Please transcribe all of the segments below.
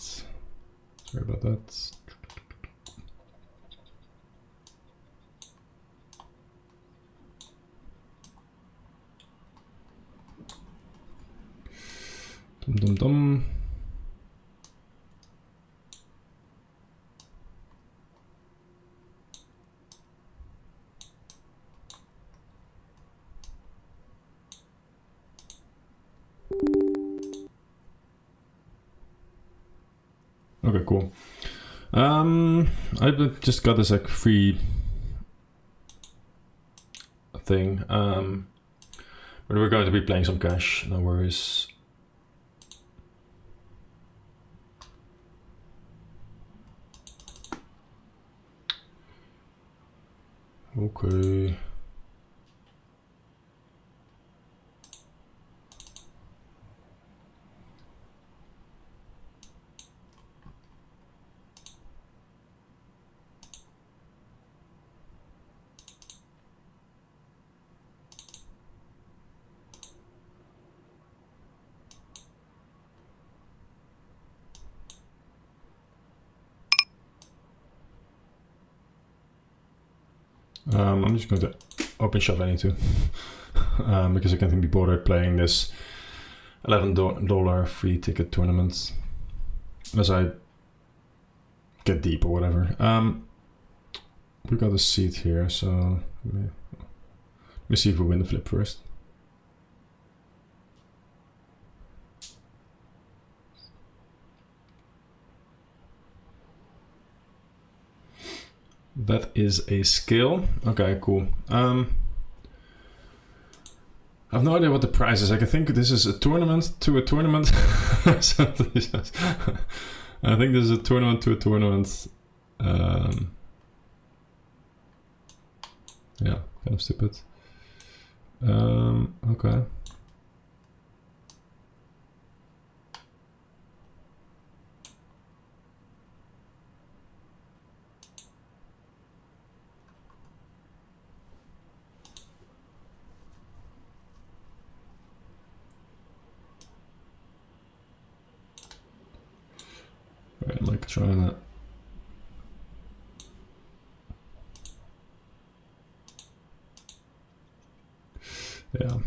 Sorry about that. Dum dum dum. Okay, cool. I just got this like free thing. But we're going to be playing some cash, no worries. Okay. I'm just going to open shop any two because I can't be bothered playing this $11 free ticket tournament unless I get deep or whatever. We got a seat here, so let me see if we win the flip first. That is a skill. Okay, cool. I have no idea what the price is. Like, I think this is a tournament to a tournament. So I think this is a tournament to a tournament. Yeah, kind of stupid. Okay. Right, I'm like trying that. Yeah.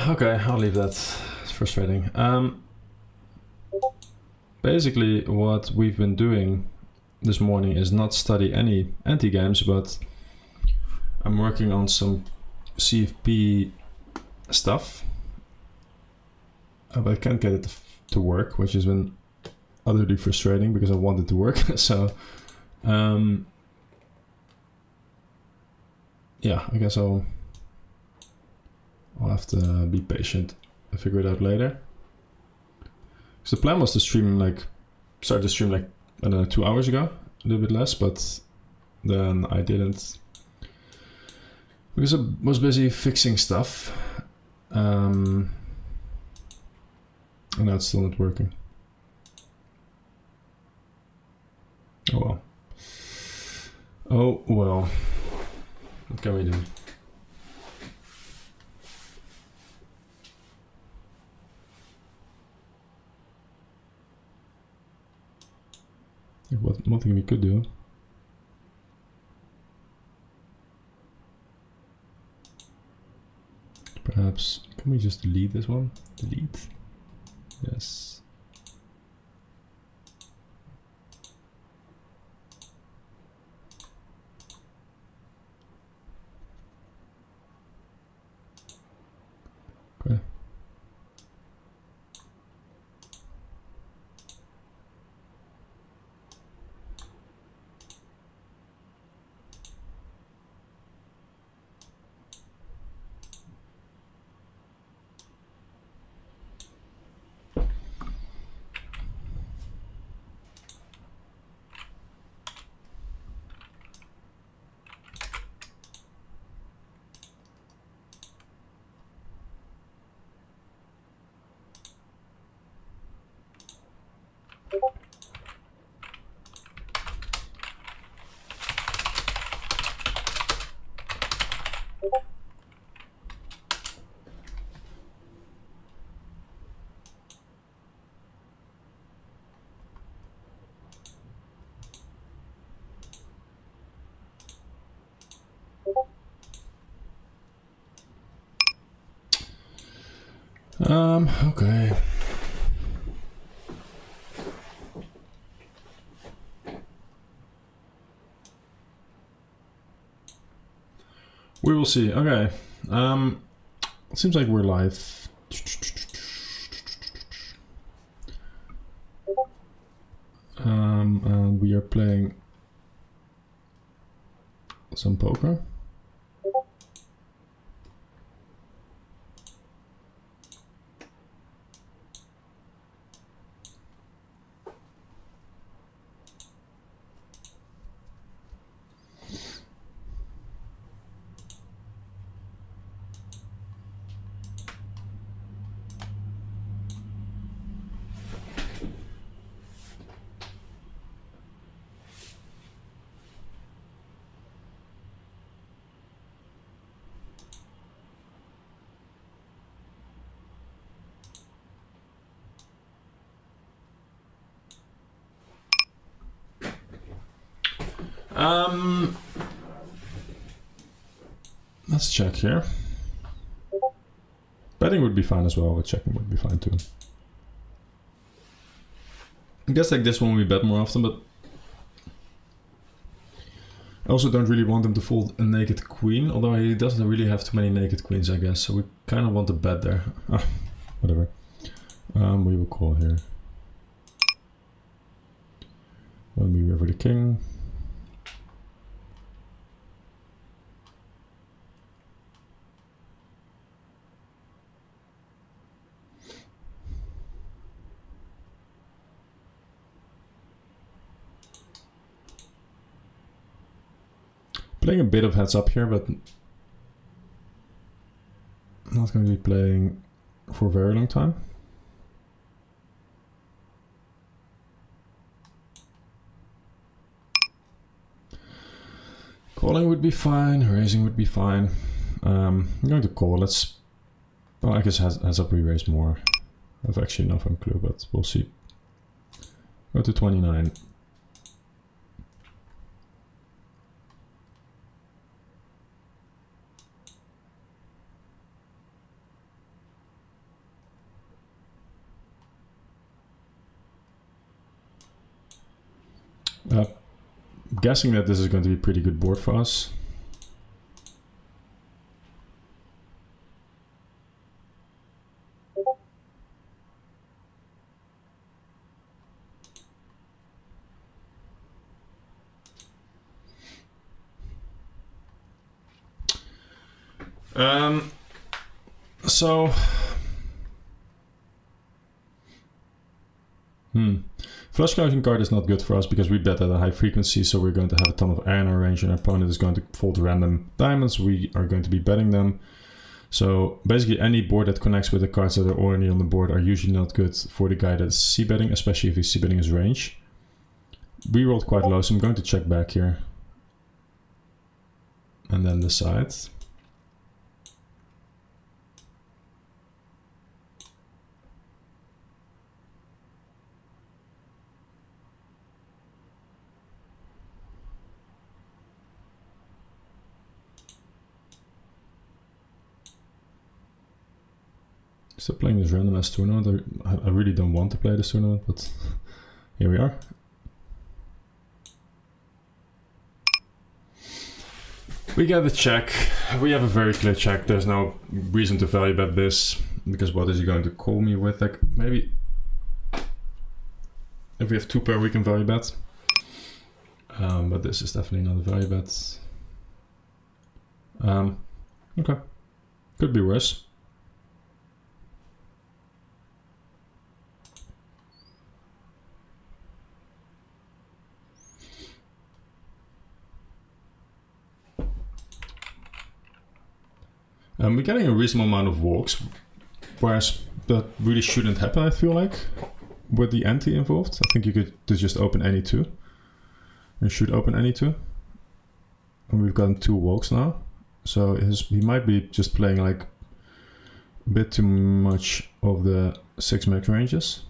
Okay, I'll leave that. It's frustrating. Basically, what we've been doing this morning is not study any anti-games, but I'm working on some CFP stuff. But I can't get it to work, which has been utterly frustrating because I want it to work. So, yeah, I guess I'll have to be patient and figure it out later. So the plan was to stream start to stream like, I don't know, 2 hours ago, a little bit less, but then I didn't because I was busy fixing stuff. And now it's still not working. Oh well. Oh well. What can we do? One thing we could do. Perhaps, can we just delete this one? Delete. Yes. Okay. Okay. We will see. Okay. It seems like we're live. And we are playing some poker. Let's check here. Betting would be fine as well, but checking would be fine too. I guess like this one we bet more often, but I also don't really want him to fold a naked queen, although he doesn't really have too many naked queens, I guess, so we kind of want to bet there. Whatever. We will call here. When we river the king. Playing a bit of heads up here, but not going to be playing for a very long time. Calling would be fine, raising would be fine. I'm going to call. Let's. Well, I guess heads up we raise more. I have actually no fucking clue, but we'll see. Go to 29. Guessing that this is going to be a pretty good board for us. Flush closing card is not good for us because we bet at a high frequency, so we're going to have a ton of air in our range and our opponent is going to fold random diamonds. We are going to be betting them. So basically any board that connects with the cards that are already on the board are usually not good for the guy that's c-betting, especially if he's c-betting his range. We rolled quite low, so I'm going to check back here. And then decide. Still playing this randomized tournament. I really don't want to play this tournament, but here we are. We get a check. We have a very clear check. There's no reason to value bet this, because what is he going to call me with? Like maybe if we have 2 pair we can value bet. But this is definitely not a value bet. Okay. Could be worse. We're getting a reasonable amount of walks, whereas that really shouldn't happen, I feel like, with the ante involved. I think you could just open any 2. You should open any 2. And we've gotten 2 walks now. So he might be just playing like a bit too much of the 6 max ranges.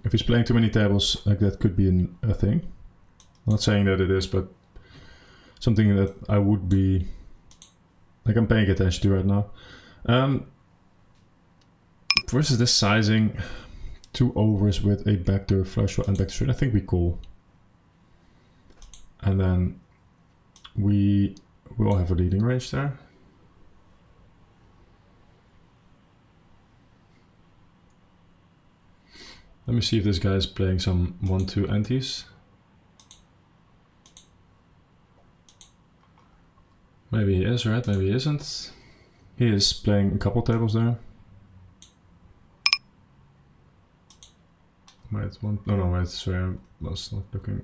If he's playing too many tables, like that could be a thing. I'm not saying that it is, but something that I would be, like I'm paying attention to right now. Versus this sizing, 2 overs with a backdoor flush and backdoor straight, I think we call. And then we will have a leading range there. Let me see if this guy is playing some 1-2 antes. Maybe he is, right? Maybe he isn't. He is playing a couple tables there. Wait, wait, sorry, I was not looking.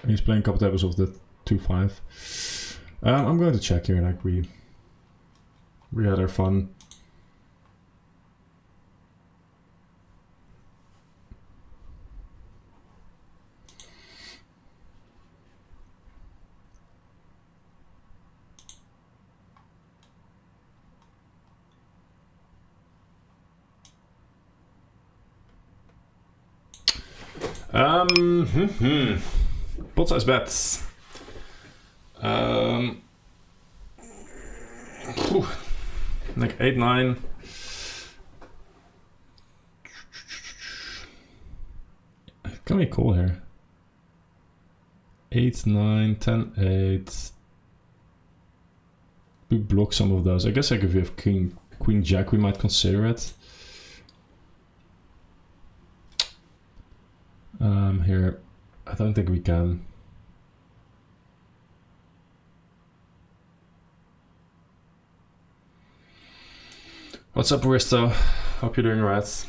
He's playing a couple tables of the 2-5. I'm going to check here, like we had our fun. Pot size bets. Like 8-9. Can we call here? 8-9, 10-8. We block some of those. I guess like if we have Queen Jack, we might consider it. Here, I don't think we can. What's up, Risto? Hope you're doing alright.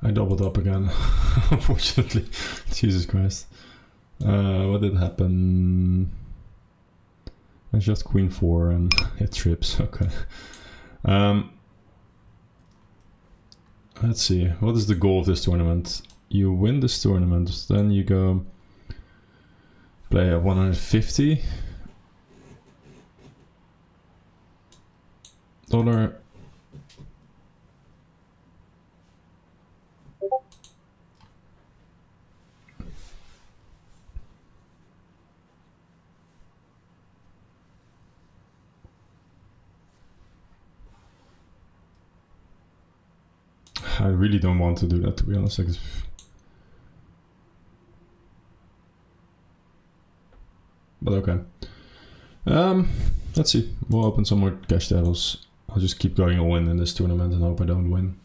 I doubled up again, unfortunately. Jesus Christ. What did happen? I just Queen 4 and it trips, okay. Let's see, what is the goal of this tournament? You win this tournament, then you go play at 150 $. I really don't want to do that, to be honest. Like, but okay. Let's see. We'll open some more cash tables. I'll just keep going all in this tournament and hope I don't win.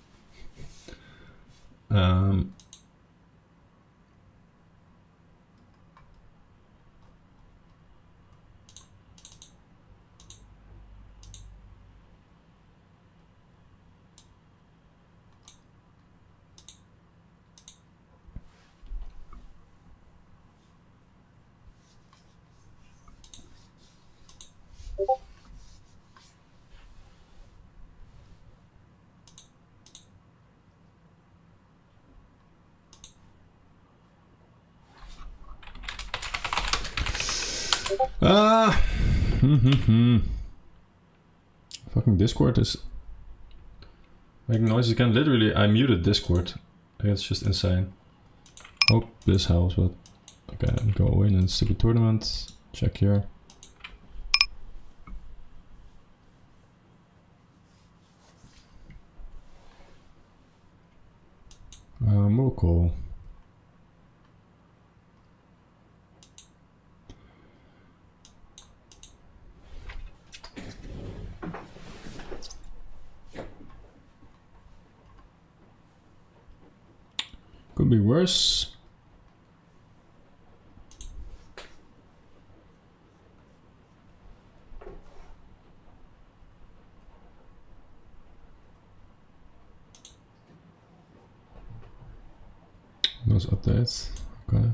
Fucking Discord is making noises again. Literally, I muted Discord. It's just insane. Hope this helps, but okay, go in and stupid tournament. Check here. We'll call. Could be worse. Those updates, okay.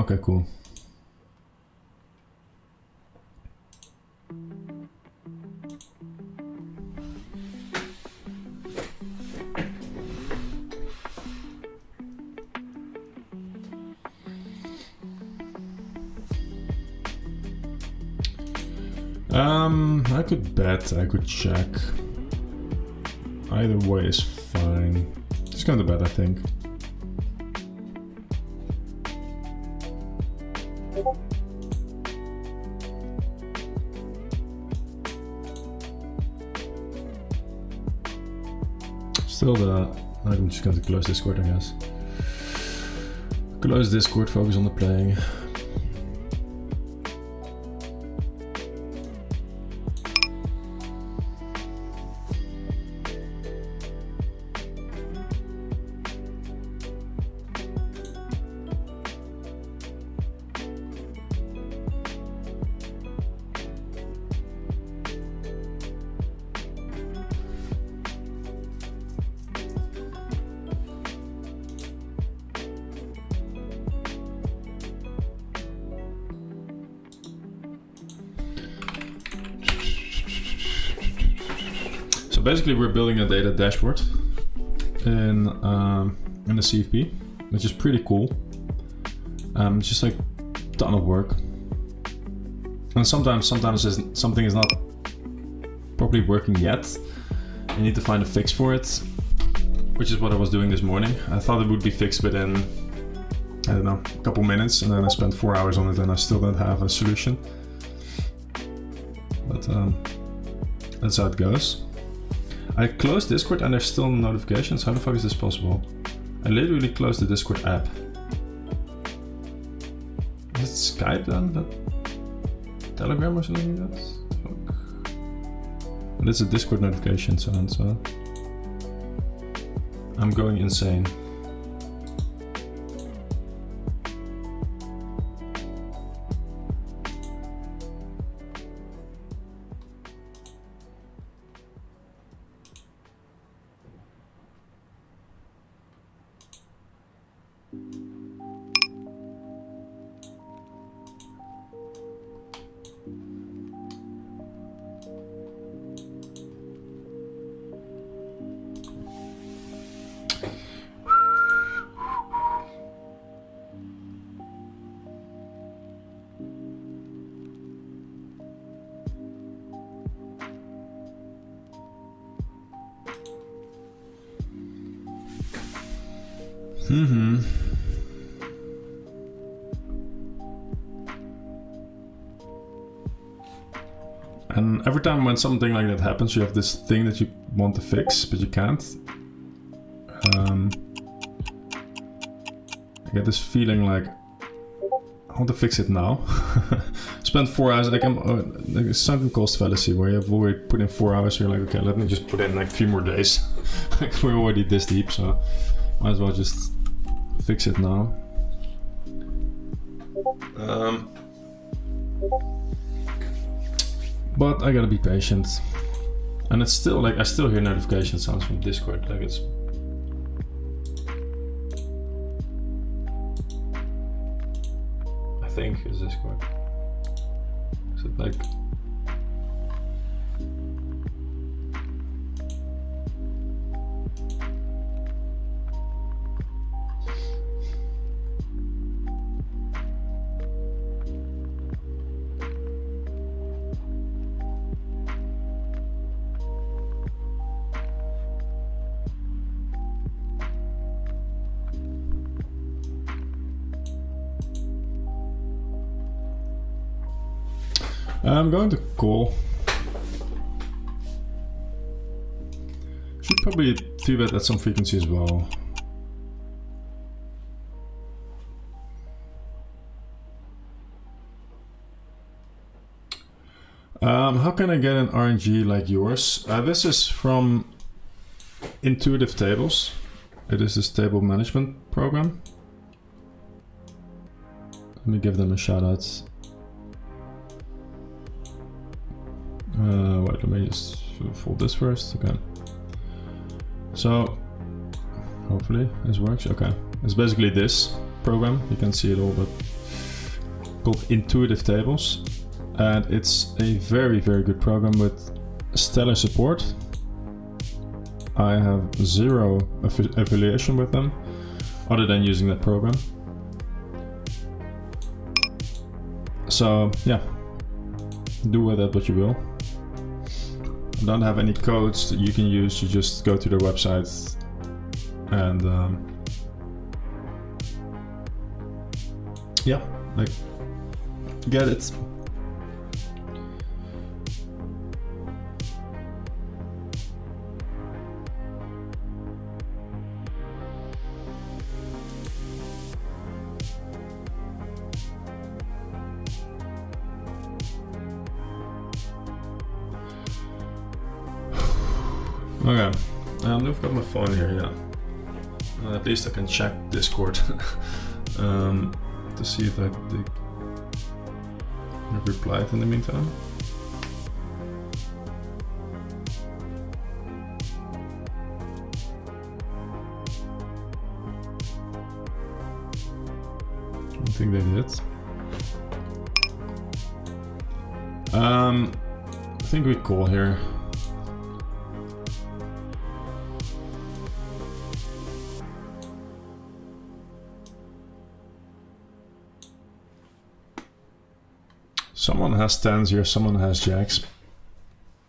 Okay, cool. I could bet, I could check. Either way is fine. Just gonna bet, I think. Still I'm just going to close Discord, I guess. Close Discord, focus on the playing. So basically we're building a data dashboard in the CFP, which is pretty cool. It's just like a ton of work. And sometimes something is not properly working yet. You need to find a fix for it, which is what I was doing this morning. I thought it would be fixed within, I don't know, a couple minutes, and then I spent 4 hours on it and I still don't have a solution. But that's how it goes. I closed Discord and there's still notifications. How the fuck is this possible? I literally closed the Discord app. Is it Skype then? That Telegram or something like that? Fuck. But it's a Discord notification sound, so I'm going insane. And every time when something like that happens, you have this thing that you want to fix, but you can't. I get this feeling like I want to fix it now. Spent 4 hours, like a sunken cost fallacy, where you have already put in 4 hours, so you're like, okay, let me just put in like 3 more days. Like we're already this deep, so might as well just fix it now. But I gotta be patient. And it's still like, I still hear notification sounds from Discord, like it's... I think it's Discord. Is it like... I'm going to call. Should probably do that at some frequency as well. How can I get an RNG like yours? This is from Intuitive Tables. It is this table management program. Let me give them a shout out. Wait, let me just fold this first. Okay. So, hopefully this works. Okay. It's basically this program. You can see it all, but called Intuitive Tables. And it's a very, very good program with stellar support. I have zero affiliation with them other than using that program. So, yeah. Do with that what you will. I don't have any codes that you can use. You just go to their website and yeah, like get it. Okay, I've got my phone here, yeah. At least I can check Discord to see if I've replied in the meantime. I don't think they did. I think we call here. Someone has tens here, someone has jacks.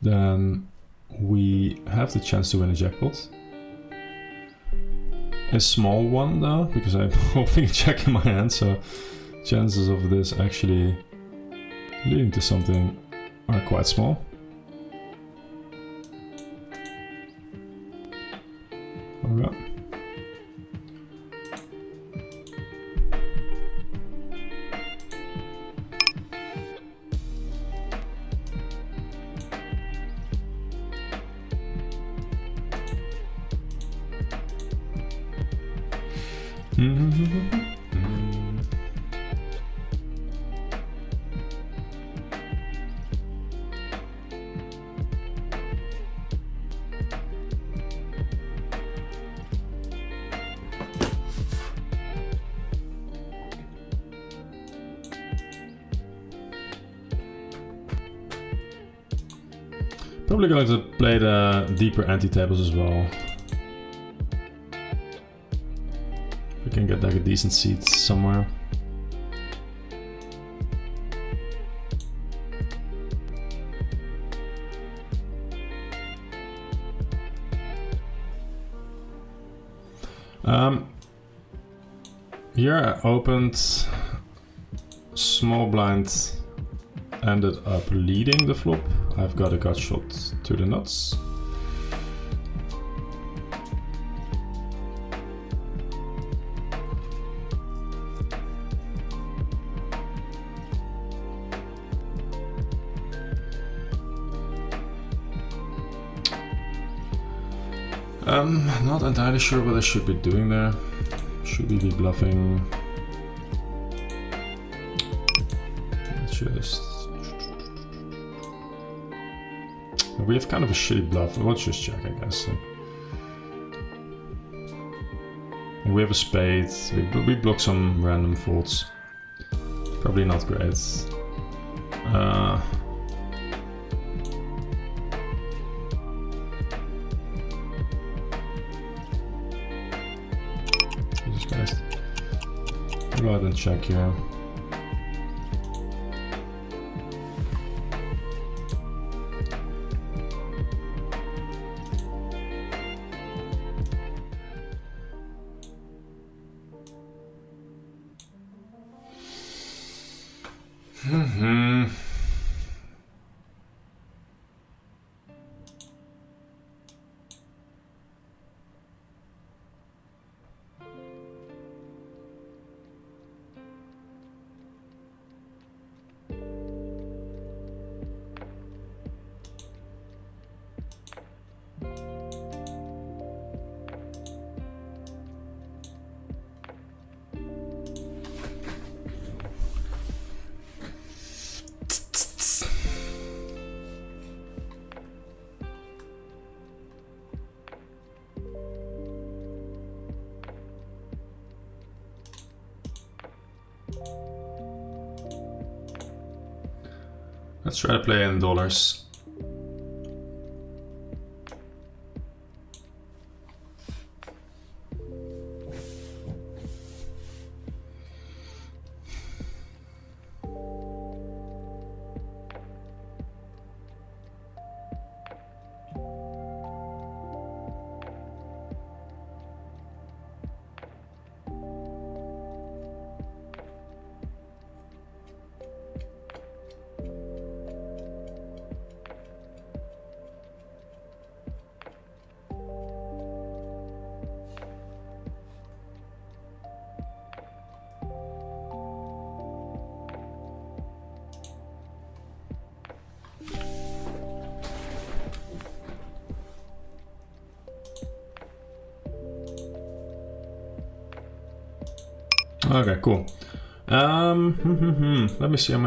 Then we have the chance to win a jackpot. A small one though, because I'm holding a jack in my hand, so chances of this actually leading to something are quite small. Okay. Probably going to play the deeper anti-tables as well. We can get like a decent seat somewhere. Here I opened small blind, ended up leading the flop. I've got a gut shot to the nuts. Not entirely sure what I should be doing there. Should we be bluffing? Just... We have kind of a shitty bluff. We'll just check, I guess. And we have a spade. We block some random folds. Probably not great. Jesus Christ. Go ahead and check here. Let's try to play in dollars. Okay, cool. Let me see how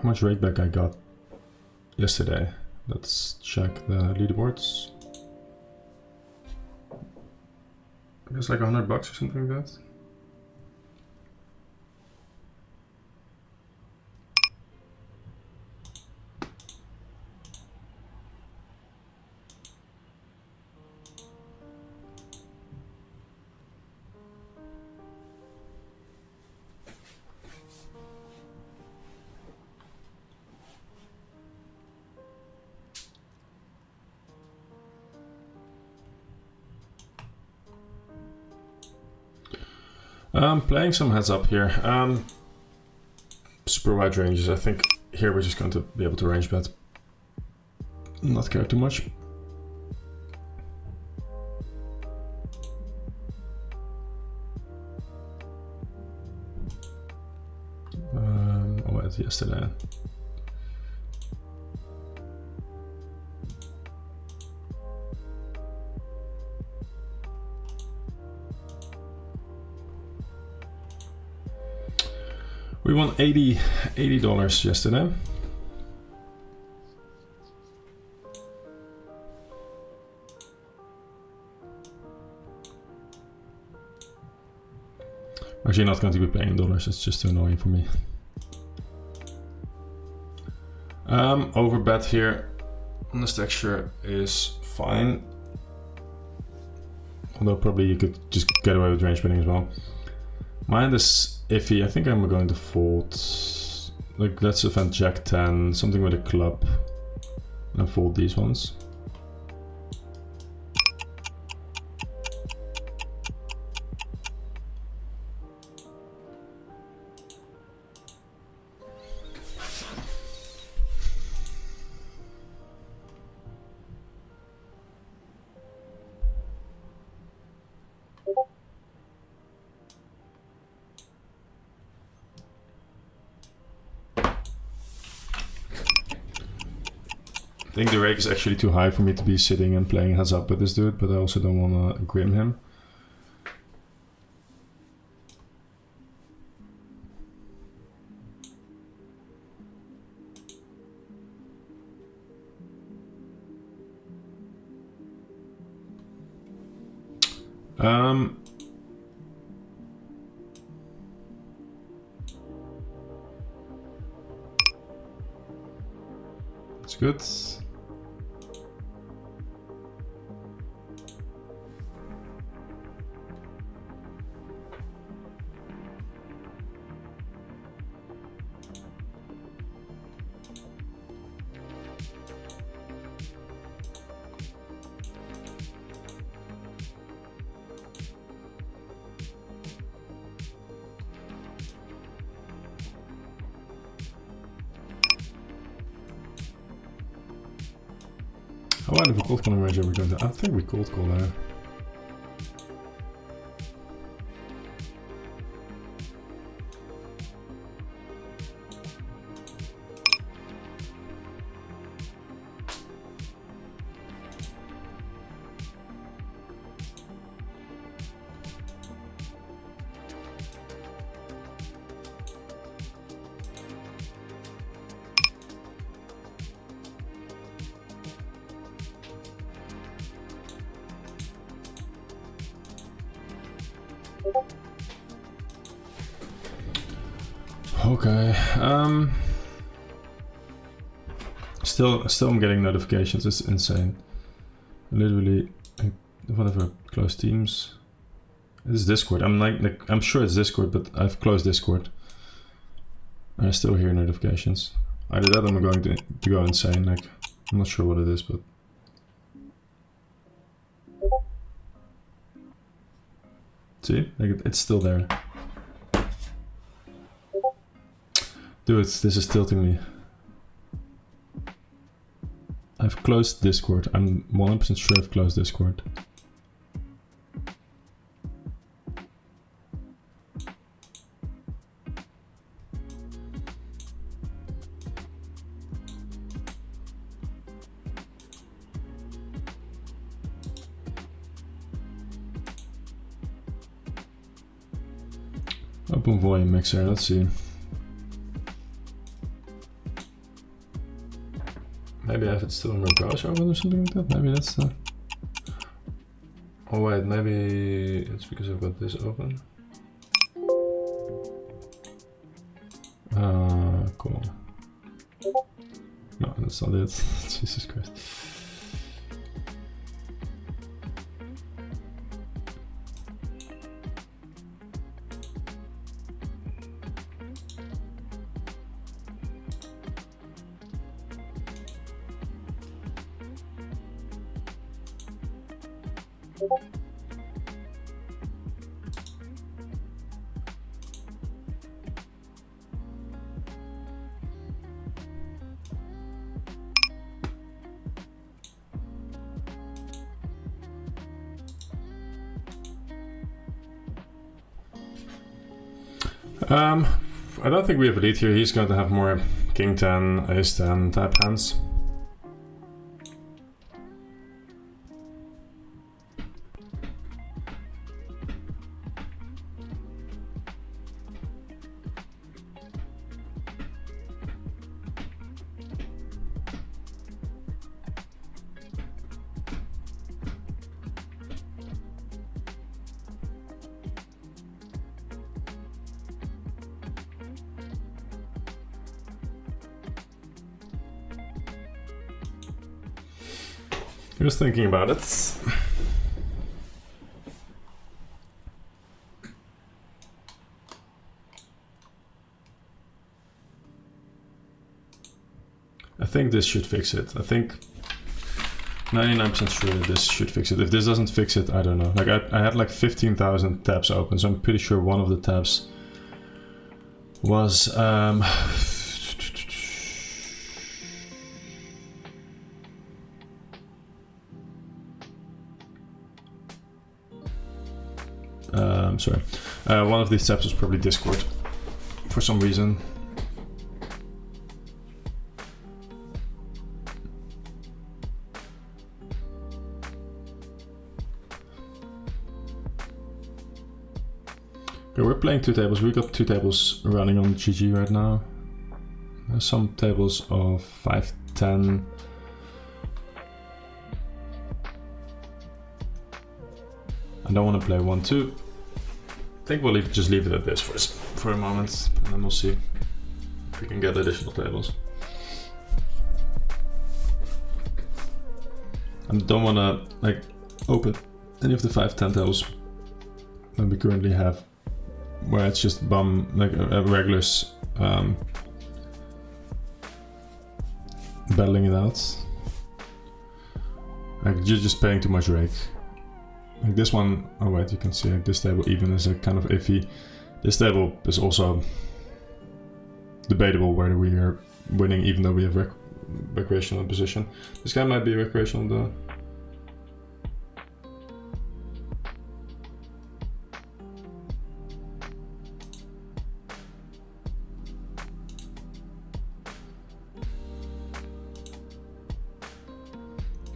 much rate back I got yesterday. Let's check the leaderboards. I guess like $100 or something like that. Playing some heads up here. Super wide ranges. I think here we're just going to be able to range bet. Not care too much. Oh, it's yesterday. We won $80 yesterday. Actually not going to be playing dollars, it's just too annoying for me. Overbet here on this texture is fine. Although probably you could just get away with range betting as well. Mine is iffy. I think I'm going to fold. Like, let's defend Jack 10, something with a club, and fold these ones. I think the rake is actually too high for me to be sitting and playing heads up with this dude, but I also don't want to grim him. good. How wide of a cold calling range are we going to? I think we cold call there. Okay. Still I'm getting notifications. It's insane. Literally, whatever. Close Teams. It's Discord. I'm sure it's Discord, but I've closed Discord. And I still hear notifications. Either that, or I'm going to go insane. Like, I'm not sure what it is, but. See, like it's still there. Dude, this is tilting me. I've closed Discord. I'm 100% sure I've closed Discord. Open volume mixer, let's see. Maybe I have it still in my browser open or something like that. Maybe that's the... Oh wait, maybe it's because I've got this open. Cool. No, that's not it. Jesus Christ. I don't think we have a lead here. He's going to have more King 10, Ace 10 type hands. Just thinking about it. I think this should fix it. I think 99% sure that this should fix it. If this doesn't fix it, I don't know. Like I had like 15,000 tabs open, so I'm pretty sure one of the tabs was sorry. One of these tabs was probably Discord for some reason. Okay, we're playing two tables. We got two tables running on GG right now. There's some tables of 5, 10. I don't want to play 1, 2. I think we'll just leave it at this for a moment, and then we'll see if we can get additional tables. I don't want to like open any of the 510 tables that we currently have, where it's just like a regular battling it out. Like you're just paying too much rake. Like this one, oh wait, you can see like this table even is a kind of iffy. This table is also debatable whether we are winning even though we have recreational position. This guy might be recreational though.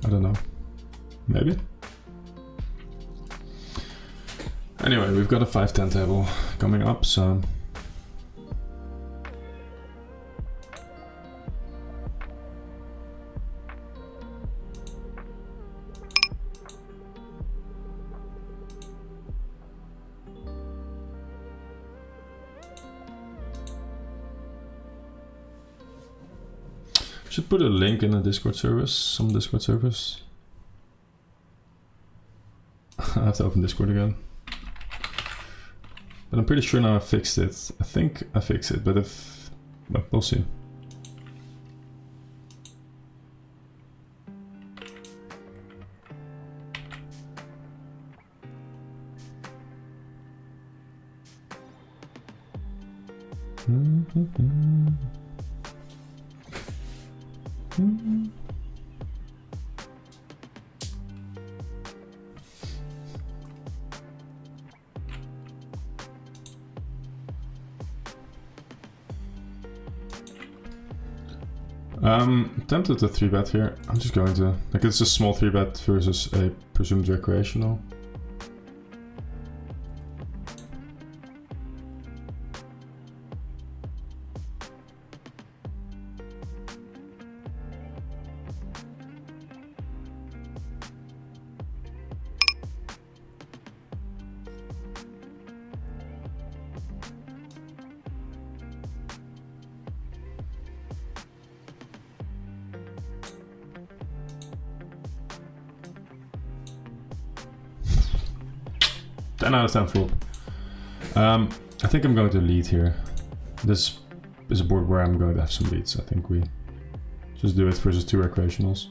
I don't know. Maybe? Anyway, we've got a 510 table coming up, so... Should put a link in the Discord service, some Discord service. I have to open Discord again. But I'm pretty sure now I fixed it. I think I fixed it, but if... well, we'll see. Tempted to 3-bet here. I'm just going to, like, it's a small 3-bet versus a presumed recreational. Out of 10 flop. I think I'm going to lead here. This is a board where I'm going to have some leads. I think we just do it versus 2 recreationals.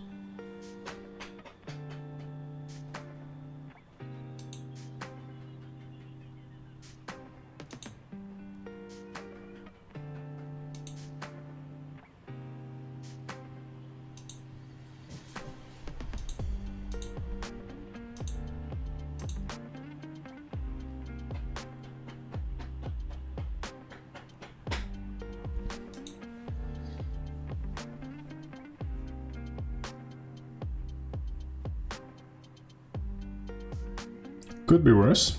Could be worse.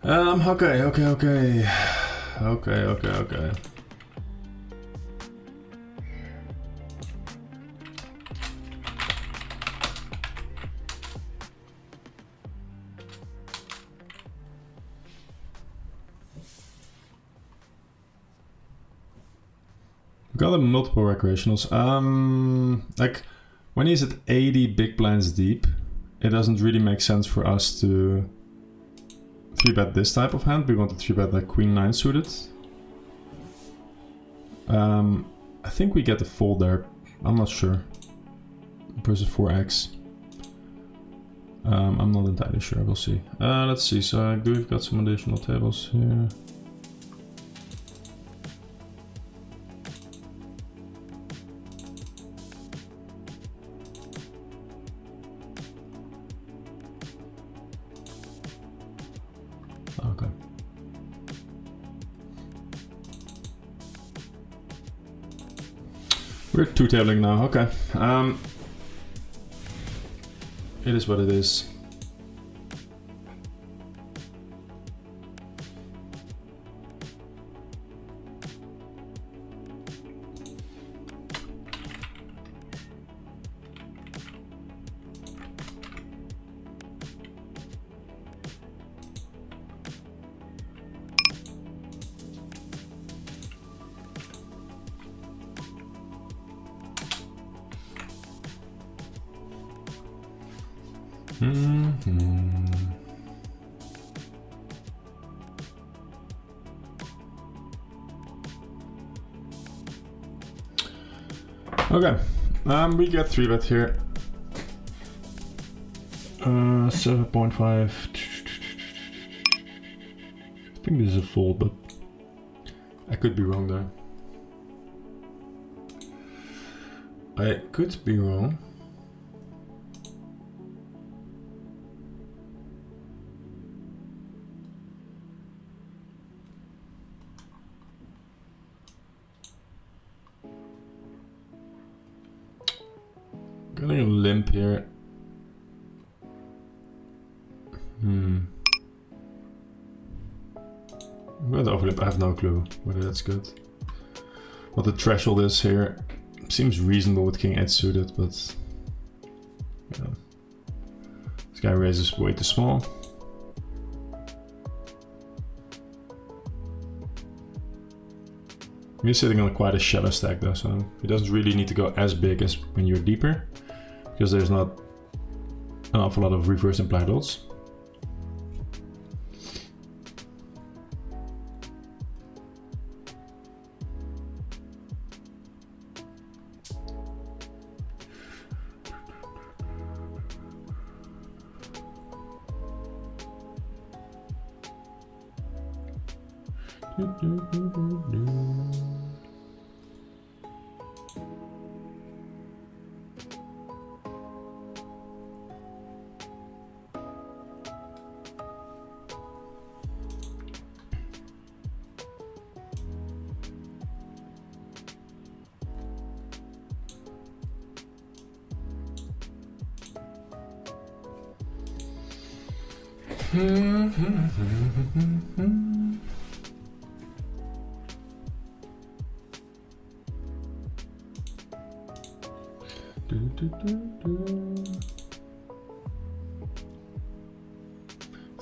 Okay. Got a multiple recreationals. Like when he's at 80 big blinds deep, it doesn't really make sense for us to 3-bet this type of hand. We want to 3-bet like Queen 9 suited. I think we get the fold there. I'm not sure. Versus 4x. I'm not entirely sure. We'll see. Let's see. So I do. We've got some additional tables here. Okay. We're 2-tabling now. Okay. It is what it is. Okay, we get 3-bet here. 7.5. I think this is a fold, but I could be wrong there. I could be wrong. Getting a limp here. I'm going to overlap. I have no clue whether that's good. What the threshold is here seems reasonable with king 8 suited, but yeah. This guy raises way too small. He's sitting on quite a shallow stack though, so he doesn't really need to go as big as when you're deeper, because there's not an awful lot of reverse implied odds.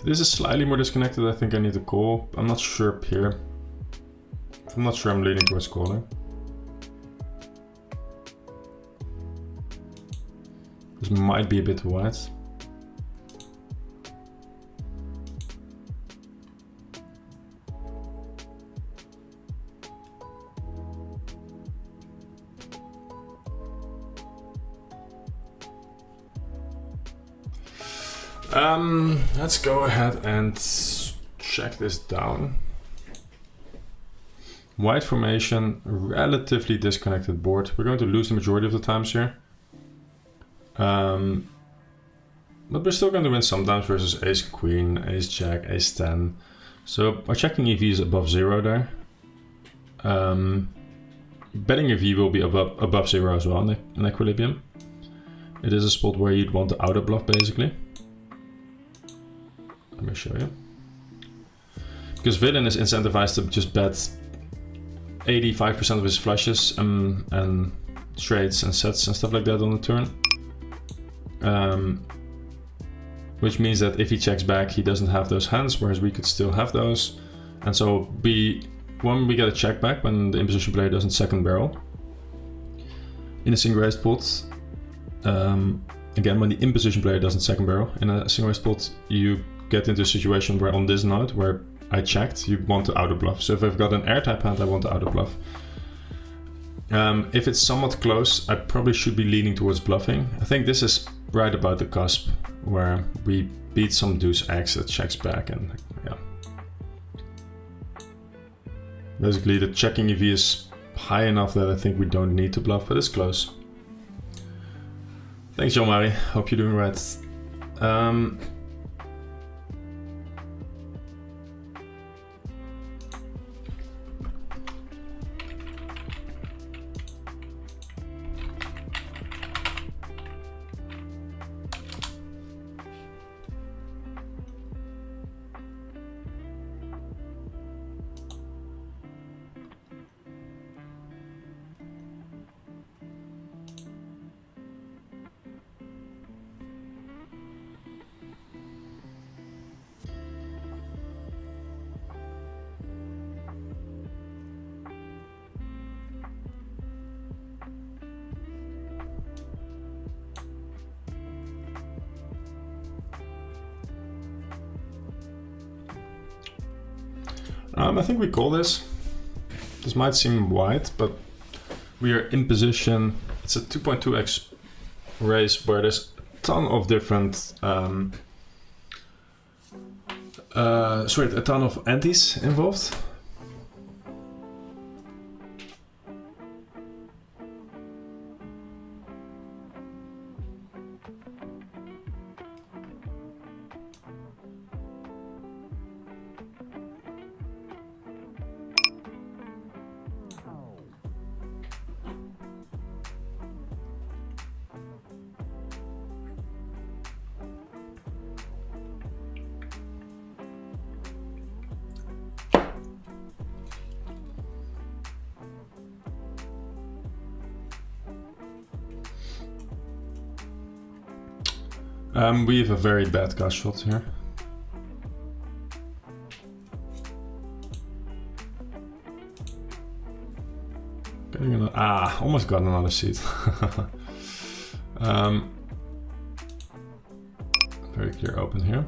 This is slightly more disconnected. I think I need to call. I'm not sure here. I'm not sure I'm leaning towards calling. This might be a bit wide. Let's go ahead and check this down. White formation, relatively disconnected board. We're going to lose the majority of the times here. But we're still going to win sometimes versus ace queen, ace jack, ace 10. So our checking EV is above 0 there. Betting EV will be above 0 as well in equilibrium. It is a spot where you'd want to auto bluff basically. Let me show you. Because villain is incentivized to just bet 85% of his flushes and straights and sets and stuff like that on the turn. Which means that if he checks back, he doesn't have those hands, whereas we could still have those. And so when we get a check back, when the imposition player doesn't second barrel in a single raised pot, again, when the imposition player doesn't second barrel in a single raised pot, you get into a situation where on this note, where I checked, you want to auto bluff. So if I've got an air type hand, I want to auto bluff. If it's somewhat close, I probably should be leaning towards bluffing. I think this is right about the cusp where we beat some deuce X that checks back, and yeah. Basically the checking EV is high enough that I think we don't need to bluff, but it's close. Thanks, John Mari. Hope you're doing right. I think we call this. This might seem wide, but we are in position. It's a 2.2x race where there's a ton of different, a ton of antes involved. We have a very bad gut shot here. Almost got another seat. Very clear open here.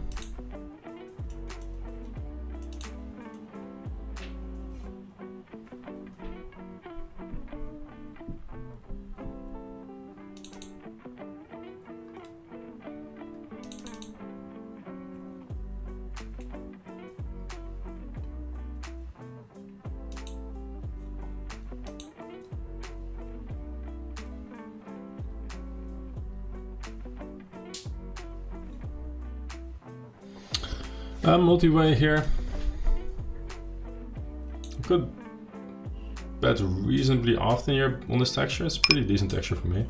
Multi-way here. Could bet reasonably often here on this texture. It's a pretty decent texture for me.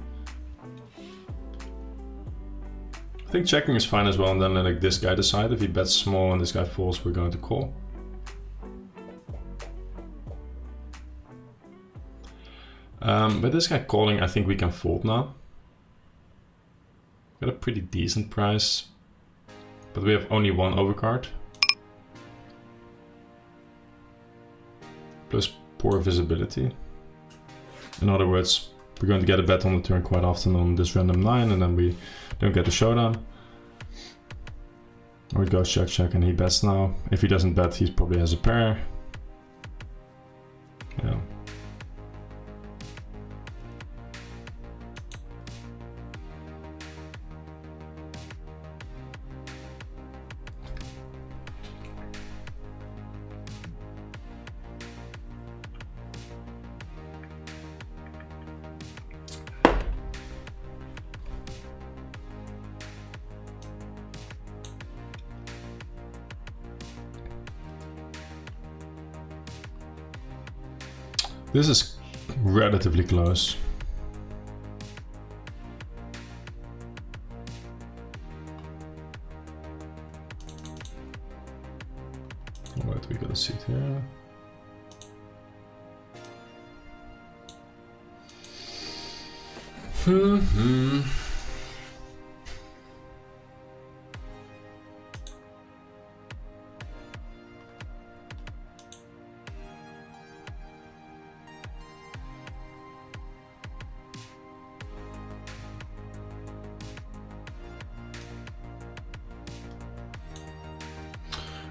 I think checking is fine as well, and then let this guy decide. If he bets small and this guy falls, we're going to call. But this guy calling, I think we can fold now. Got a pretty decent price, but we have only one overcard. Plus poor visibility. In other words, we're going to get a bet on the turn quite often on this random 9, and then we don't get the showdown. Or it goes check check and he bets now. If he doesn't bet, he probably has a pair. Yeah. This is relatively close. Wait, we got a seat here.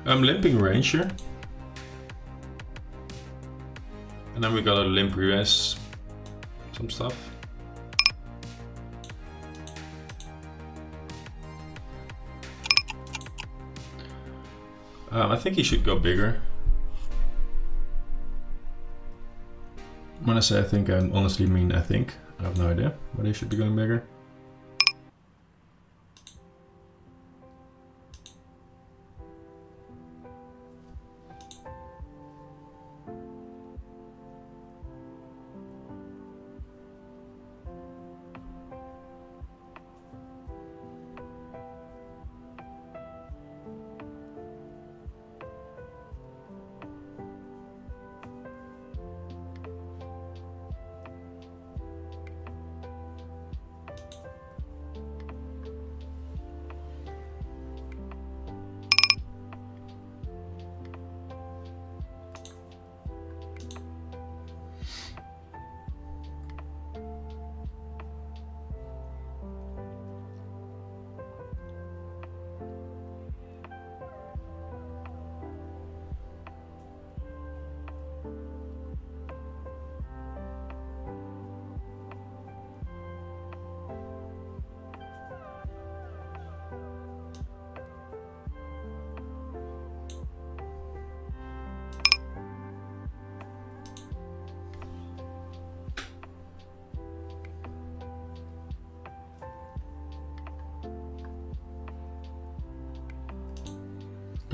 I'm limping range here. And then we got a limp US, some stuff. I think he should go bigger. When I say I think, I honestly mean I think. I have no idea, but he should be going bigger.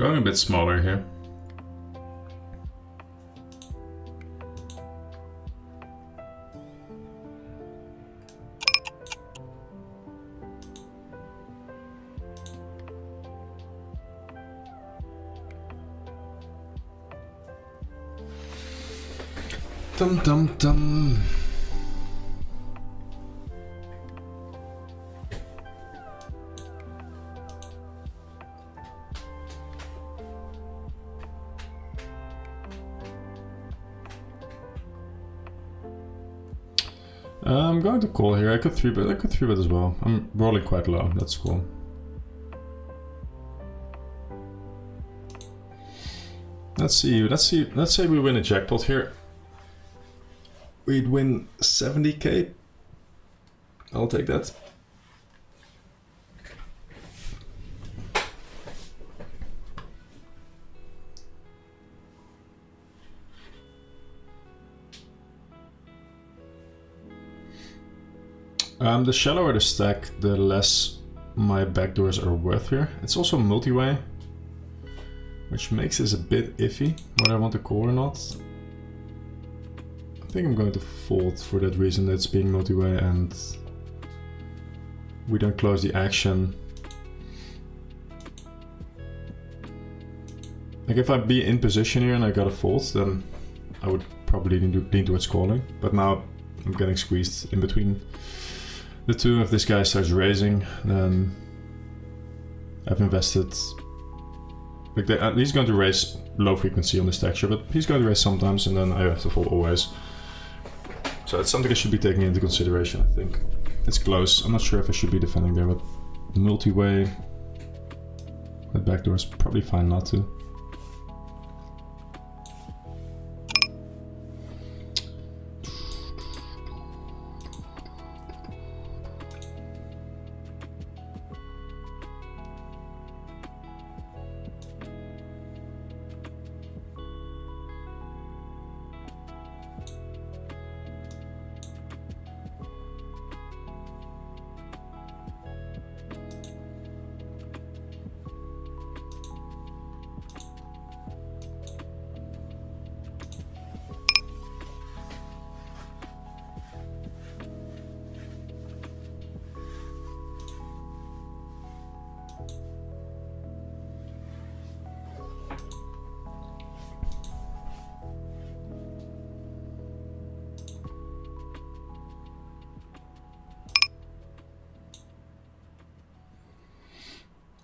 Going a bit smaller here. Dum dum dum. I'm going to call here. I could 3-bet as well. I'm rolling quite low. That's cool. Let's see. Let's say we win a jackpot here. We'd win 70k. I'll take that. The shallower the stack, the less my backdoors are worth here. It's also multi-way, which makes this a bit iffy, whether I want to call or not. I think I'm going to fold for that reason, that it's being multi-way and we don't close the action. Like if I'd be in position here and I got a fold, then I would probably lean towards calling. But now I'm getting squeezed in between the two. If this guy starts raising, then I've invested. Like he's going to raise low frequency on this texture, but he's going to raise sometimes, and then I have to fold always. So it's something I should be taking into consideration. I think it's close. I'm not sure if I should be defending there, but multi-way, that backdoor is probably fine not to.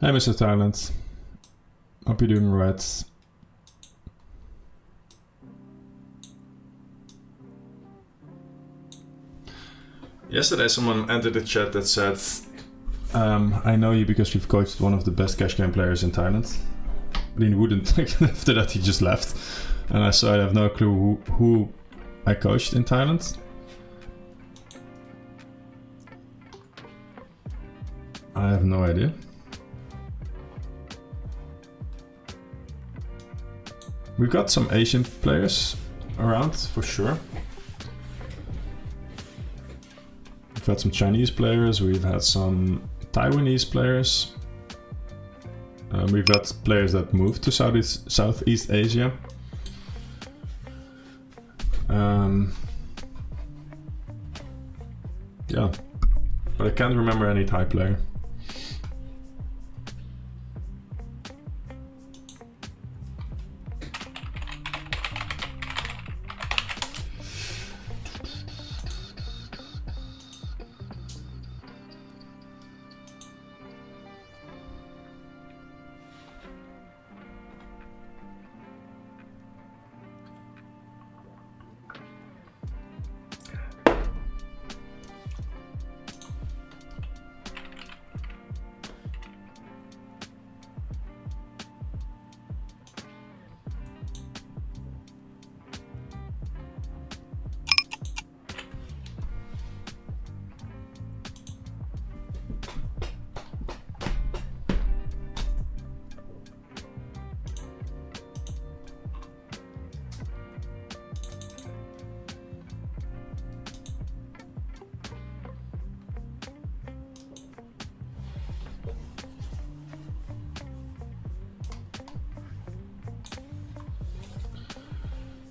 Hi, Mr. Thailand. Hope you're doing right. Yesterday someone entered the chat that said, I know you because you've coached one of the best cash game players in Thailand. But he wouldn't, after that he just left. And I said I have no clue who I coached in Thailand. I have no idea. We've got some Asian players around for sure. We've had some Chinese players, we've had some Taiwanese players. We've got players that moved to Southeast Asia. Yeah, but I can't remember any Thai player.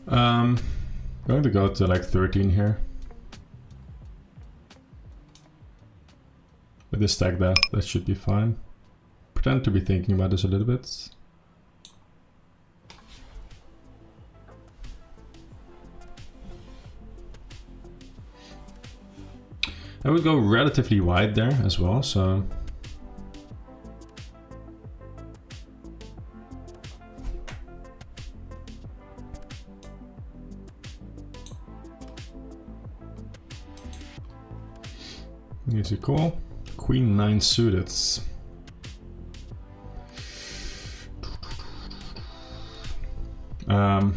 Going to go to like 13 here. With the stack that should be fine. Pretend to be thinking about this a little bit. I would go relatively wide there as well, so easy call. Queen 9 suited. No,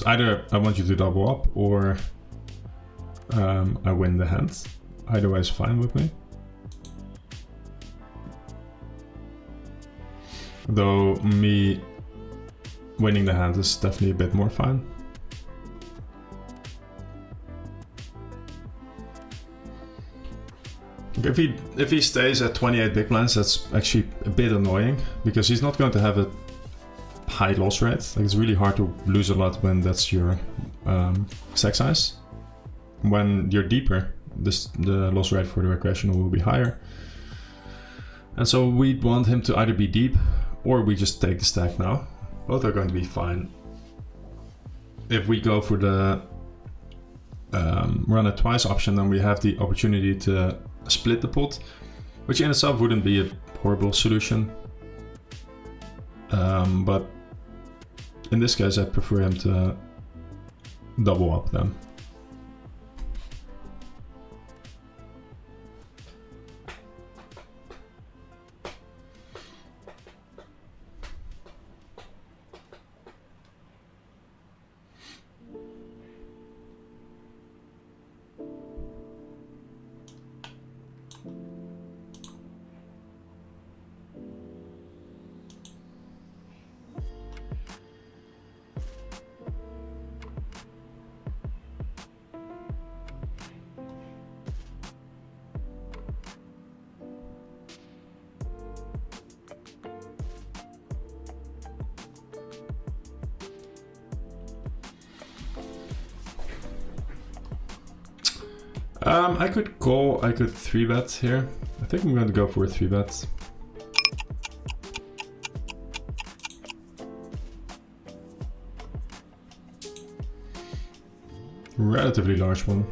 either I want you to double up or I win the hand. Either way is fine with me. Though me winning the hand is definitely a bit more fun. If he stays at 28 big blinds, that's actually a bit annoying because he's not going to have a high loss rate. Like, it's really hard to lose a lot when that's your stack size. When you're deeper, the loss rate for the recreational will be higher. And so we'd want him to either be deep or we just take the stack now. Both are going to be fine. If we go for the run it twice option, then we have the opportunity to split the pot, which in itself wouldn't be a horrible solution. But in this case, I'd prefer him to double up then. I could call, I could 3-bet here. I think I'm going to go for a 3-bet. Relatively large one.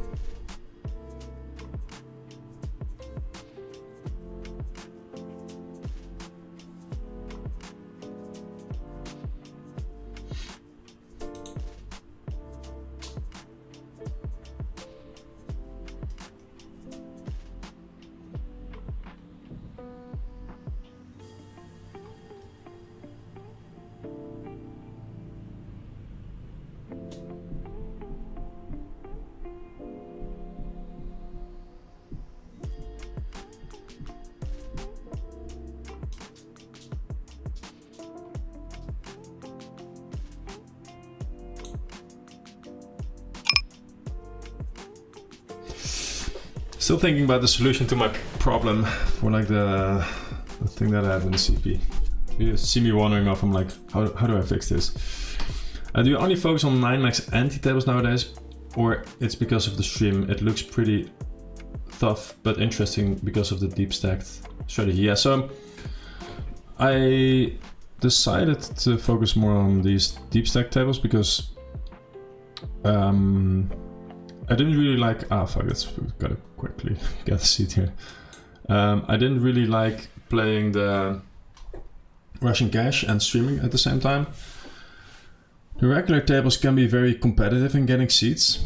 Still thinking about the solution to my problem for like the thing that I have in the CP. You see me wandering off, I'm like, how do I fix this? Do you only focus on 9 max anti-tables nowadays? Or it's because of the stream? It looks pretty tough but interesting because of the deep stacked strategy. Yeah, so I decided to focus more on these deep stack tables because I didn't really like, fuck, gotta quickly get a seat here. I didn't really like playing the Russian cash and streaming at the same time. The regular tables can be very competitive in getting seats.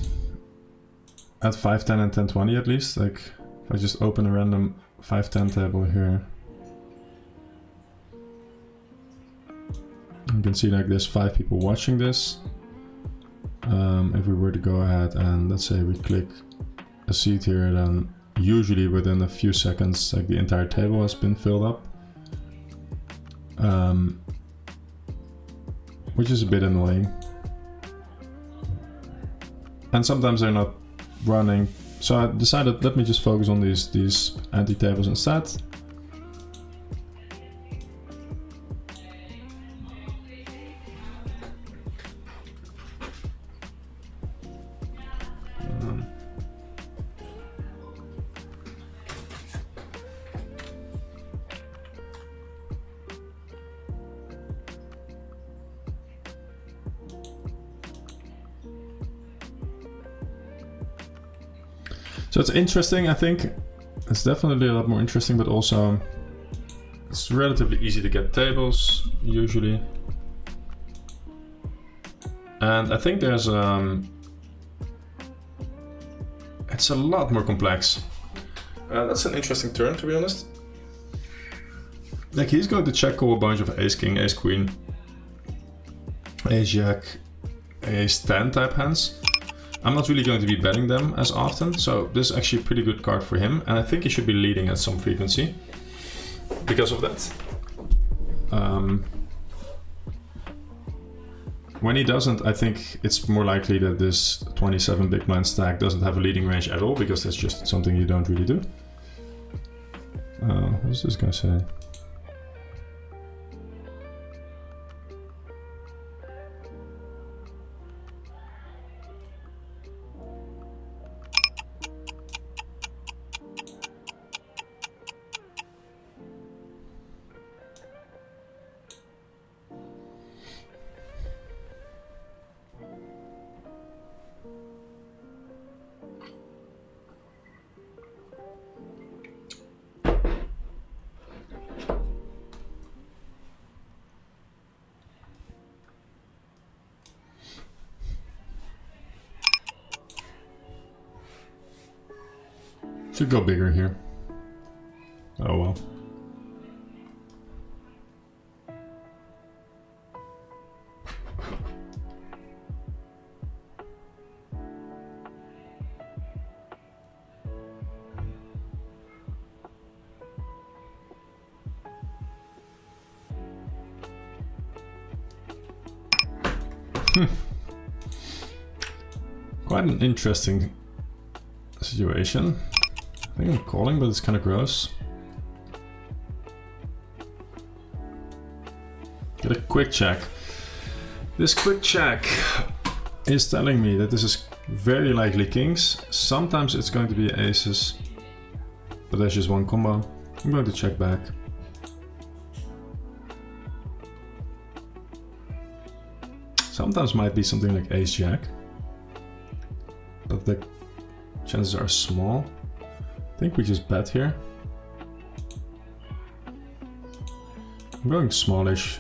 At 5-10 and 10-20 at least. Like, if I just open a random 5-10 table here, you can see like there's 5 people watching this. If we were to go ahead and let's say we click a seat here, then usually within a few seconds like the entire table has been filled up, which is a bit annoying. And sometimes they're not running, so I decided let me just focus on these anti-tables instead. So it's interesting, I think. It's definitely a lot more interesting, but also it's relatively easy to get tables, usually. And I think there's it's a lot more complex. That's an interesting turn, to be honest. Like, he's going to check call a bunch of ace king, ace queen, ace jack, ace 10 type hands. I'm not really going to be betting them as often, so this is actually a pretty good card for him, and I think he should be leading at some frequency because of that. When he doesn't, I think it's more likely that this 27 big blind stack doesn't have a leading range at all, because that's just something you don't really do. What's this guy saying? Should go bigger here. Oh well. Quite an interesting situation. I think I'm calling, but it's kind of gross. Get a quick check. This quick check is telling me that this is very likely kings. Sometimes it's going to be aces, but there's just one combo. I'm going to check back. Sometimes might be something like ace jack, but the chances are small. I think we just bet here. I'm going smallish.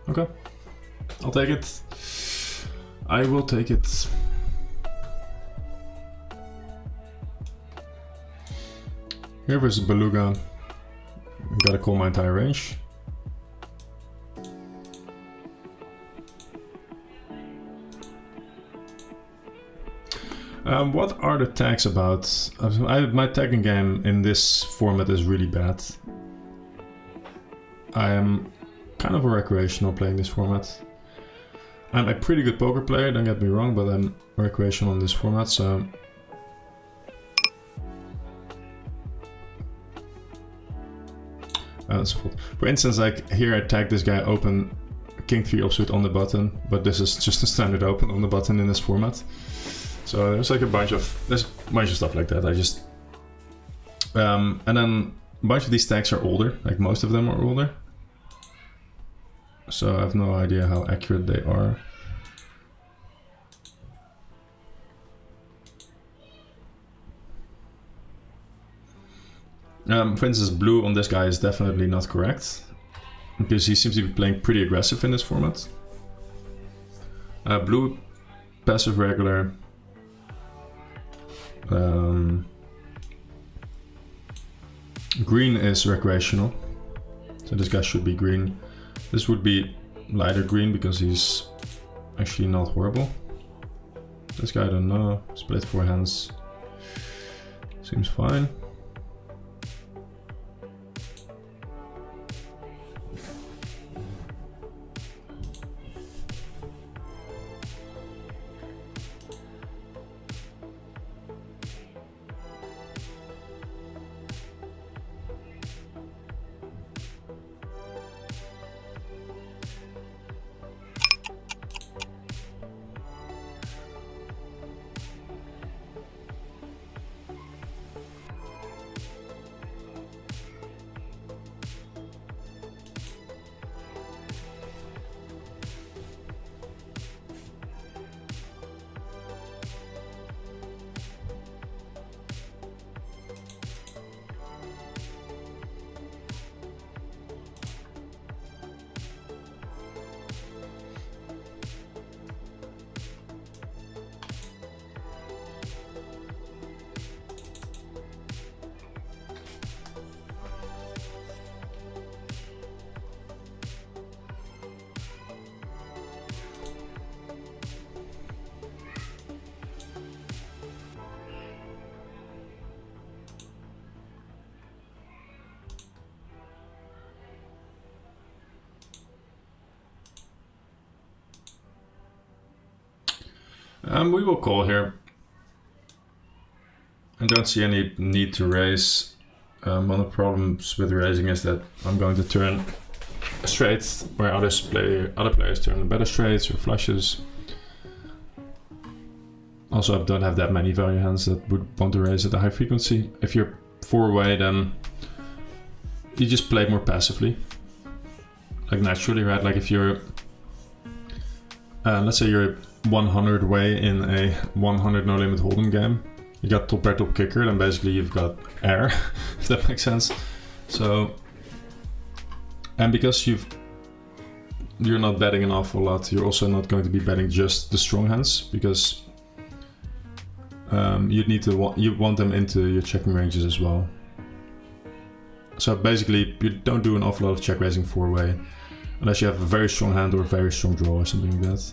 Okay, I'll take it. I will take it. Here versus Beluga. Gotta call my entire range. What are the tags about? My tagging game in this format is really bad. I am kind of a recreational playing this format. I'm a pretty good poker player, don't get me wrong, but I'm recreational in this format, so... For instance, like here I tag this guy open king 3 offsuit on the button, but this is just a standard open on the button in this format. So there's like a bunch of stuff like that. I just and then a bunch of these tags are older, like most of them are older. So I have no idea how accurate they are. For instance, blue on this guy is definitely not correct, because he seems to be playing pretty aggressive in this format. Blue, passive regular. Green is recreational, so this guy should be green. This would be lighter green because he's actually not horrible. This guy I don't know. Split 4 hands. Seems fine. We will call here. I don't see any need to raise. One of the problems with raising is that I'm going to turn straight where other players turn better straights or flushes. Also, I don't have that many value hands that would want to raise at a high frequency. If you're 4-way, then you just play more passively, like naturally, right? Like if you're, let's say you're 100-way in a 100 no limit hold'em game. You got top pair, top kicker, then basically you've got air, if that makes sense. So, and because you're not betting an awful lot, you're also not going to be betting just the strong hands, because you want them into your checking ranges as well. So basically, you don't do an awful lot of check raising 4-way, unless you have a very strong hand or a very strong draw or something like that.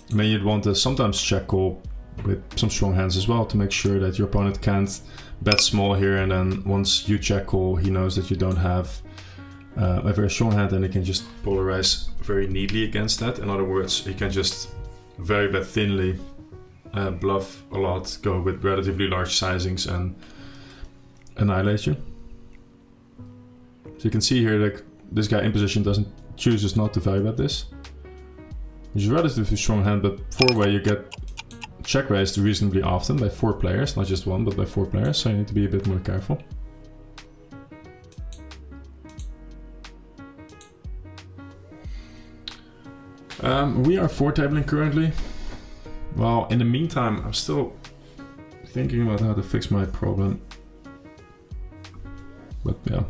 I mean, you'd want to sometimes check call with some strong hands as well to make sure that your opponent can't bet small here, and then once you check call, he knows that you don't have a very strong hand, and he can just polarize very neatly against that. In other words, he can just very bet thinly, bluff a lot, go with relatively large sizings and annihilate you. So you can see here, like, this guy in position chooses not to value bet this. He's a relatively strong hand, but 4-way you get check raised reasonably often by 4 players, not just 1, but by 4 players, so you need to be a bit more careful. We are 4-tabling currently. Well, in the meantime, I'm still thinking about how to fix my problem. But yeah.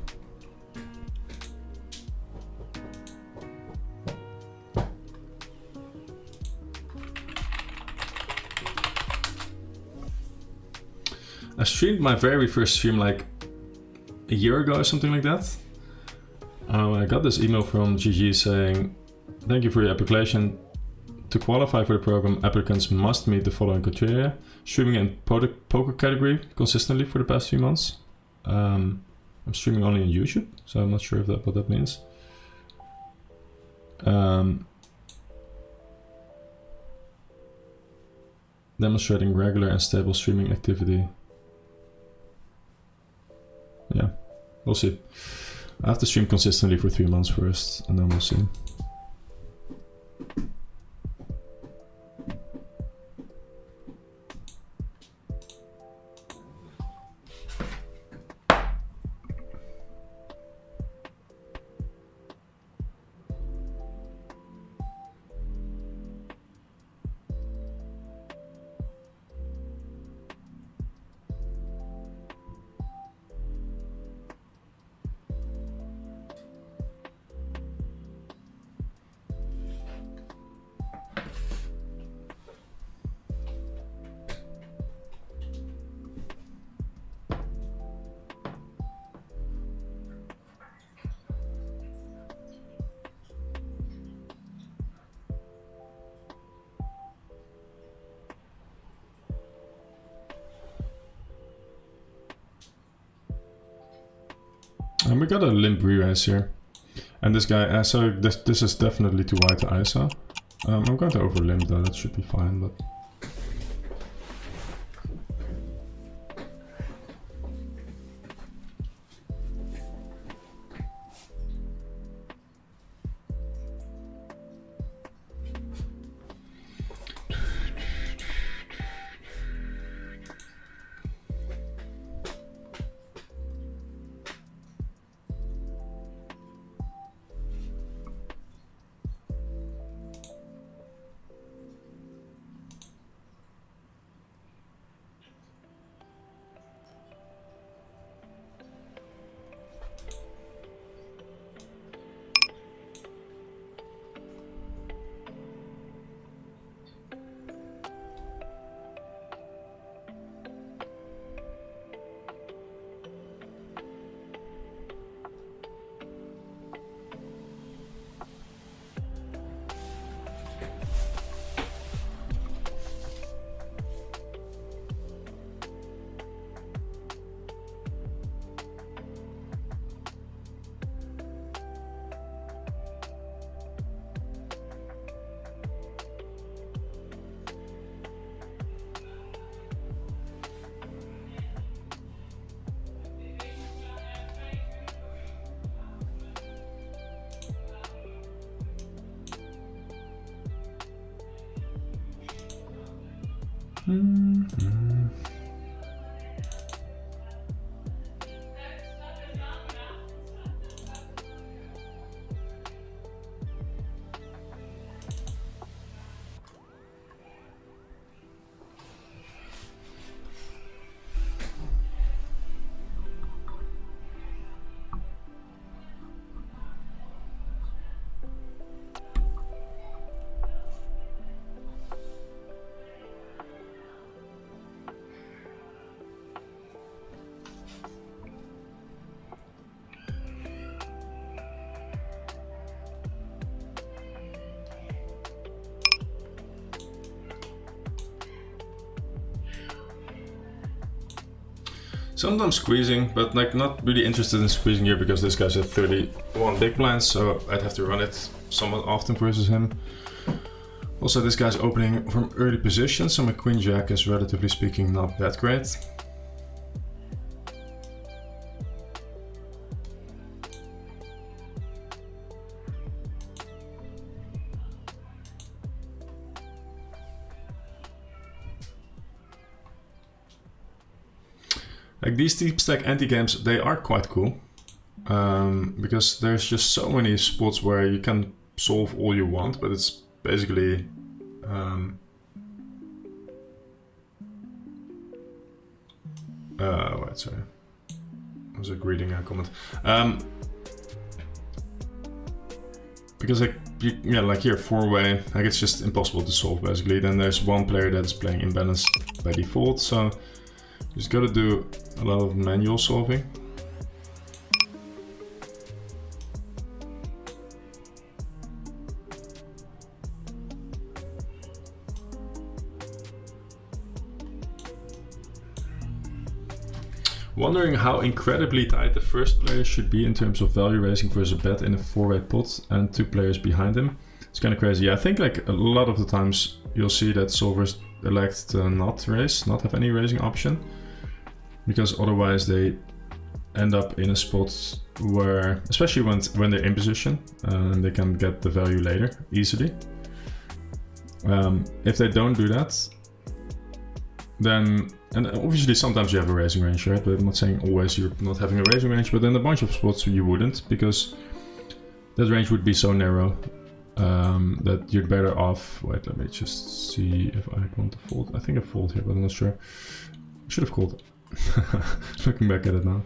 I streamed my very first stream like a year ago or something like that. I got this email from GG saying, "Thank you for your application. To qualify for the program, applicants must meet the following criteria. Streaming in poker category consistently for the past few months." I'm streaming only on YouTube, so I'm not sure if what that means. Demonstrating regular and stable streaming activity. Yeah, we'll see. I have to stream consistently for 3 months first, and then we'll see. And we got a limp re-raise here. And this guy, so this is definitely too wide to ISO. I'm going to over limp though, that should be fine, but... Sometimes squeezing, but like not really interested in squeezing here because this guy's at 31 big blinds, so I'd have to run it somewhat often versus him. Also, this guy's opening from early position, so my queen jack is relatively speaking not that great. Like these deep stack anti-games, they are quite cool. Because there's just so many spots where you can solve all you want, but it's basically wait, sorry. I was like reading a comment. Because like like here 4-way, like it's just impossible to solve basically. Then there's one player that's playing imbalanced by default, so you just gotta do a lot of manual solving. Wondering how incredibly tight the first player should be in terms of value raising versus a bet in a 4-way pot and 2 players behind him. It's kind of crazy. I think like a lot of the times you'll see that solvers elect to not raise, not have any raising option, because otherwise they end up in a spot where, especially when they're in position, they can get the value later easily. If they don't do that, then, and obviously sometimes you have a raising range, right? But I'm not saying always you're not having a raising range, but in a bunch of spots you wouldn't, because that range would be so narrow that you're better off. Wait, let me just see if I want to fold. I think I fold here, but I'm not sure. I should have called it. Looking back at it now.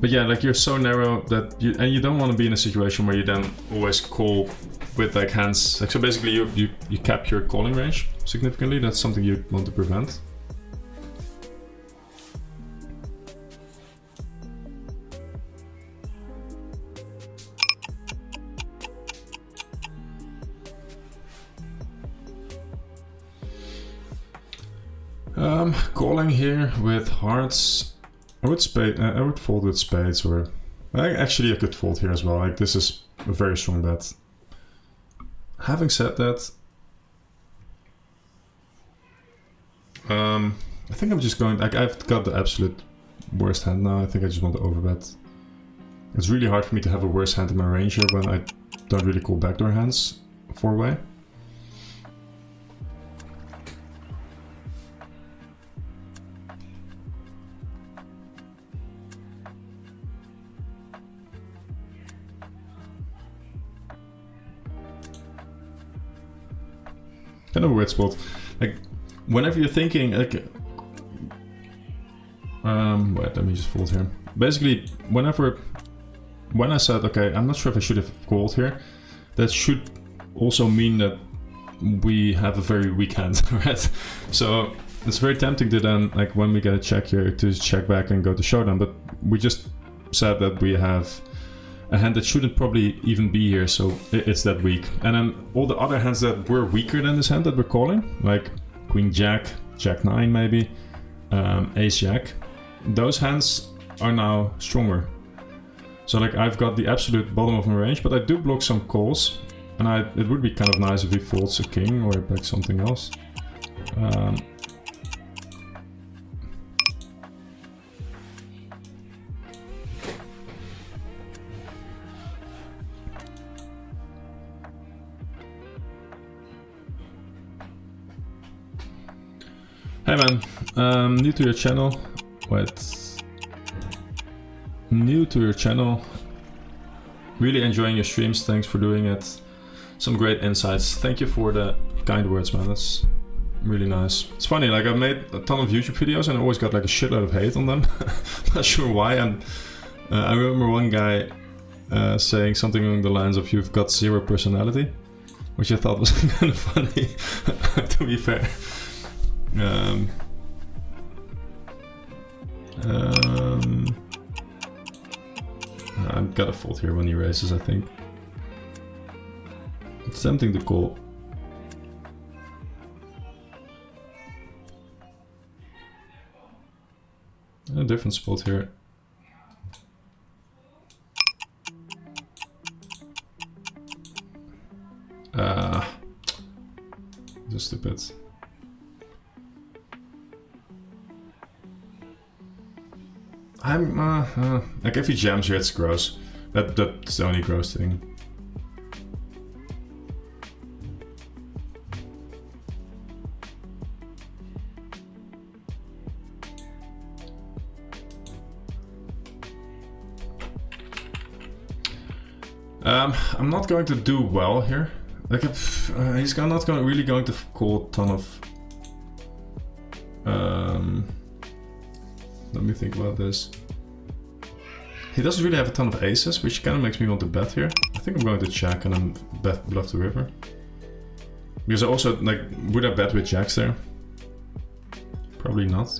But yeah, like you're so narrow that you don't want to be in a situation where you then always call with like hands. Like so basically you cap your calling range significantly. That's something you want to prevent. Calling here with hearts. I would fold with spades, or actually I could fold here as well. Like this is a very strong bet. Having said that, I think I'm just going, like I've got the absolute worst hand now. I think I just want to overbet. It's really hard for me to have a worse hand in my range here when I don't really call backdoor hands 4-way. Kind of a weird spot. Like, whenever you're thinking, like, wait, let me just fold here. Basically, when I said, okay, I'm not sure if I should have called here, that should also mean that we have a very weak hand, right? So it's very tempting to then, like, when we get a check here, to check back and go to showdown. But we just said that we have a hand that shouldn't probably even be here, so it's that weak. And then all the other hands that were weaker than this hand that we're calling, like Queen Jack, Jack 9 maybe, Ace Jack, those hands are now stronger. So like I've got the absolute bottom of my range, but I do block some calls, and it would be kind of nice if he folds a king or like something else. Hey man, new to your channel. New to your channel. Really enjoying your streams, thanks for doing it. Some great insights. Thank you for the kind words, man. That's really nice. It's funny, like I've made a ton of YouTube videos and I always got like a shitload of hate on them. Not sure why. And I remember one guy saying something along the lines of "you've got zero personality," which I thought was kind of funny, to be fair. I've got a fault here when he races, I think. It's tempting to call. A different spot here. Just stupid. I'm like if he jams here, it's gross. That's the only gross thing. I'm not going to do well here. Like if he's not really going to call a ton of. Let me think about this. He doesn't really have a ton of aces, which kind of makes me want to bet here. I think I'm going to check and then bet bluff the river. Because I also, like, would I bet with jacks there? Probably not.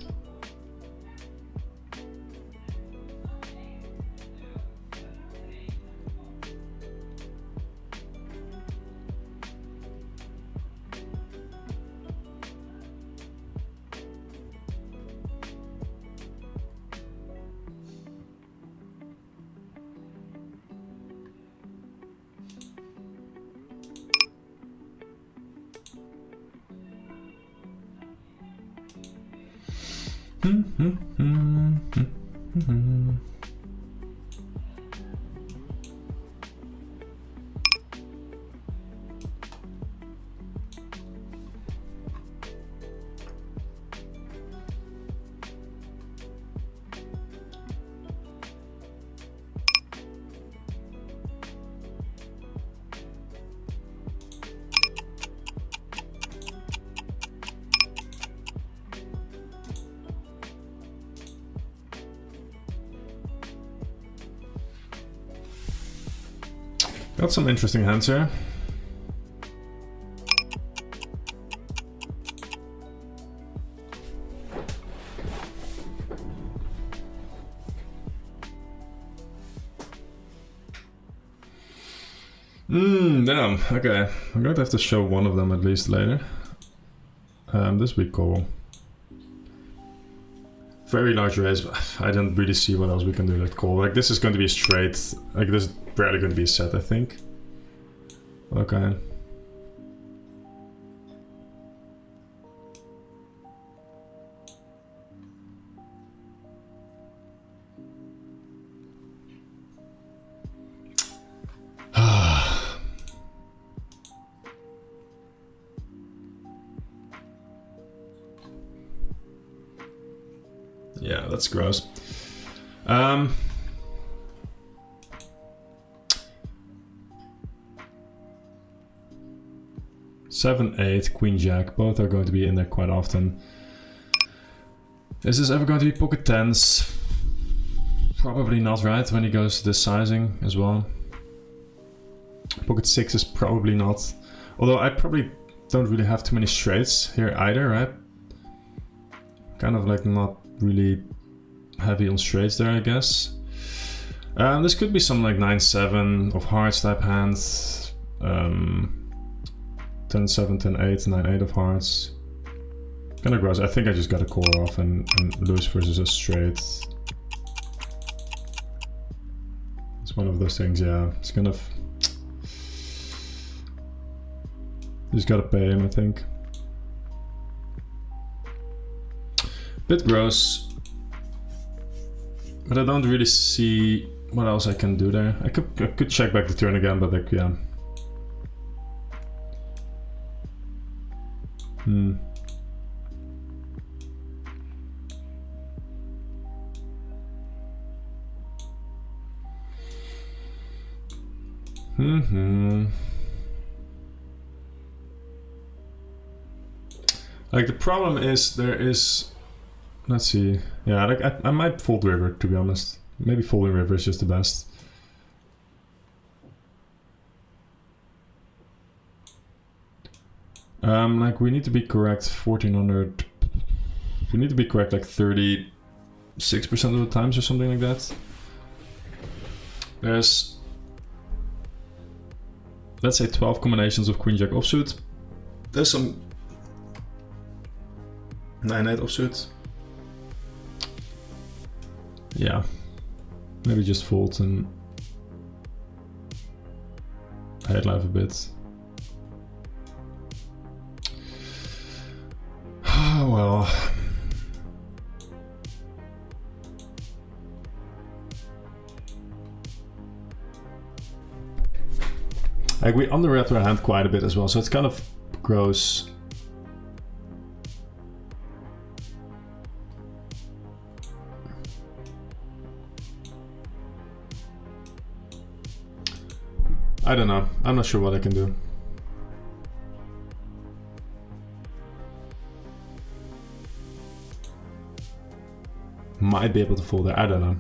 Got some interesting hands here. Damn, okay. I'm going to have to show one of them at least later. This we call. Very large raise, but I don't really see what else we can do like call. Like this is going to be straight. Like this is barely going to be a set, I think. Okay. Yeah, that's gross. 7, 8, Queen Jack, both are going to be in there quite often. Is this ever going to be pocket tens? Probably not, right? When he goes this sizing as well. Pocket 6 is probably not. Although I probably don't really have too many straights here either, right? Kind of like not really heavy on straights there, I guess. This could be some like 9-7 of hearts type hands. 10-7, 10-8, 9-8 of hearts. Kind of gross. I think I just got to call off and lose versus a straight. It's one of those things, yeah. It's kind of... Just gotta pay him, I think. Bit gross. But I don't really see what else I can do there. I could check back the turn again, but like, yeah. Like the problem is there is, let's see, yeah, like I might fold river, to be honest. Maybe folding river is just the best. Like we need to be correct 1400. We need to be correct like 36% of the times or something like that. There's, let's say 12 combinations of Queen Jack offsuit. There's some 9-8 offsuit. Yeah, maybe just fold and hate life a bit. Oh well. Like we underwrapped our hand quite a bit as well, so it's kind of gross. I don't know. I'm not sure what I can do. Might be able to fold it. I don't know.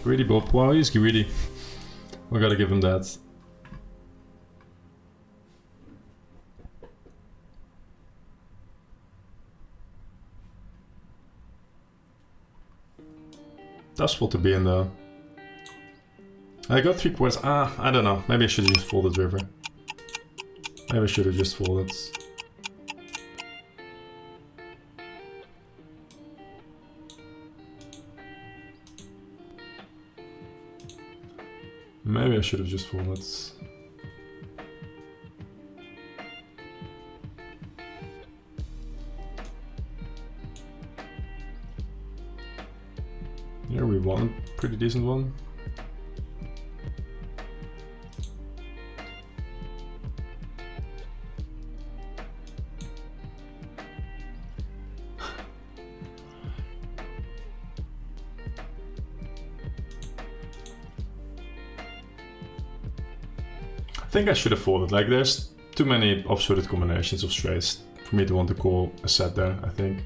Greedy Bob. Wow, he's greedy. We gotta give him that. That's full to be in though. I got 3 quarters. I don't know. Maybe I should have just folded river. Maybe I should have just folded. Maybe I should have just folded. Here we won a pretty decent one. I think I should have folded. Like there's too many offsuited combinations of straights for me to want to call a set there, I think.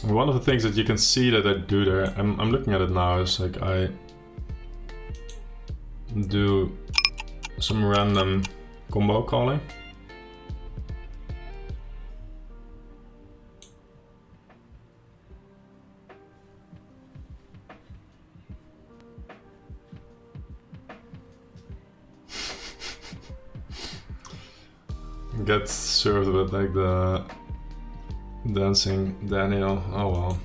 One of the things that you can see that I do there, I'm looking at it now, is like I do some random combo calling. Get served with like the dancing Daniel. Oh well.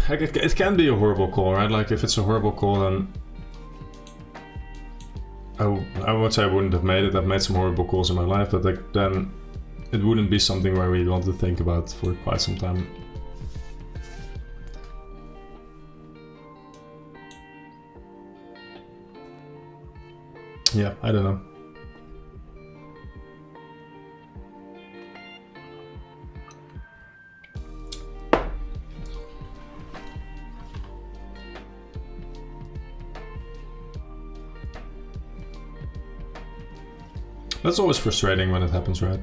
Like it can be a horrible call, right? Like if it's a horrible call, then I would say I wouldn't have made it. I've made some horrible calls in my life, but like then it wouldn't be something where we want to think about for quite some time. Yeah, I don't know. That's always frustrating when it happens, right?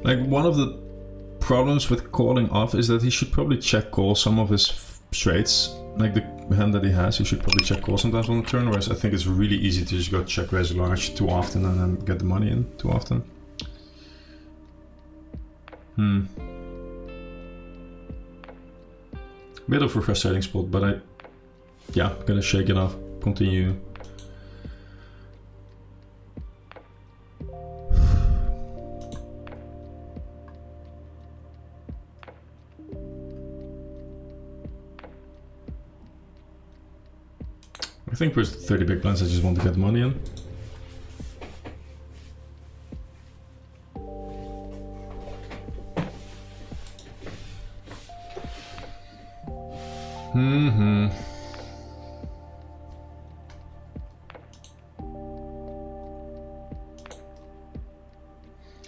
Like, one of the problems with calling off is that he should probably check call some of his straights. Like the hand that he has, he should probably check call sometimes on the turn, whereas I think it's really easy to just go check raise large too often and then get the money in too often. Bit of a frustrating spot, but yeah, gonna shake it off, continue. I think with 30 big blinds, I just want to get the money in.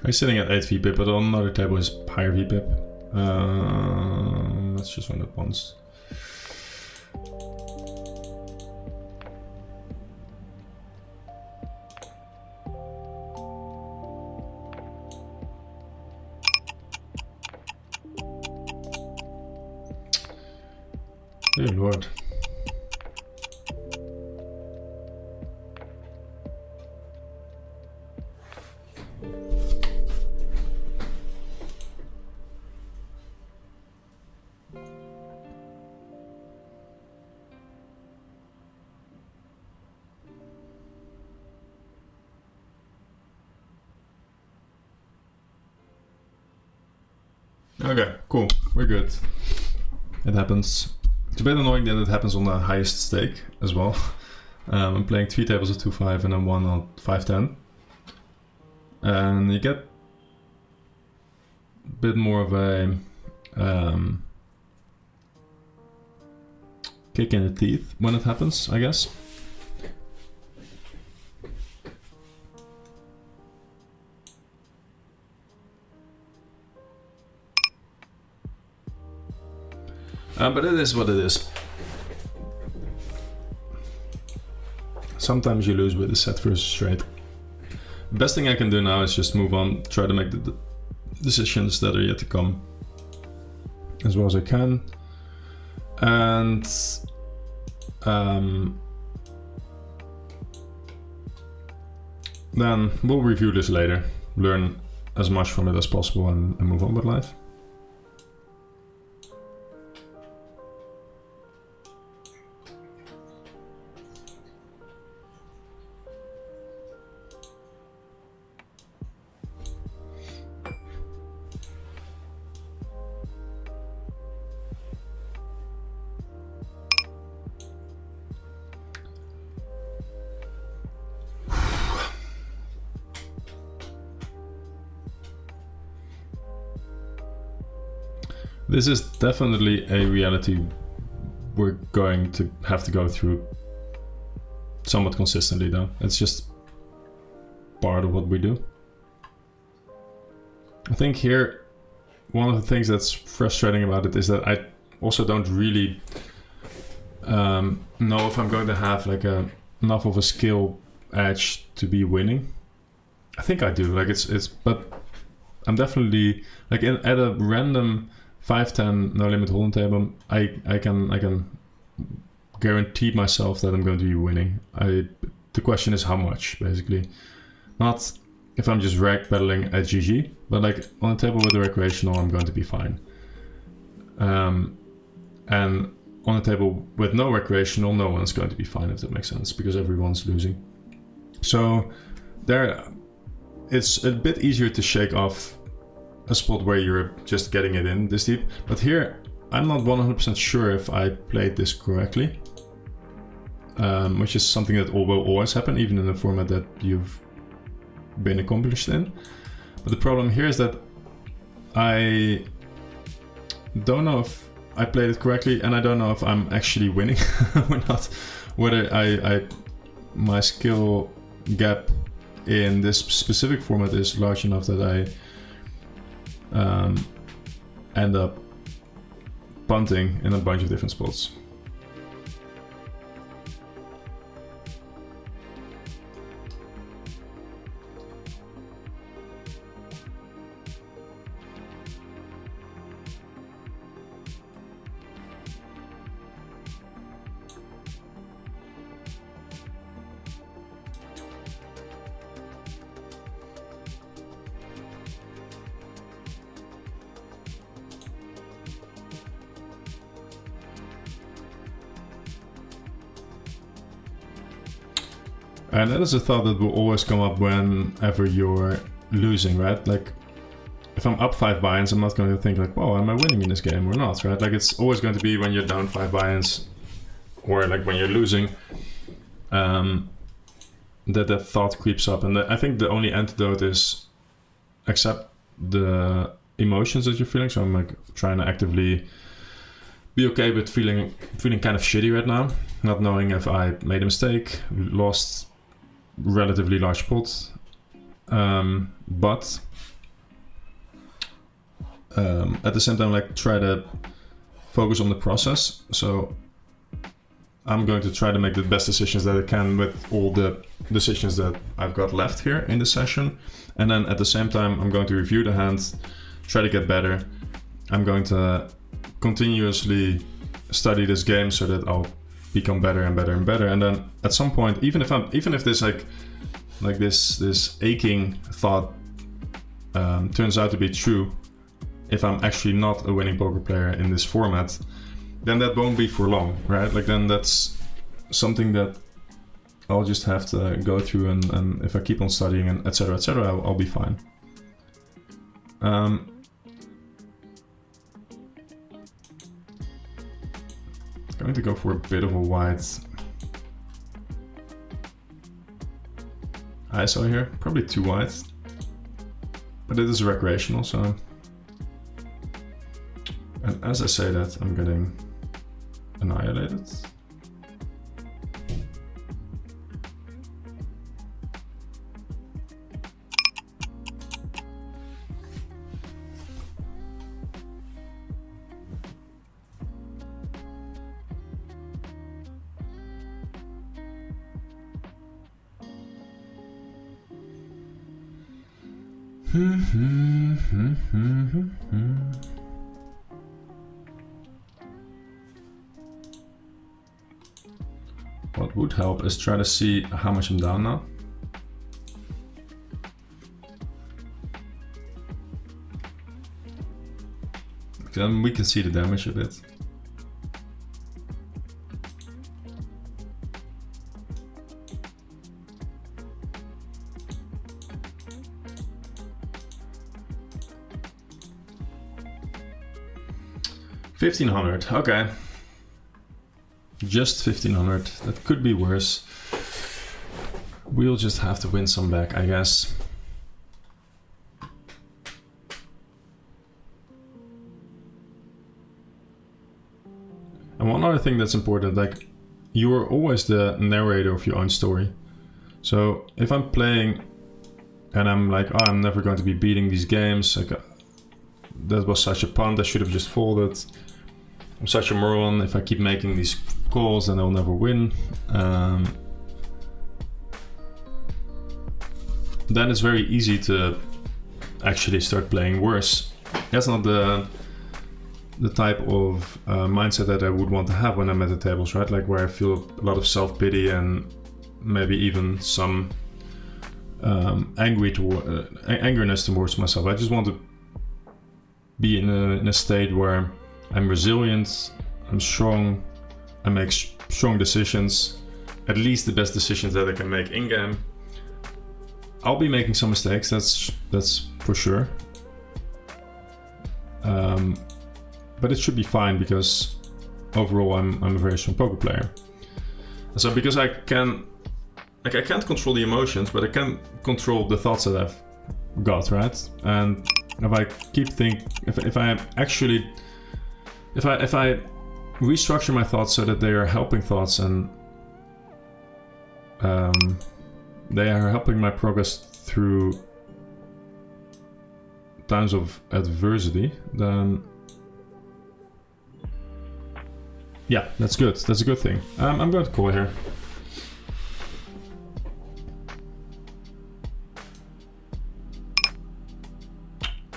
He's sitting at 8 VPIP, but on another table is higher VPIP. Let's just run it once. Dear Lord. Okay, cool. We're good. It happens. It's a bit annoying that it happens on the highest stake as well. I'm playing 3 tables of 2-5 and then 1 on 5-10. And you get a bit more of a kick in the teeth when it happens, I guess. But it is what it is. Sometimes you lose with a set versus straight. Best thing I can do now is just move on, try to make the decisions that are yet to come as well as I can. And then we'll review this later, learn as much from it as possible and move on with life. This is definitely a reality we're going to have to go through somewhat consistently though. It's just part of what we do. I think here, one of the things that's frustrating about it is that I also don't really know if I'm going to have like enough of a skill edge to be winning. I think I do, like but I'm definitely like at a random 5-10 no limit hold'em table, I can guarantee myself that I'm going to be winning. The question is how much, basically. Not if I'm just rag battling at GG, but like on a table with a recreational, I'm going to be fine. And on a table with no recreational, no one's going to be fine, if that makes sense, because everyone's losing. So there, it's a bit easier to shake off a spot where you're just getting it in this deep. But here, I'm not 100% sure if I played this correctly, which is something that will always happen, even in a format that you've been accomplished in. But the problem here is that I don't know if I played it correctly, and I don't know if I'm actually winning or not. Whether my skill gap in this specific format is large enough that I end up punting in a bunch of different spots. And that is a thought that will always come up whenever you're losing, right? Like, if I'm up 5 buy-ins, I'm not going to think like, "Whoa, am I winning in this game or not?" Right? Like, it's always going to be when you're down 5 buy-ins, or like when you're losing, that thought creeps up. And I think the only antidote is accept the emotions that you're feeling. So I'm like trying to actively be okay with feeling kind of shitty right now, not knowing if I made a mistake, lost relatively large pots, but at the same time, like, try to focus on the process. So I'm going to try to make the best decisions that I can with all the decisions that I've got left here in the session. And then at the same time, I'm going to review the hand, try to get better. I'm going to continuously study this game so that I'll become better and better and better. And then at some point, even if this like this aching thought turns out to be true, if I'm actually not a winning poker player in this format, then that won't be for long, right? Like, then that's something that I'll just have to go through, and if I keep on studying and etc., I'll be fine. Going to go for a bit of a wide ISO here, probably too wide, but it is recreational, so. And as I say that, I'm getting annihilated. What would help is try to see how much I'm down now. Then we can see the damage a bit. $1,500, okay. Just 1,500, that could be worse. We'll just have to win some back, I guess. And one other thing that's important, like, you are always the narrator of your own story. So if I'm playing and I'm like, oh, I'm never going to be beating these games, like, that was such a punt, I should have just folded. I'm such a moron, if I keep making these calls then I'll never win. Then it's very easy to actually start playing worse. That's not the type of mindset that I would want to have when I'm at the tables, right? Like, where I feel a lot of self-pity and maybe even some angerness towards myself. I just want to be in a state where I'm resilient, I'm strong, I make strong decisions, at least the best decisions that I can make in-game. I'll be making some mistakes, that's for sure. But it should be fine because overall I'm a very strong poker player. So because I can't control the emotions, but I can control the thoughts that I've got, right? And if I keep if I restructure my thoughts so that they are helping thoughts and they are helping my progress through times of adversity, then yeah, that's good. That's a good thing. I'm going to call here.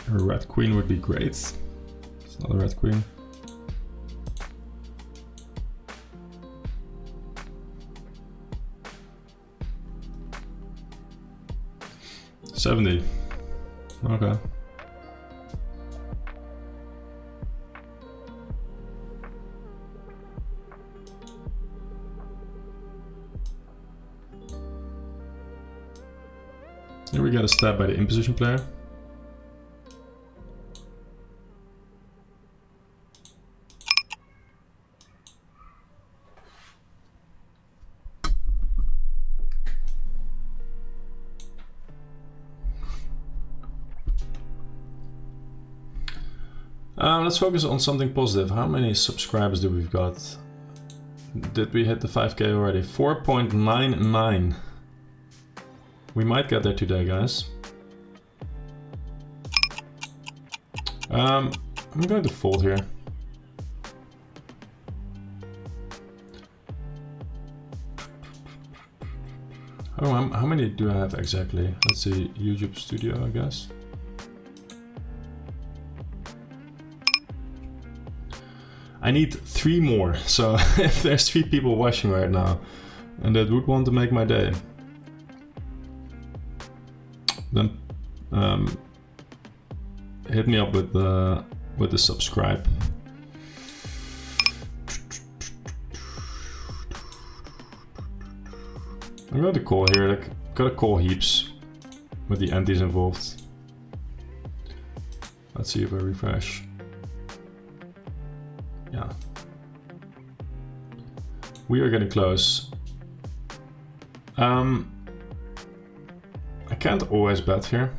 A red queen would be great. It's not a red queen. $70. Okay. Here we got a stab by the imposition player. Let's focus on something positive. How many subscribers do we've got? Did we hit the 5K already? 4.99. We might get there today, guys. I'm going to fold here. Oh, how many do I have exactly? Let's see, YouTube Studio, I guess. I need 3 more, so if there's 3 people watching right now and that would want to make my day, then hit me up with the subscribe. I'm going to call here, like, gotta call heaps with the antis involved. Let's see if I refresh. Yeah. We are getting close. I can't always bet here.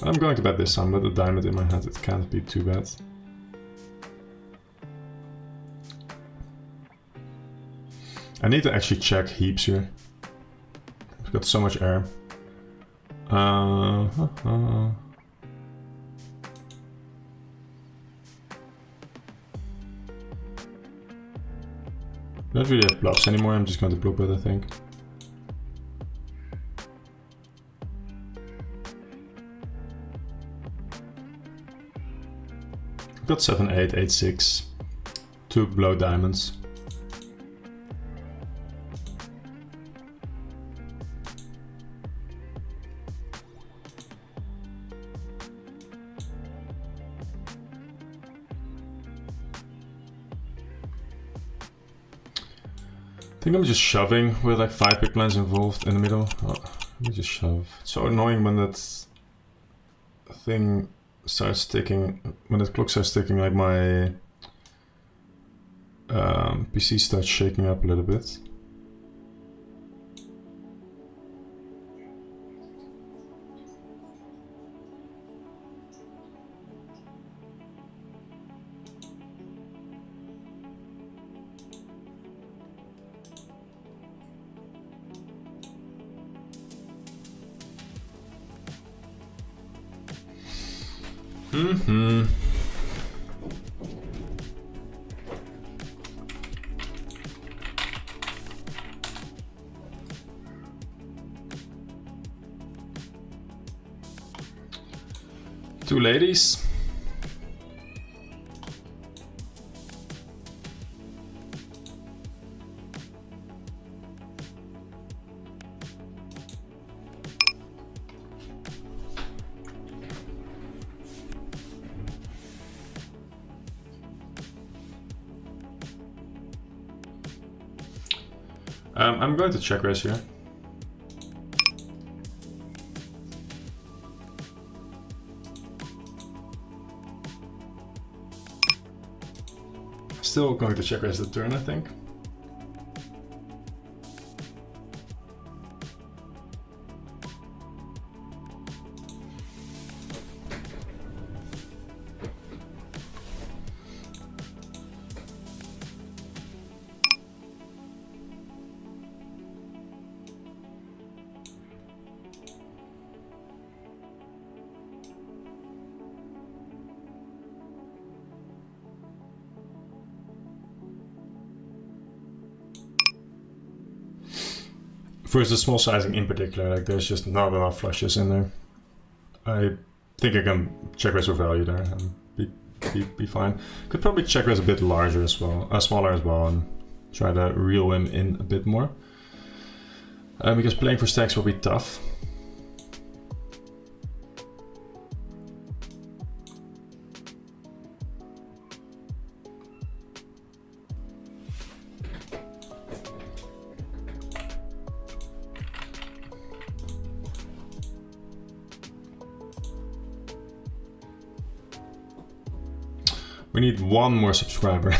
I'm going to bet this time with a diamond in my hand. It can't be too bad. I need to actually check heaps here. I've got so much air. Don't really have bluffs anymore, I'm just going to block it, I think. I've got 7, 8, 8, 6. 2 below diamonds. I think I'm just shoving with like 5 big blinds involved in the middle. Oh, let me just shove. It's so annoying when that thing starts ticking, when that clock starts ticking, like my PC starts shaking up a little bit. Mm-hmm. Two ladies. I'm going to check raise here. Still going to check raise the turn, I think. First, the small sizing in particular, like there's just not enough flushes in there. I think I can check raise for value there and be fine. Could probably check raise a bit larger as well, smaller as well, and try to reel him in a bit more. Because playing for stacks will be tough. We need one more subscriber.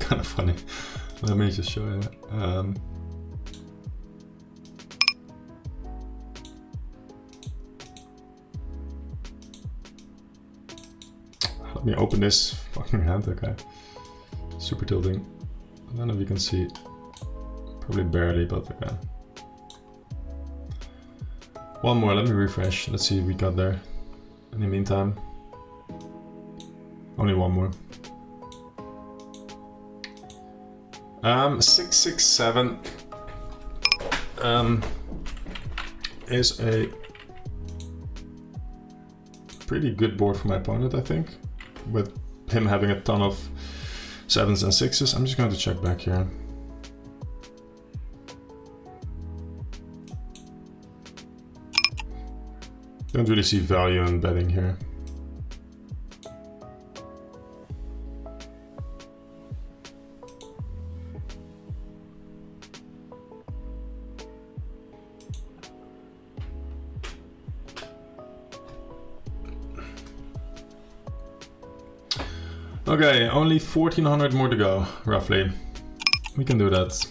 Kind of funny. Let me just show you. Let me open this fucking hand, okay. Super tilting. I don't know if you can see. Probably barely, but okay. One more, let me refresh. Let's see if we got there. In the meantime. Only one more. 667 is a pretty good board for my opponent, I think. With him having a ton of 7s and 6s. I'm just going to check back here. Don't really see value in betting here. Okay, only 1400 more to go, roughly. We can do that.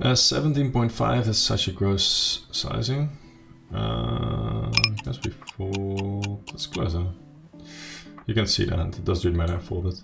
Uh, 17.5 is such a gross sizing. Guess we fold. Let's close it. You can see that. It does really matter. I fold it.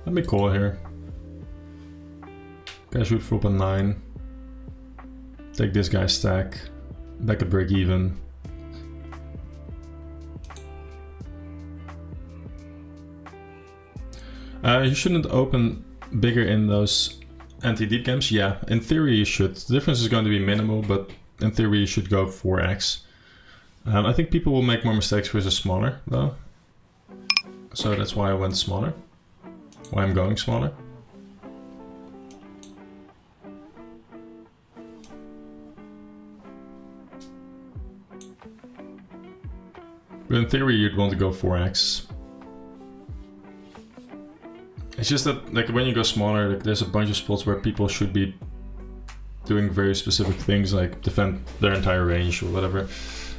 Let me call here. Guy should flop a 9. Take this guy's stack. Back at break even. You shouldn't open bigger in those anti-deep games. Yeah, in theory you should. The difference is going to be minimal, but in theory you should go 4x. I think people will make more mistakes versus smaller though. So that's why I went smaller. Why I'm going smaller. But in theory you'd want to go 4x. It's just that like when you go smaller, like there's a bunch of spots where people should be doing very specific things like defend their entire range or whatever.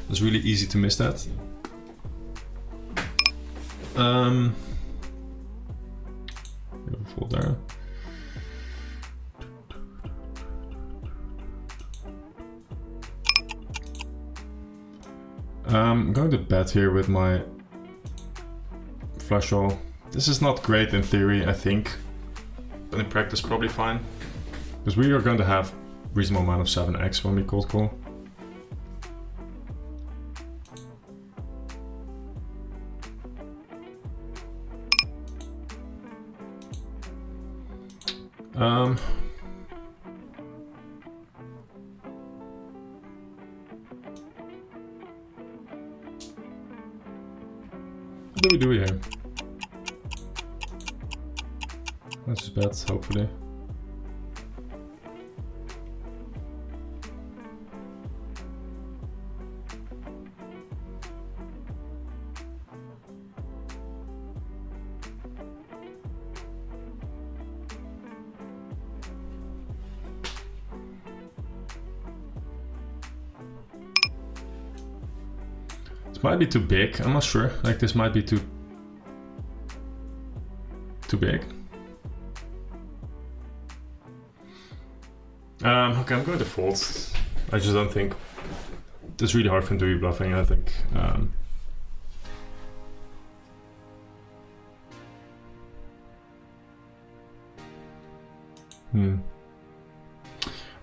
It's really easy to miss that. Fold there. I'm going to bet here with my flush draw. This is not great in theory, I think, but in practice probably fine. Because we are going to have reasonable amount of 7x when we cold call. What do we do here? That's just bad, hopefully. Might be too big, I'm not sure. Like this might be too big. Okay, I'm going to fold. I just don't think it's really hard for him to be bluffing. I think I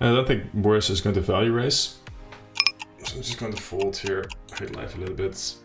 don't think Boris is going to value raise. So I'm just going to fold here, hide life a little bit.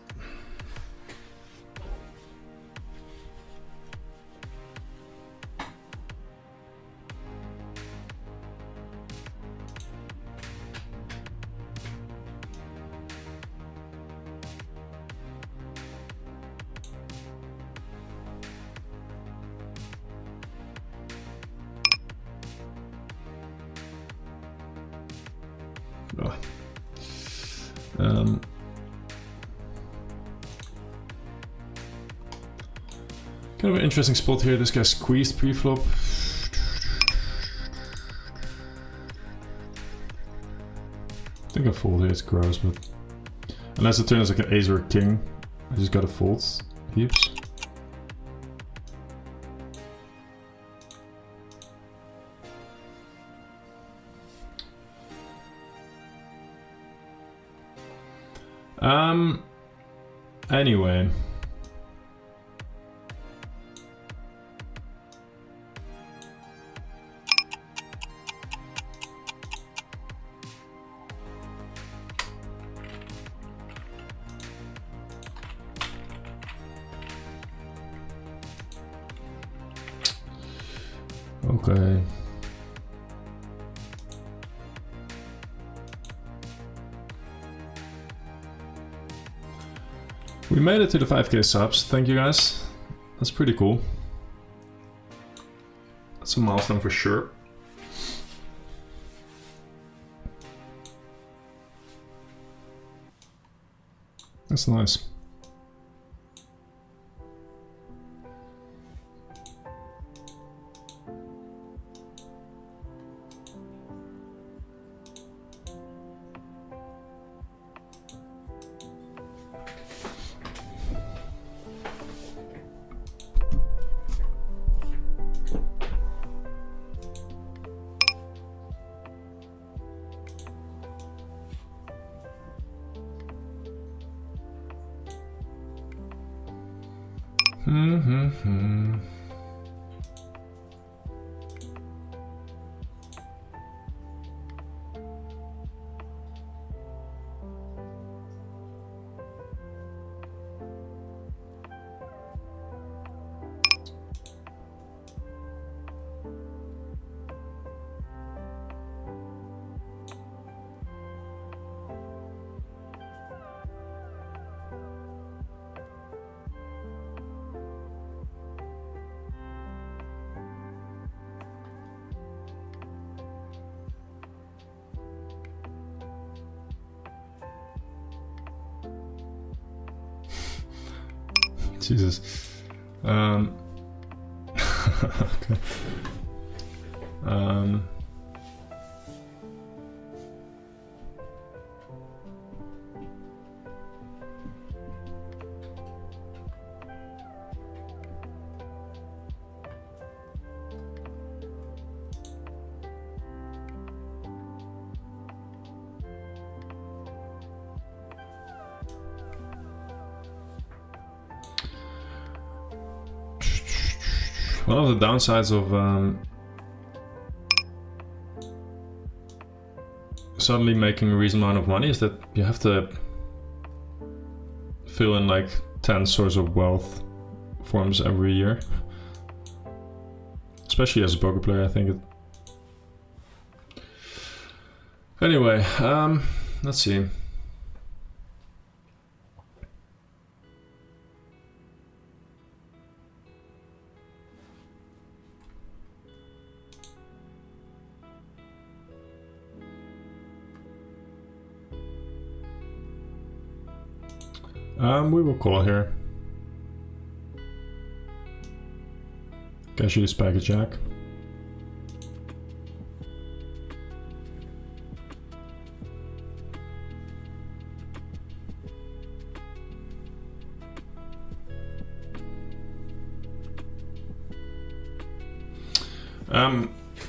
Kind of an interesting spot here. This guy squeezed pre-flop. I think I fold here, it's gross, but unless the turn is like an ace or a king, I just gotta fold heaps. Anyway. Okay. We made it to the 5k subs, thank you guys. That's pretty cool. That's a milestone for sure. That's nice. Jesus. Okay. One of the downsides of suddenly making a reasonable amount of money is that you have to fill in like 10 sources of wealth forms every year. especially as a poker player, I think it. Anyway, let's see. We will call here. Casually spike a jack.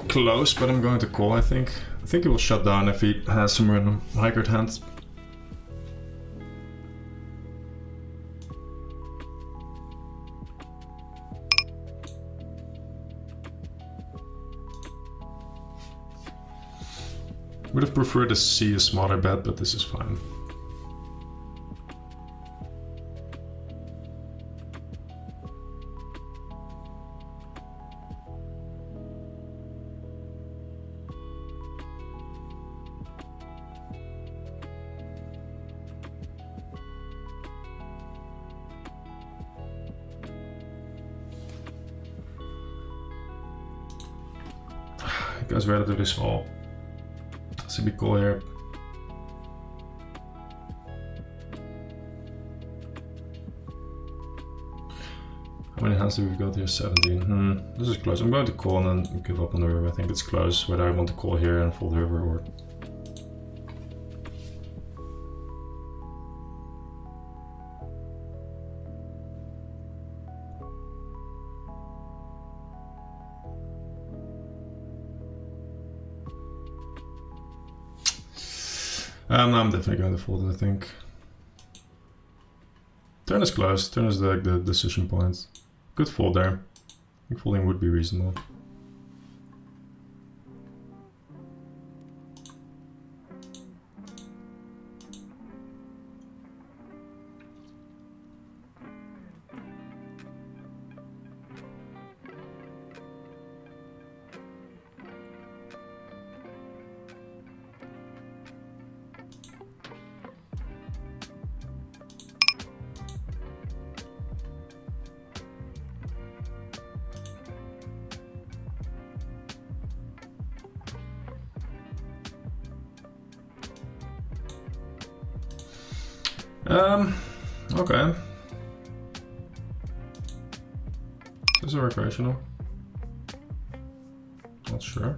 Close, but I'm going to call, I think. I think he will shut down if he has some random high card hands. Would have preferred to see a smaller bet, but this is fine. It goes relatively small. It's a big call here. How many hands do we got here? 17. This is close. I'm going to call and then give up on the river. I think it's close, whether I want to call here and fold the river or... I'm definitely going to fold it, I think. Turn is close. Turn is the decision point. Good fold there. I think folding would be reasonable. Okay. Is it recreational? Not sure.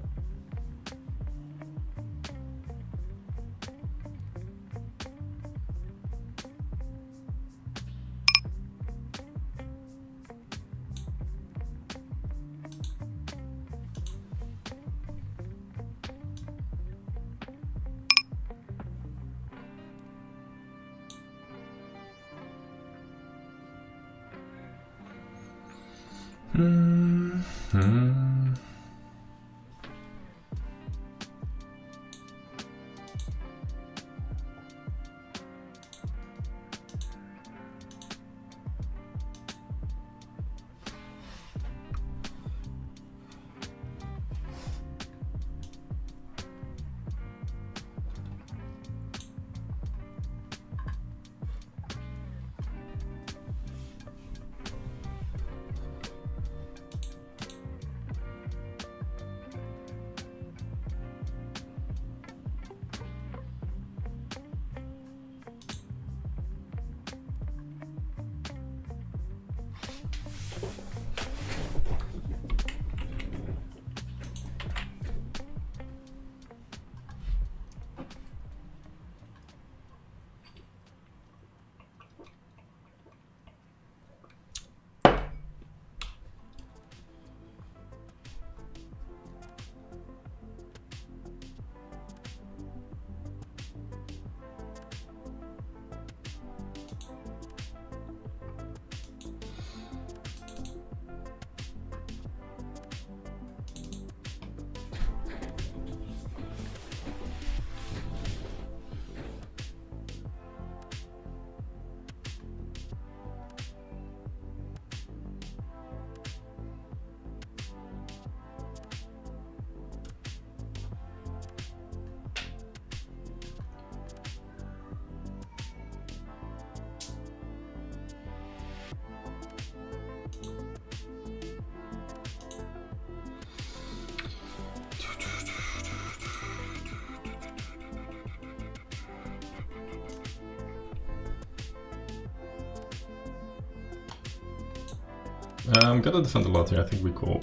Gotta defend a lot here. I think we call.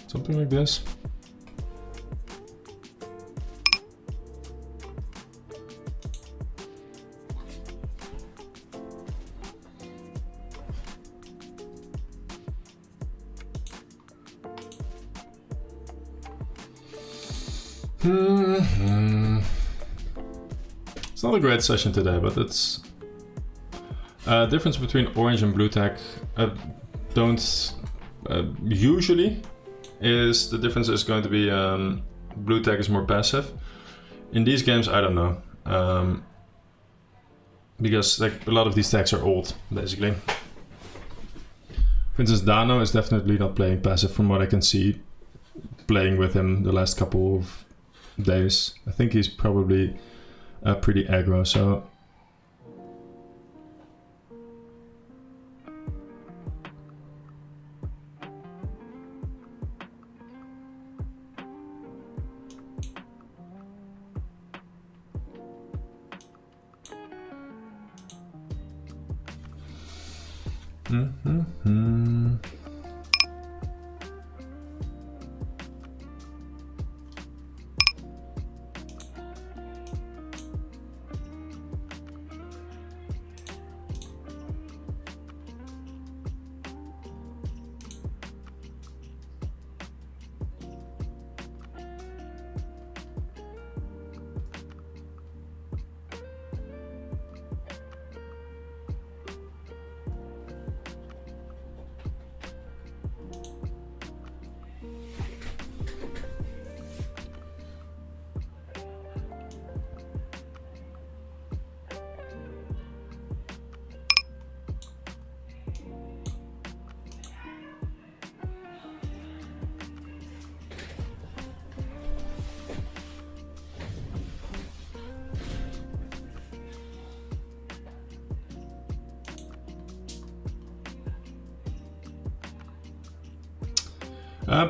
Something like this. It's not a great session today, but it's difference between orange and blue tech. Usually is the difference is going to be blue tech is more passive. In these games, I don't know, because like a lot of these techs are old, basically. For instance, Dano is definitely not playing passive from what I can see playing with him the last couple of days. I think he's probably pretty aggro, so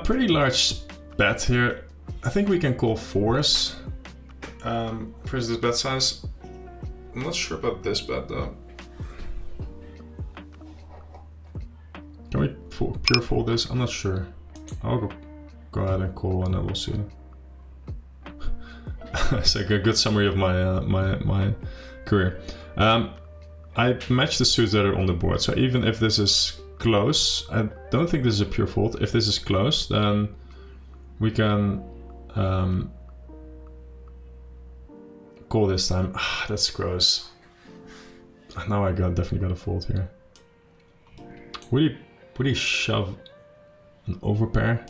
pretty large bet here. I think we can call fours. Here's this bet size. I'm not sure about this bet though. Can we pure fold this? I'm not sure. I'll go ahead and call and then we'll see. It's like a good summary of my my career. I match the suits that are on the board, so even if this is close. I don't think this is a pure fault. If this is close, then we can call this time. Ah, that's gross. Now I definitely got a fault here. Would he shove an overpair?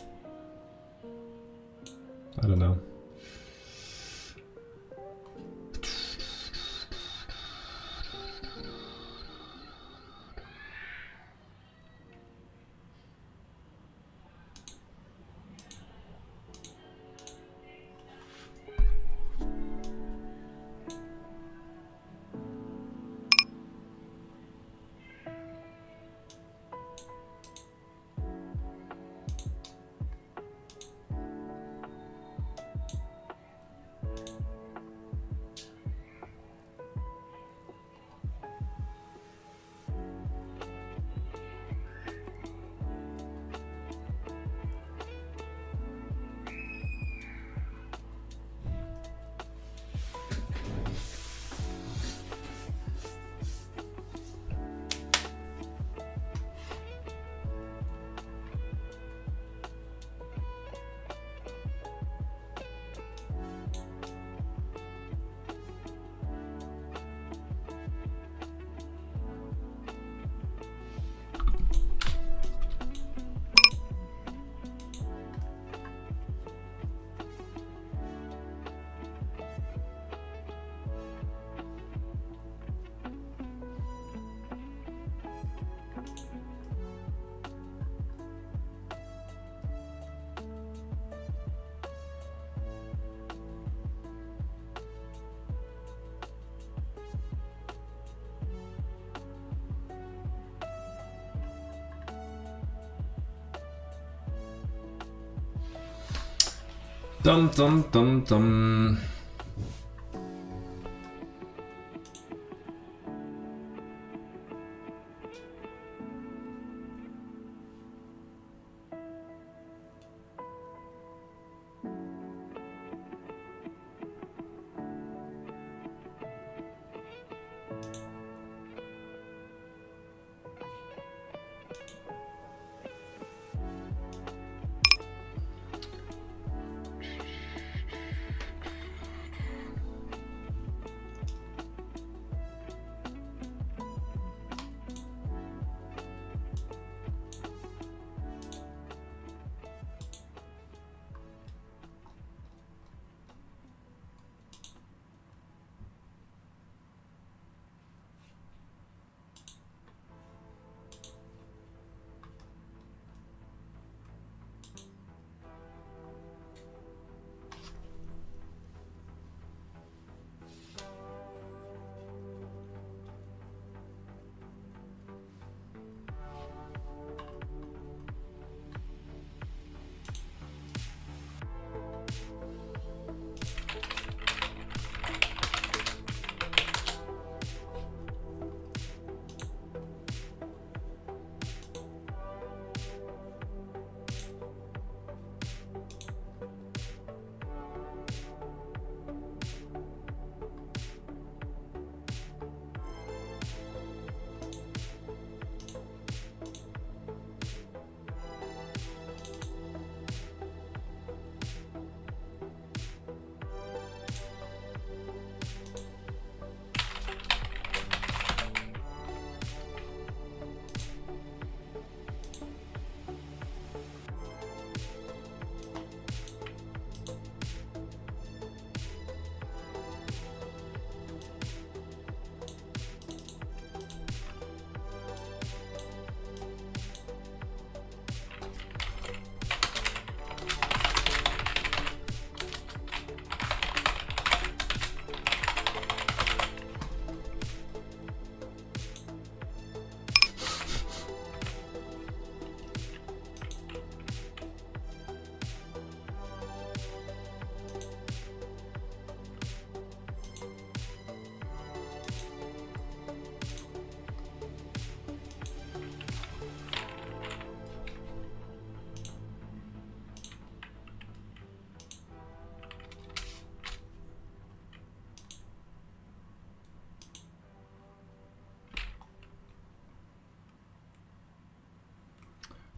I don't know. Dum dum dum dum.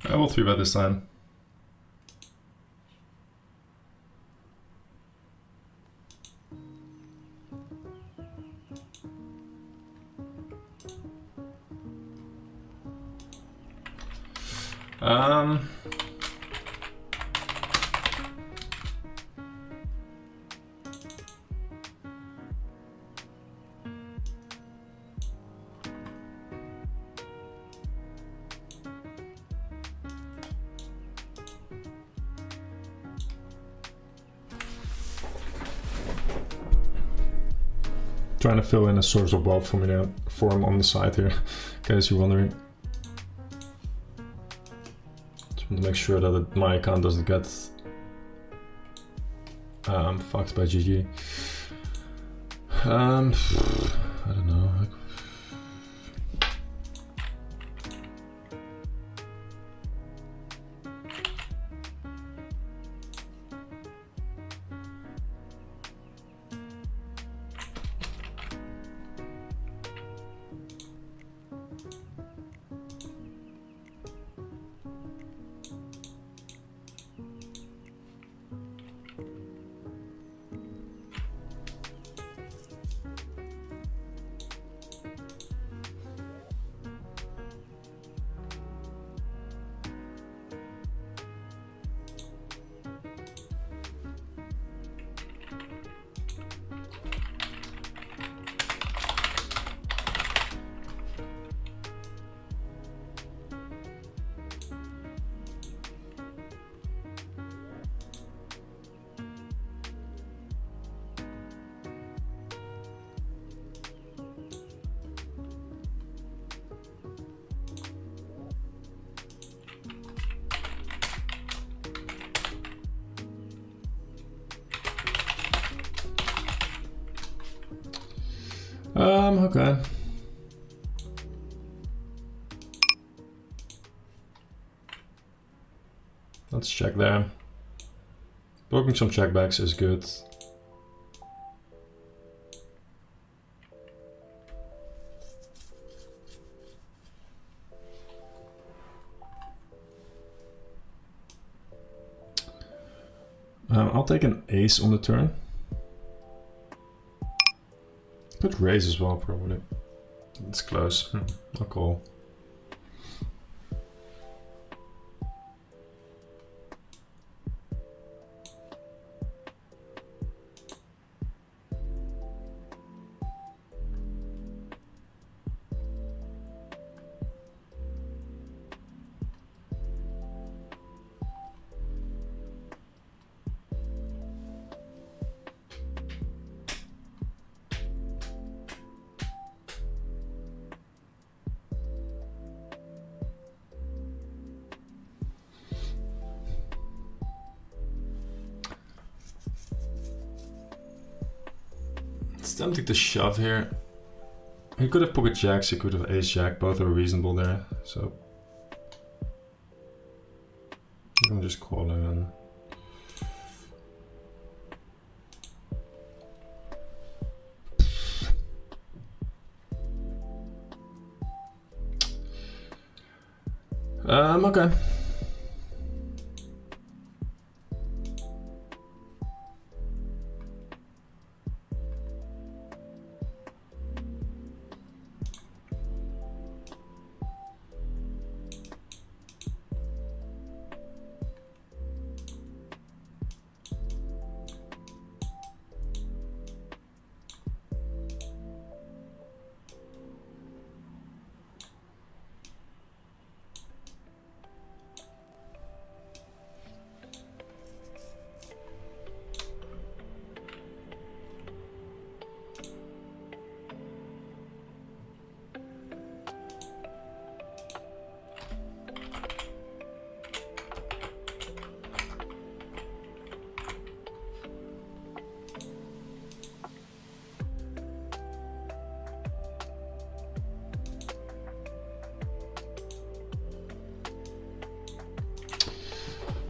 I will 3-bet this time. Trying to fill in a source of wealth form on the side here, in case you're wondering. Just want to make sure that my account doesn't get fucked by GG. I don't know. Okay. Let's check there. Blocking some checkbacks is good. I'll take an ace on the turn. Could raise as well, probably. It's close. I'll call. It's tempting to shove here. He could have pocket jacks, he could have ace jack, both are reasonable there, so I think I'm just calling in. Okay.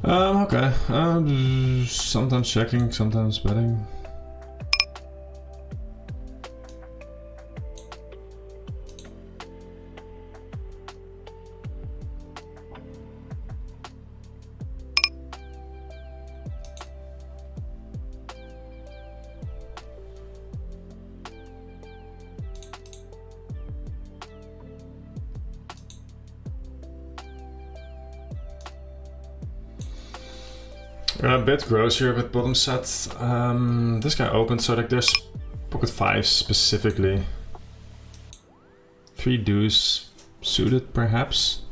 Okay. Sometimes checking, sometimes betting. A bit gross here with bottom set. This guy opened, so like there's pocket fives specifically. 3 deuce suited, perhaps.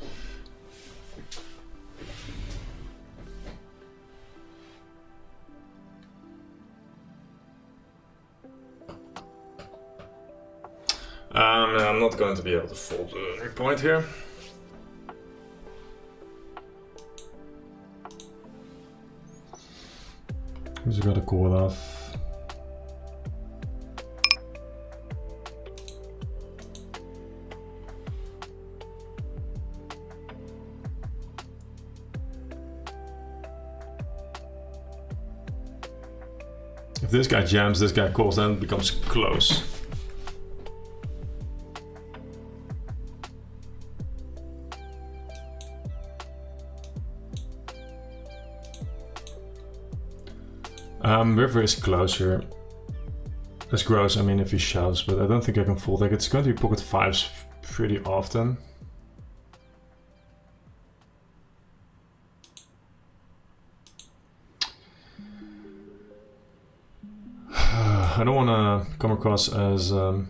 I'm not going to be able to fold any point here. Just gotta cool it off. If this guy jams, this guy calls, then it becomes close. River is closer. That's gross, I mean, if he shoves, but I don't think I can fold. Like, it's going to be pocket fives pretty often. I don't want to come across as I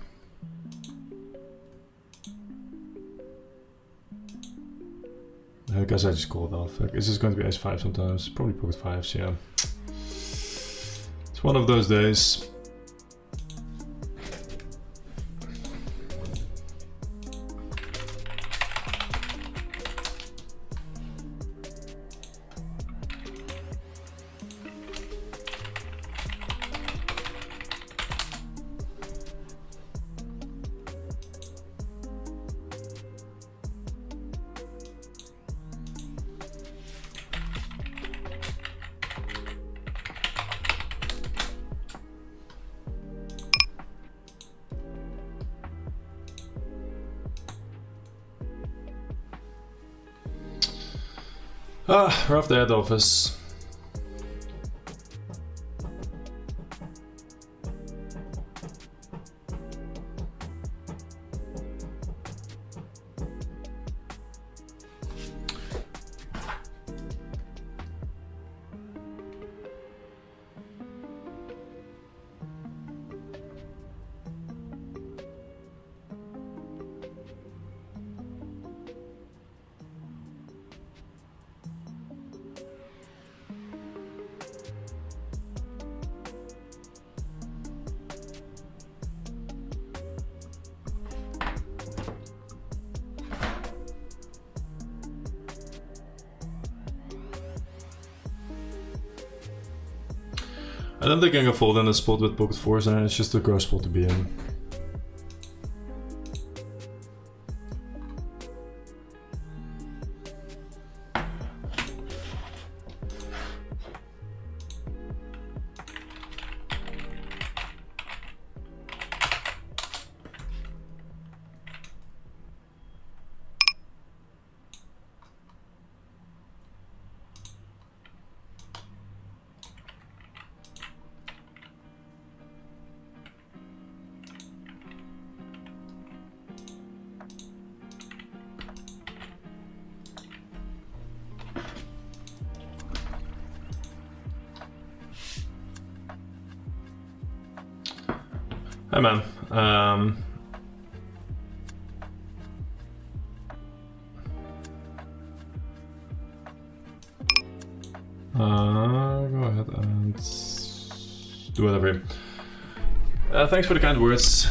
guess I just called off. Like, is this going to be ace-5 sometimes? Probably pocket fives, yeah. It's one of those days. We're off the head office. I don't think I can fold in a spot with pocket fours, and it's just a gross spot to be in. Hey man, go ahead and do whatever. Thanks for the kind words.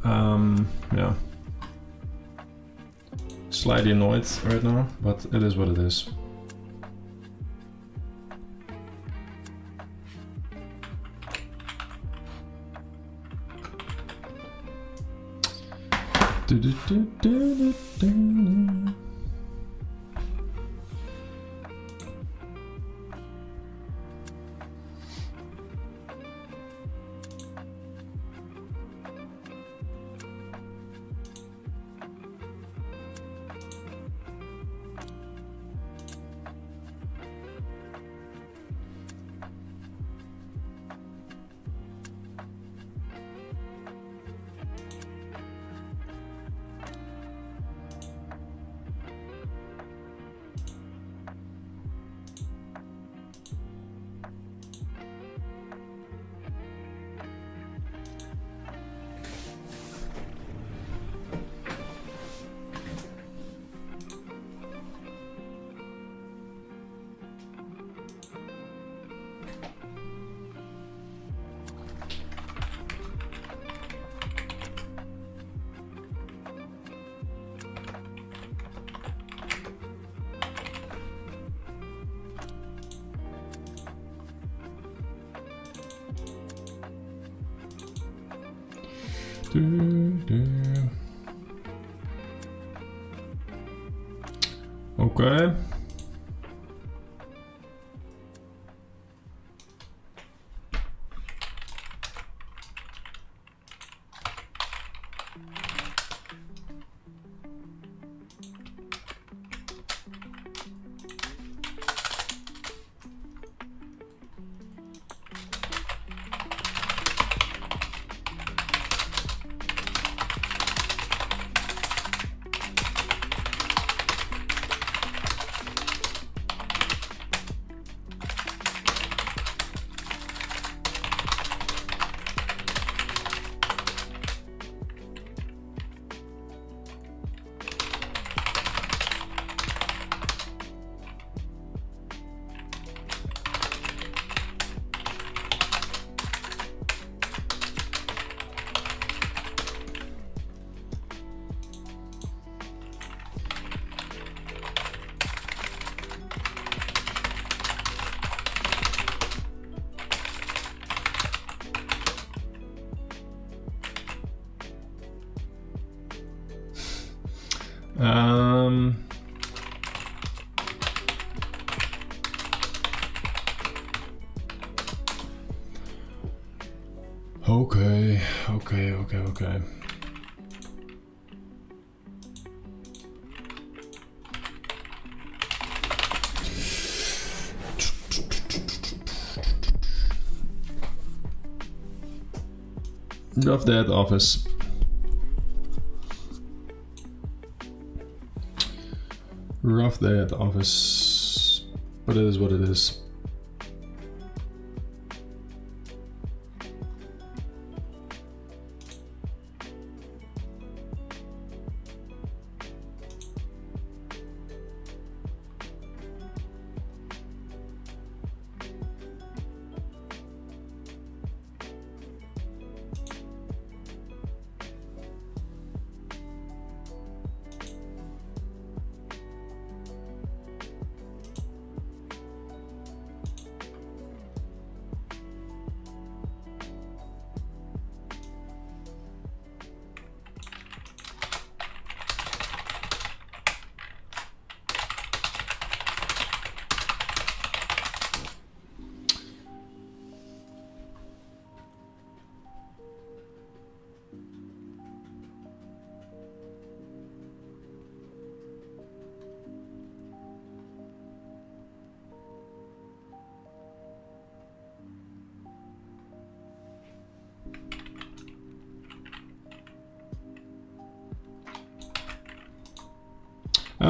Yeah, slightly annoyed right now, but it is what it is. Okay. Okay. Rough day at the office. Rough day at the office, but it is what it is.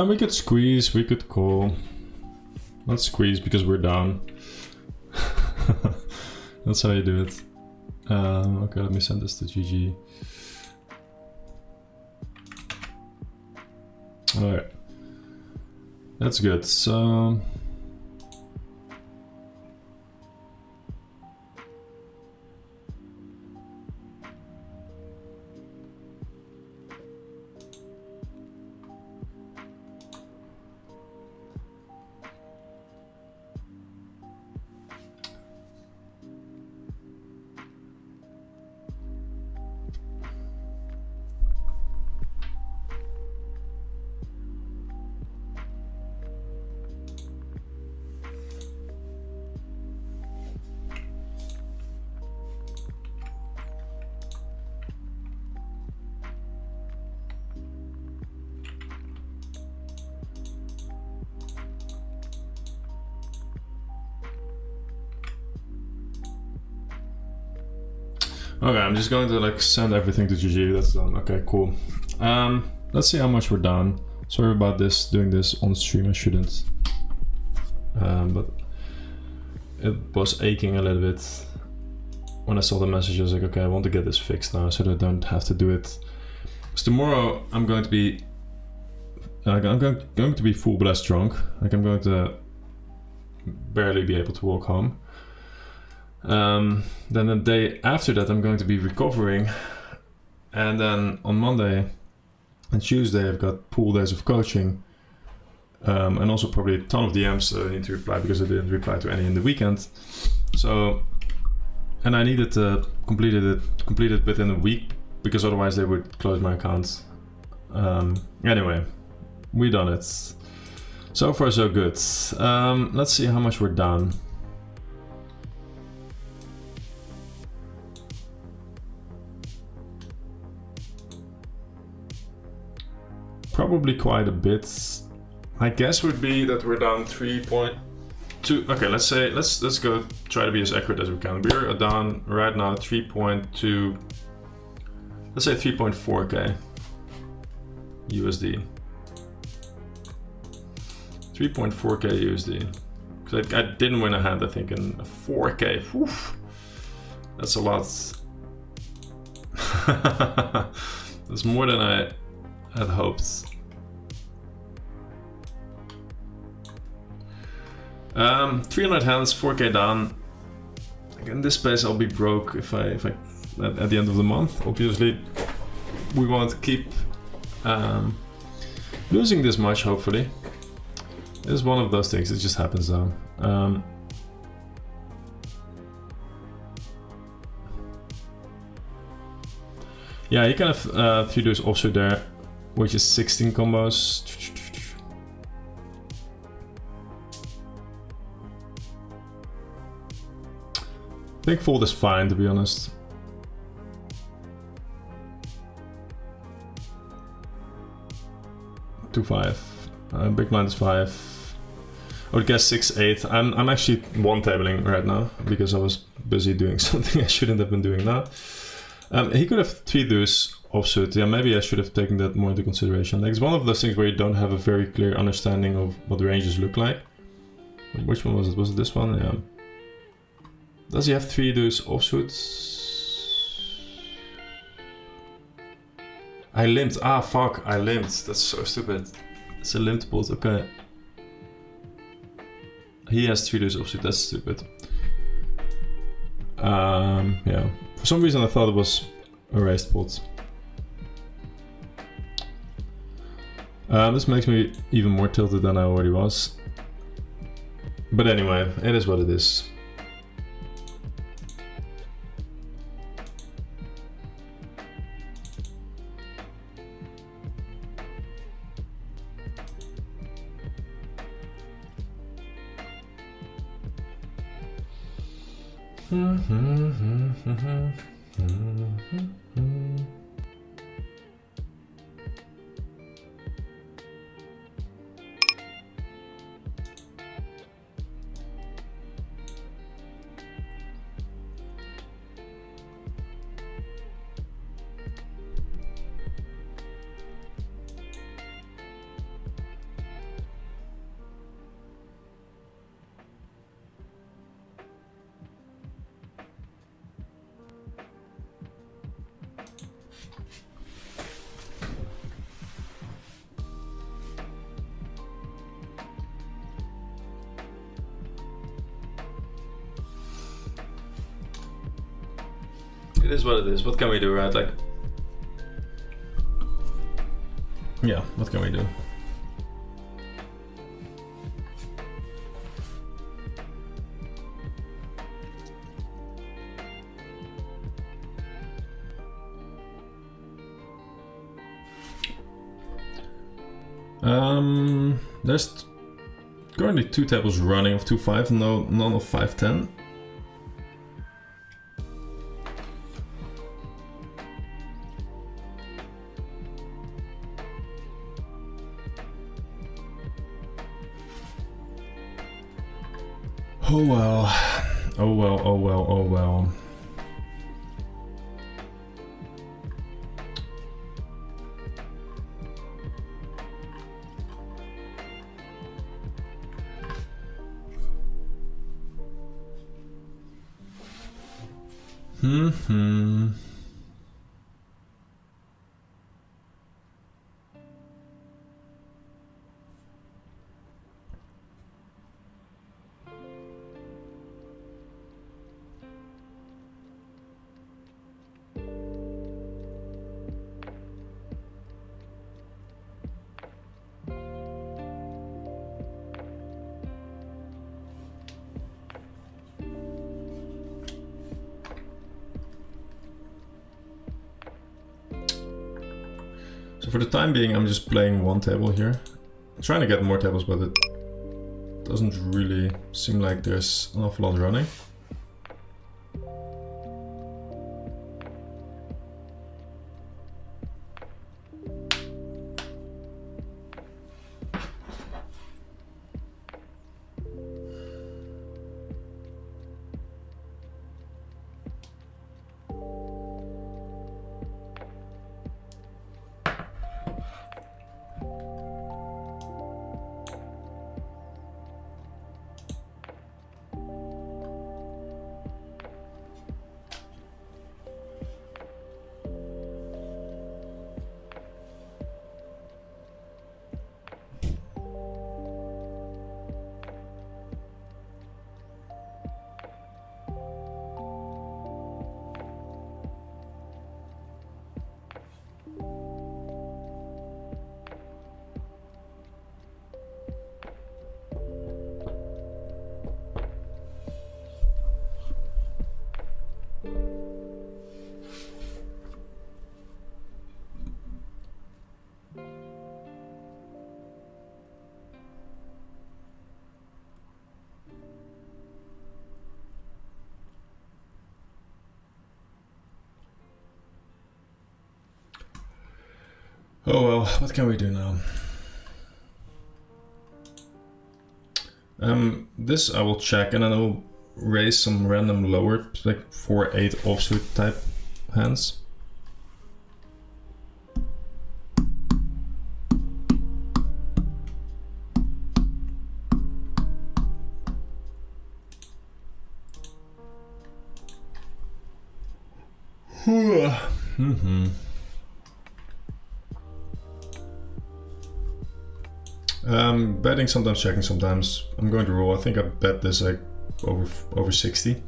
We could squeeze, we could call. Let's squeeze because we're down. That's how you do it. Okay, let me send this to GG. Alright. That's good. So okay, I'm just going to like send everything to GG. That's done. Okay, cool. Let's see how much we're down. Sorry about this, doing this on stream. I shouldn't. But it was aching a little bit when I saw the message. I was like, okay, I want to get this fixed now so that I don't have to do it. Because tomorrow I'm going to be going to be full blast drunk. Like I'm going to barely be able to walk home. Then the day after that I'm going to be recovering, and then on Monday and Tuesday I've got pool days of coaching, and also probably a ton of DMs I need to reply because I didn't reply to any in the weekend. So, and I needed to complete it within a week because otherwise they would close my account. Anyway, we done it. So far so good. Let's see how much we're down. Probably quite a bit. My guess would be that we're down 3.2. Okay, let's go try to be as accurate as we can. We're down right now 3.2. Let's say 3.4k USD. 3.4k USD. Because I didn't win a hand, I think, in 4k. Whew. That's a lot. That's more than I had hoped. 300 hands, 4k down. In this space, I'll be broke if I at the end of the month. Obviously, we won't keep losing this much. Hopefully, it's one of those things. It just happens though. Yeah, you can have 3 duos offsuit there, which is 16 combos. I think fold is fine, to be honest. Two 5. Big blind is 5. I would guess 6-8. I'm actually one tabling right now because I was busy doing something I shouldn't have been doing now. He could have 3 duos offsuit. Yeah, maybe I should have taken that more into consideration. Like, it's one of those things where you don't have a very clear understanding of what the ranges look like. Which one was it? Was it this one? Yeah. Does he have 3 duos offsuit? I limped. Ah, fuck. I limped. That's so stupid. It's a limped pot. Okay. He has 3 duos offsuit. That's stupid. Yeah. For some reason I thought it was a raised pot. This makes me even more tilted than I already was. But anyway, it is what it is. It is what it is. What can we do, right? Like, yeah, what can we do? There's currently 2 tables running of 2-5, none of 5-10. Oh well, oh well, oh well, oh well. So for the time being, I'm just playing one table here. I'm trying to get more tables, but it doesn't really seem like there's an awful lot running. Oh well, what can we do now? This I will check, and then I will raise some random lower, like 4-8 offsuit type hands. Betting sometimes, checking sometimes. I'm going to roll. I think I bet this like over 60.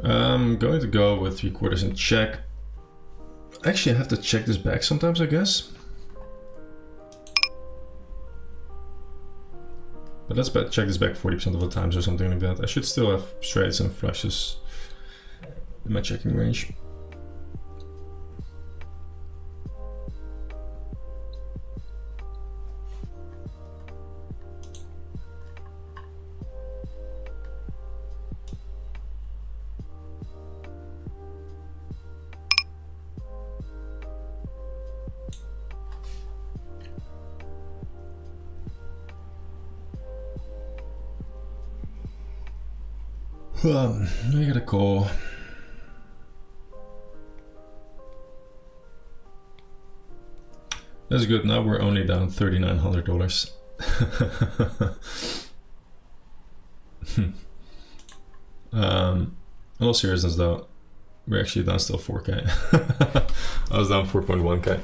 I'm going to go with 3/4 and check. Actually, I have to check this back sometimes, I guess. But let's check this back 40% of the times or something like that. I should still have straights and flushes in my checking range. I got a call. That's good. Now we're only down $3,900. In all seriousness though, we're actually down still 4K. I was down 4.1K.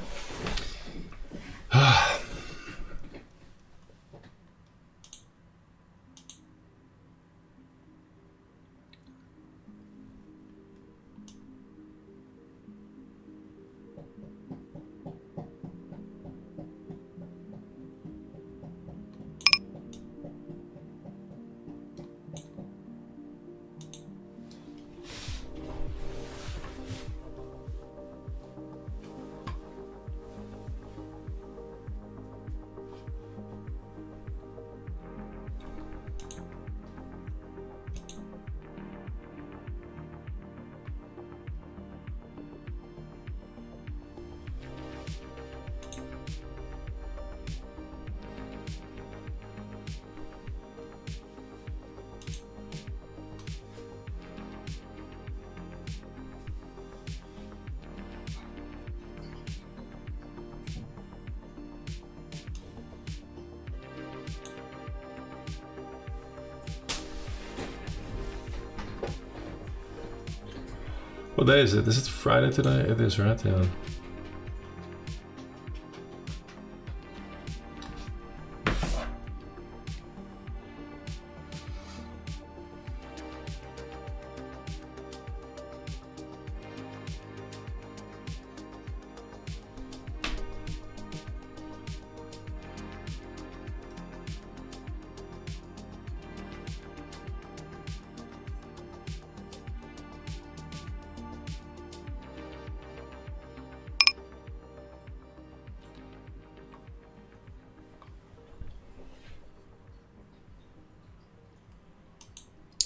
What day is it? Is it Friday today? It is, right? Yeah.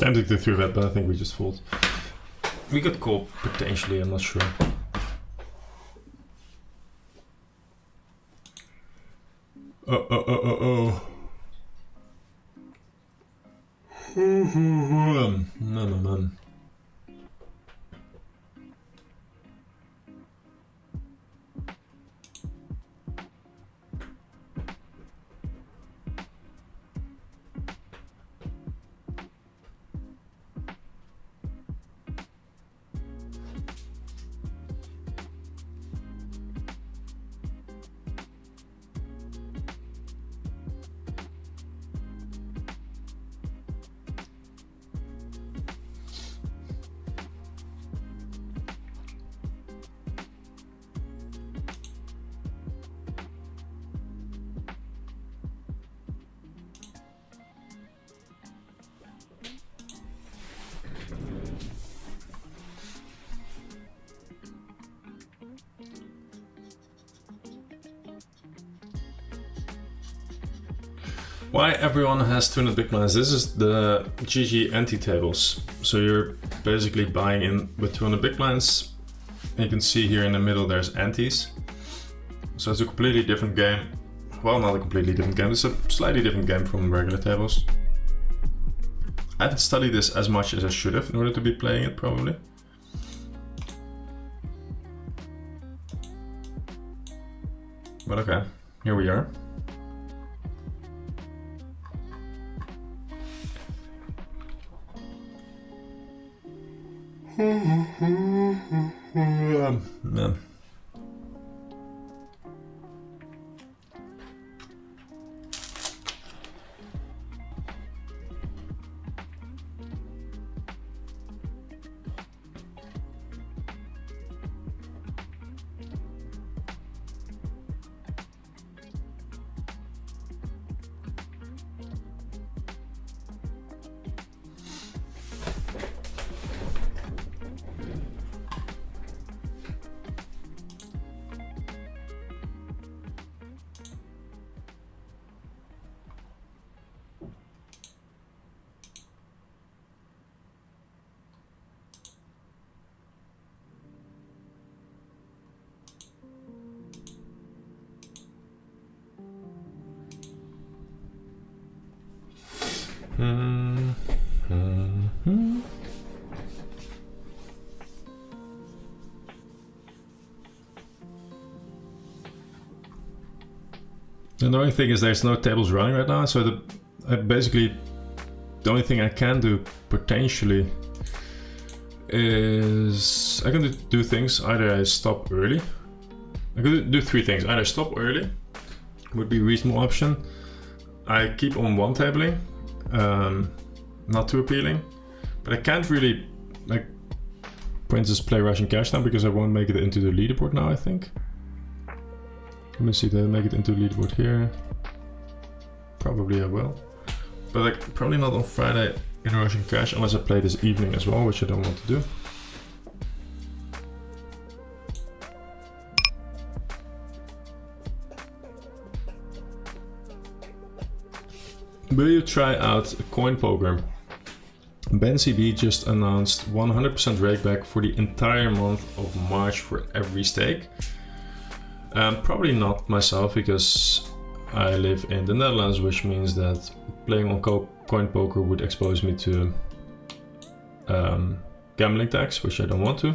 tempting to 3-bet, but I think we just fold. We could call potentially, I'm not sure. Oh. Man. Why everyone has 200 big blinds? This is the GG anti-tables. So you're basically buying in with 200 big blinds. And you can see here in the middle there's antis. So it's a completely different game. Well, not a completely different game. It's a slightly different game from regular tables. I haven't studied this as much as I should have in order to be playing it, probably. But okay, here we are. Man. The annoying thing is there's no tables running right now, so basically the only thing I can do potentially is I can do things. Either I stop early. I could do three things. Either stop early would be a reasonable option. I keep on one tabling, not too appealing, but I can't really, like, for instance, play Russian cash now because I won't make it into the leaderboard now, I think. Let me see, did I make it into the leaderboard here? Probably I will. But like, probably not on Friday in Russian cash unless I play this evening as well, which I don't want to do. Will you try out coin poker? Ben CB just announced 100% rakeback for the entire month of March for every stake. Probably not myself because I live in the Netherlands, which means that playing on coin poker would expose me to gambling tax, which I don't want to.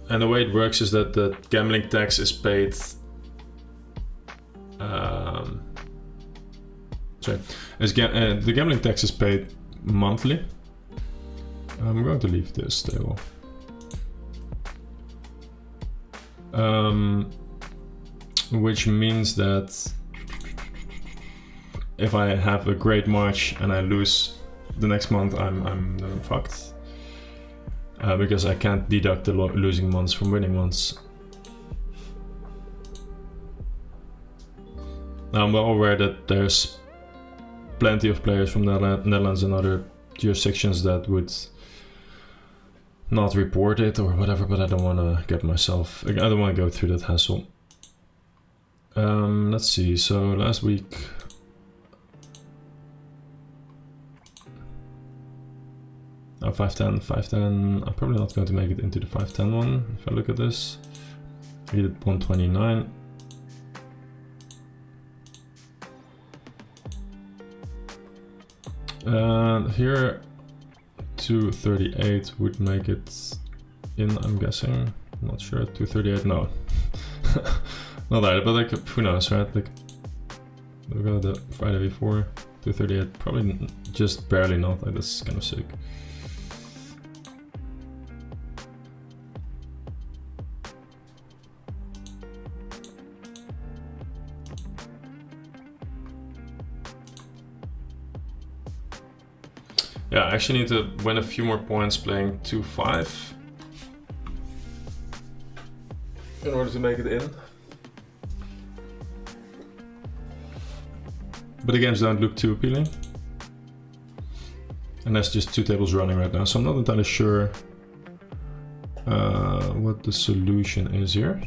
And the way it works is that the gambling tax is paid. The gambling tax is paid monthly. I'm going to leave this table. Which means that if I have a great March and I lose the next month, I'm fucked. Because I can't deduct the losing months from winning months. Now I'm well aware that there's plenty of players from the Netherlands and other jurisdictions that would not report it or whatever, but I don't want to get myself, I don't want to go through that hassle. Let's see. So last week. Oh, 510, 510. I'm probably not going to make it into the 510 one. If I look at this, we did 129. Here, 238 would make it in, I'm guessing. I'm not sure. 238, no. Not that, but like, who knows, right? Like, we got the Friday before. 238, probably just barely not. Like, that's kind of sick. Yeah, I actually need to win a few more points playing 2-5 in order to make it in. But the games don't look too appealing. And there's just 2 tables running right now, so I'm not entirely sure what the solution is here.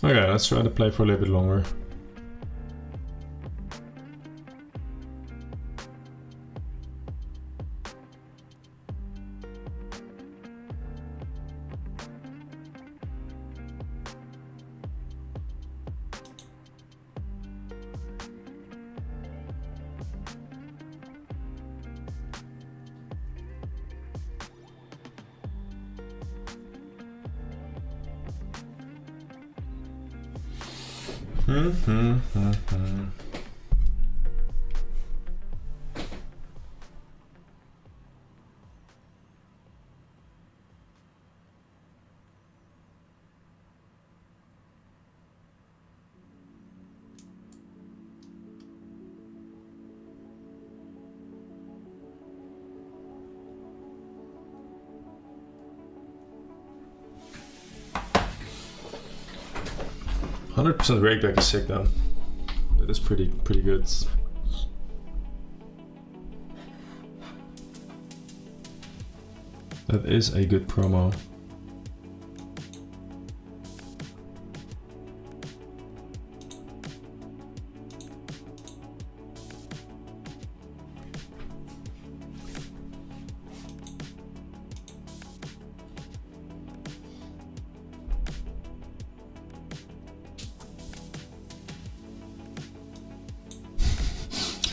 Okay, let's try to play for a little bit longer. Hmm. 100% rakeback is sick though. That is pretty good. That is a good promo.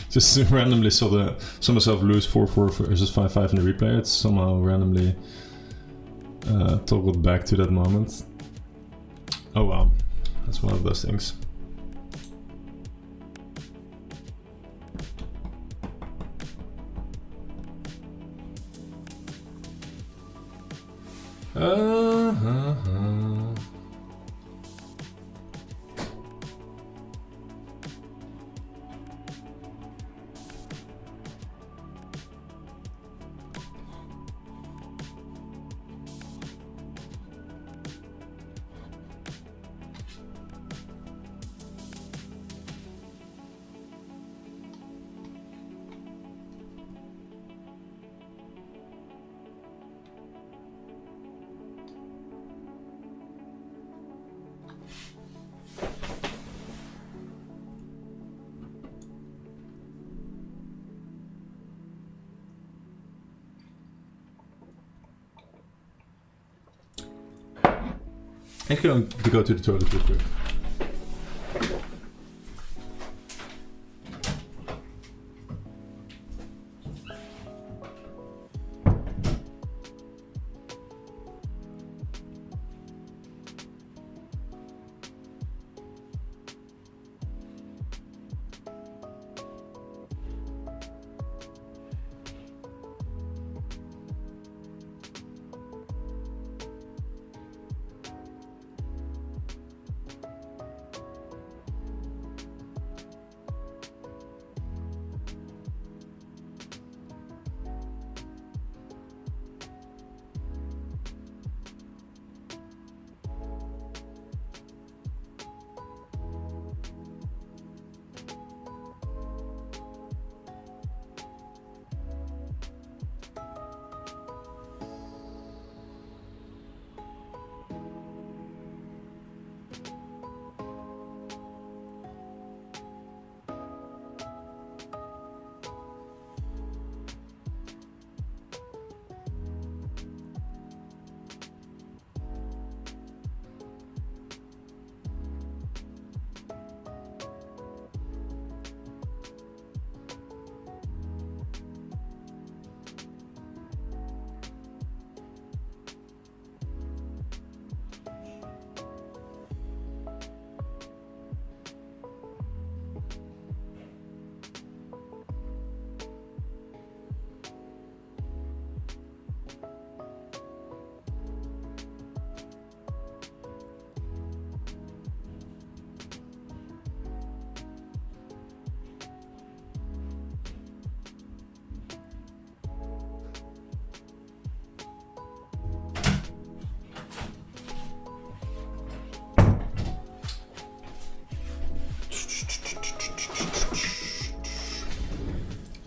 Just randomly saw myself lose 4-4 versus 5-5 in the replay. It's somehow randomly toggled back to that moment. Oh wow, that's one of those things. I'm going to go to the toilet real quick.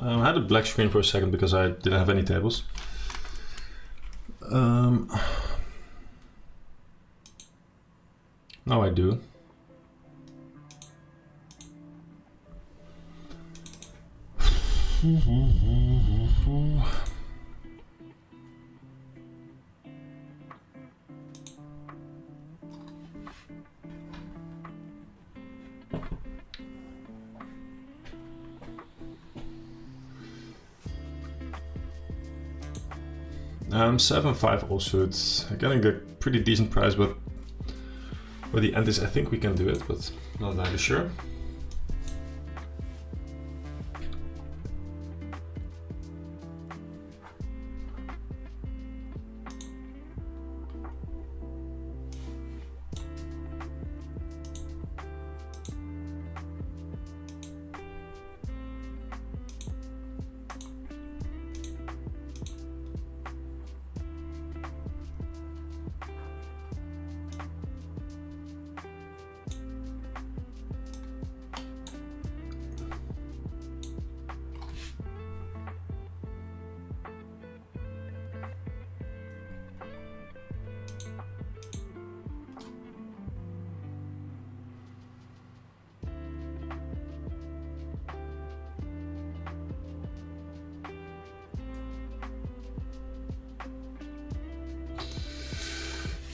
I had a black screen for a second because I didn't have any tables. Now I do. $7.5 all suits. Getting a pretty decent price, but where the end is, I think we can do it, but not entirely sure.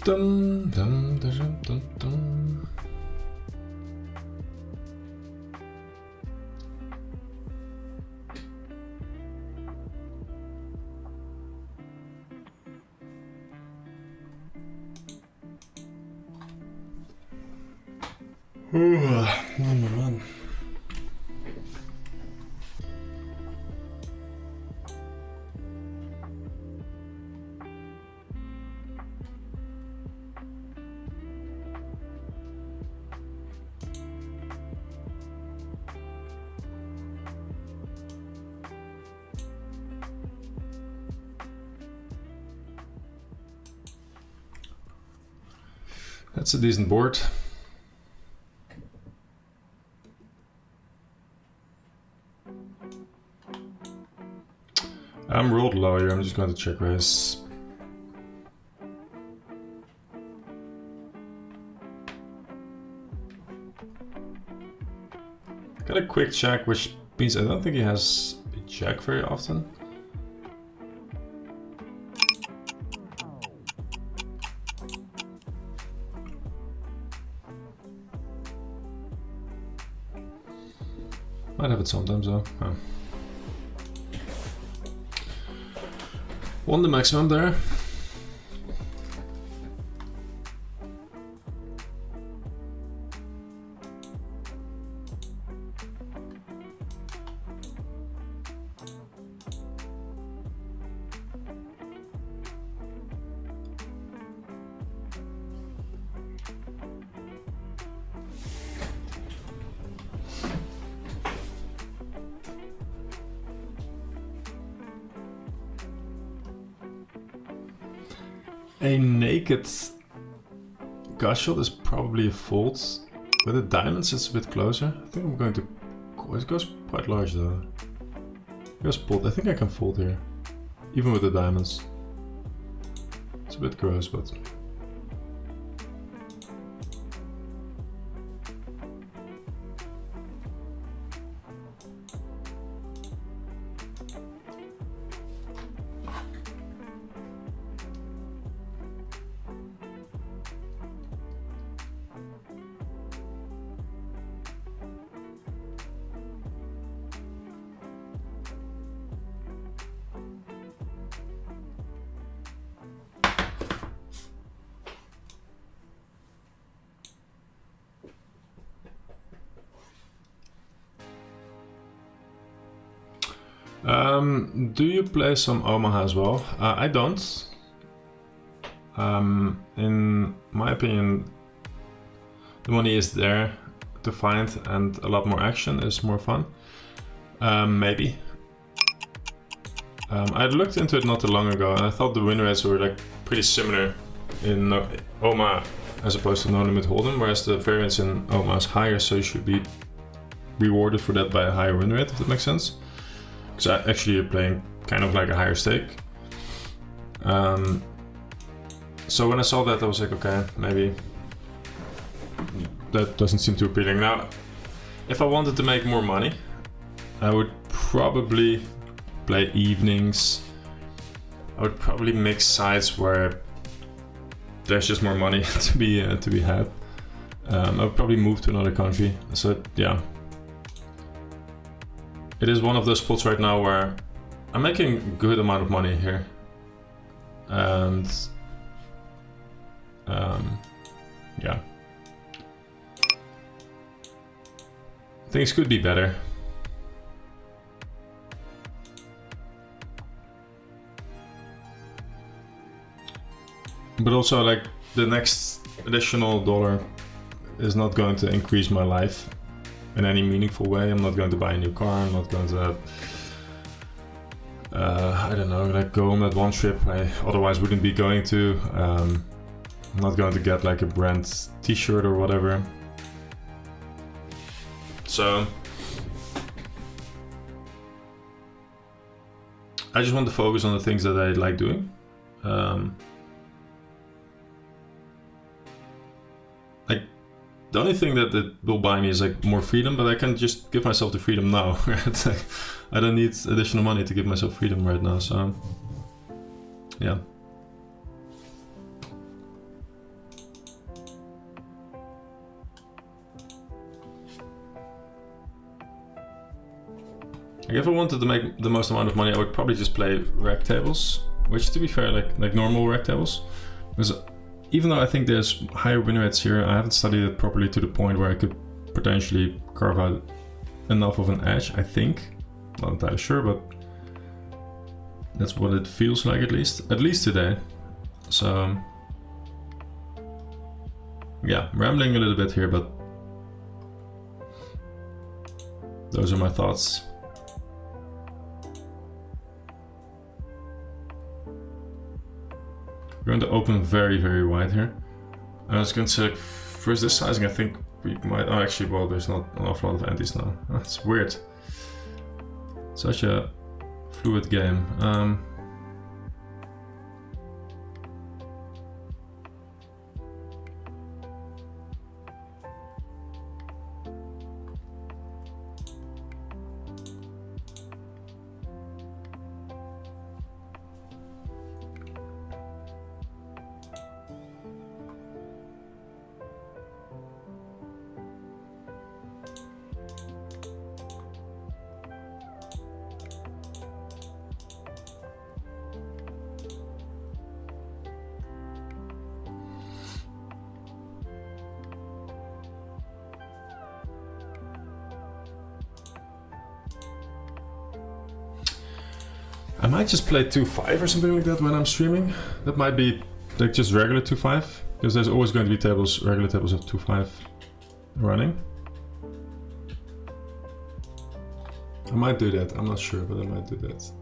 Dun, dun, dun, dun, dun. Man. That's a decent board. I'm rolled low here, I'm just going to check raise. Got a quick check, which means I don't think he has a check very often. Might have it sometimes though. Oh. Won the maximum there. A naked gush shot is probably a fold. With the diamonds it's a bit closer. I think I'm going to... It goes quite large though. It goes fold. I think I can fold here. Even with the diamonds. It's a bit gross, but... do you play some Omaha as well? I don't. In my opinion, the money is there to find and a lot more action is more fun. Maybe. I looked into it not too long ago and I thought the win rates were like pretty similar in Omaha as opposed to No Limit Hold'em, whereas the variance in Omaha is higher, so you should be rewarded for that by a higher win rate, if that makes sense. Because actually you're playing kind of like a higher stake. So when I saw that, I was like, okay, maybe that doesn't seem too appealing. Now, if I wanted to make more money, I would probably play evenings. I would probably mix sides where there's just more money to be had. I would probably move to another country. So yeah, it is one of those spots right now where I'm making a good amount of money here, and yeah, things could be better. But also, like, the next additional dollar is not going to increase my life in any meaningful way. I'm not going to buy a new car. I'm not going to, I don't know, like go on that one trip I otherwise wouldn't be going to. I'm not going to get like a brand t-shirt or whatever. So I just want to focus on the things that I like doing. Like, the only thing that will buy me is like more freedom, but I can just give myself the freedom now. I don't need additional money to give myself freedom right now, so yeah. Like, if I wanted to make the most amount of money, I would probably just play rec tables, which, to be fair, like normal rec tables, because even though I think there's higher win rates here, I haven't studied it properly to the point where I could potentially carve out enough of an edge, I think. Not entirely sure, but that's what it feels like, at least today. So yeah, rambling a little bit here, but those are my thoughts. We're going to open very, very wide here. I was going to say, first this sizing, I think we might, oh actually, well, there's not an awful lot of antis now. That's weird. Such a fluid game. I might just play 2-5 or something like that when I'm streaming. That might be like just regular 2-5, because there's always going to be tables, regular tables of 2-5 running. I might do that, I'm not sure, but I might do that.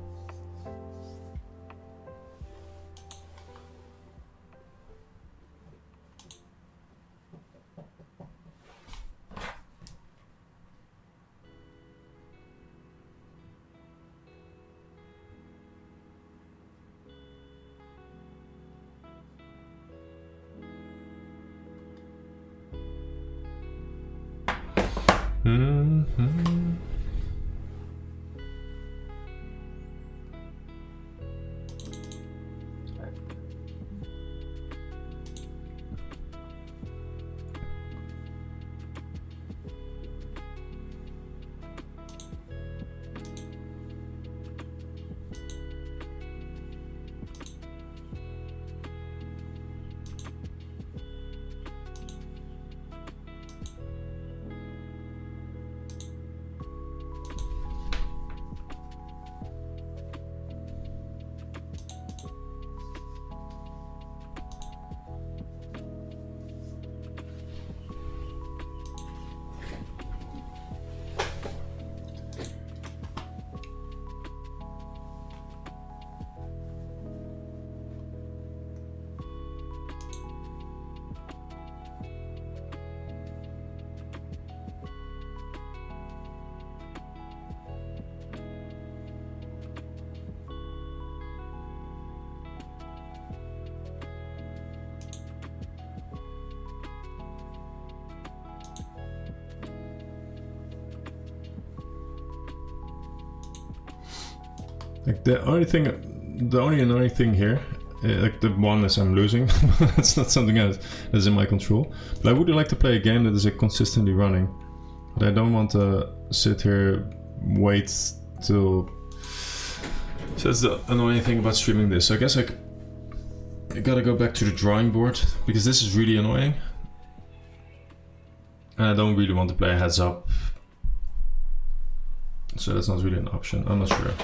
Like the only annoying thing here, like the one is I'm losing. That's not something that's in my control. But I would like to play a game that is consistently running. But I don't want to sit here, wait till. So that's the annoying thing about streaming this. So I guess I gotta go back to the drawing board because this is really annoying. And I don't really want to play a heads up. So that's not really an option. I'm not sure.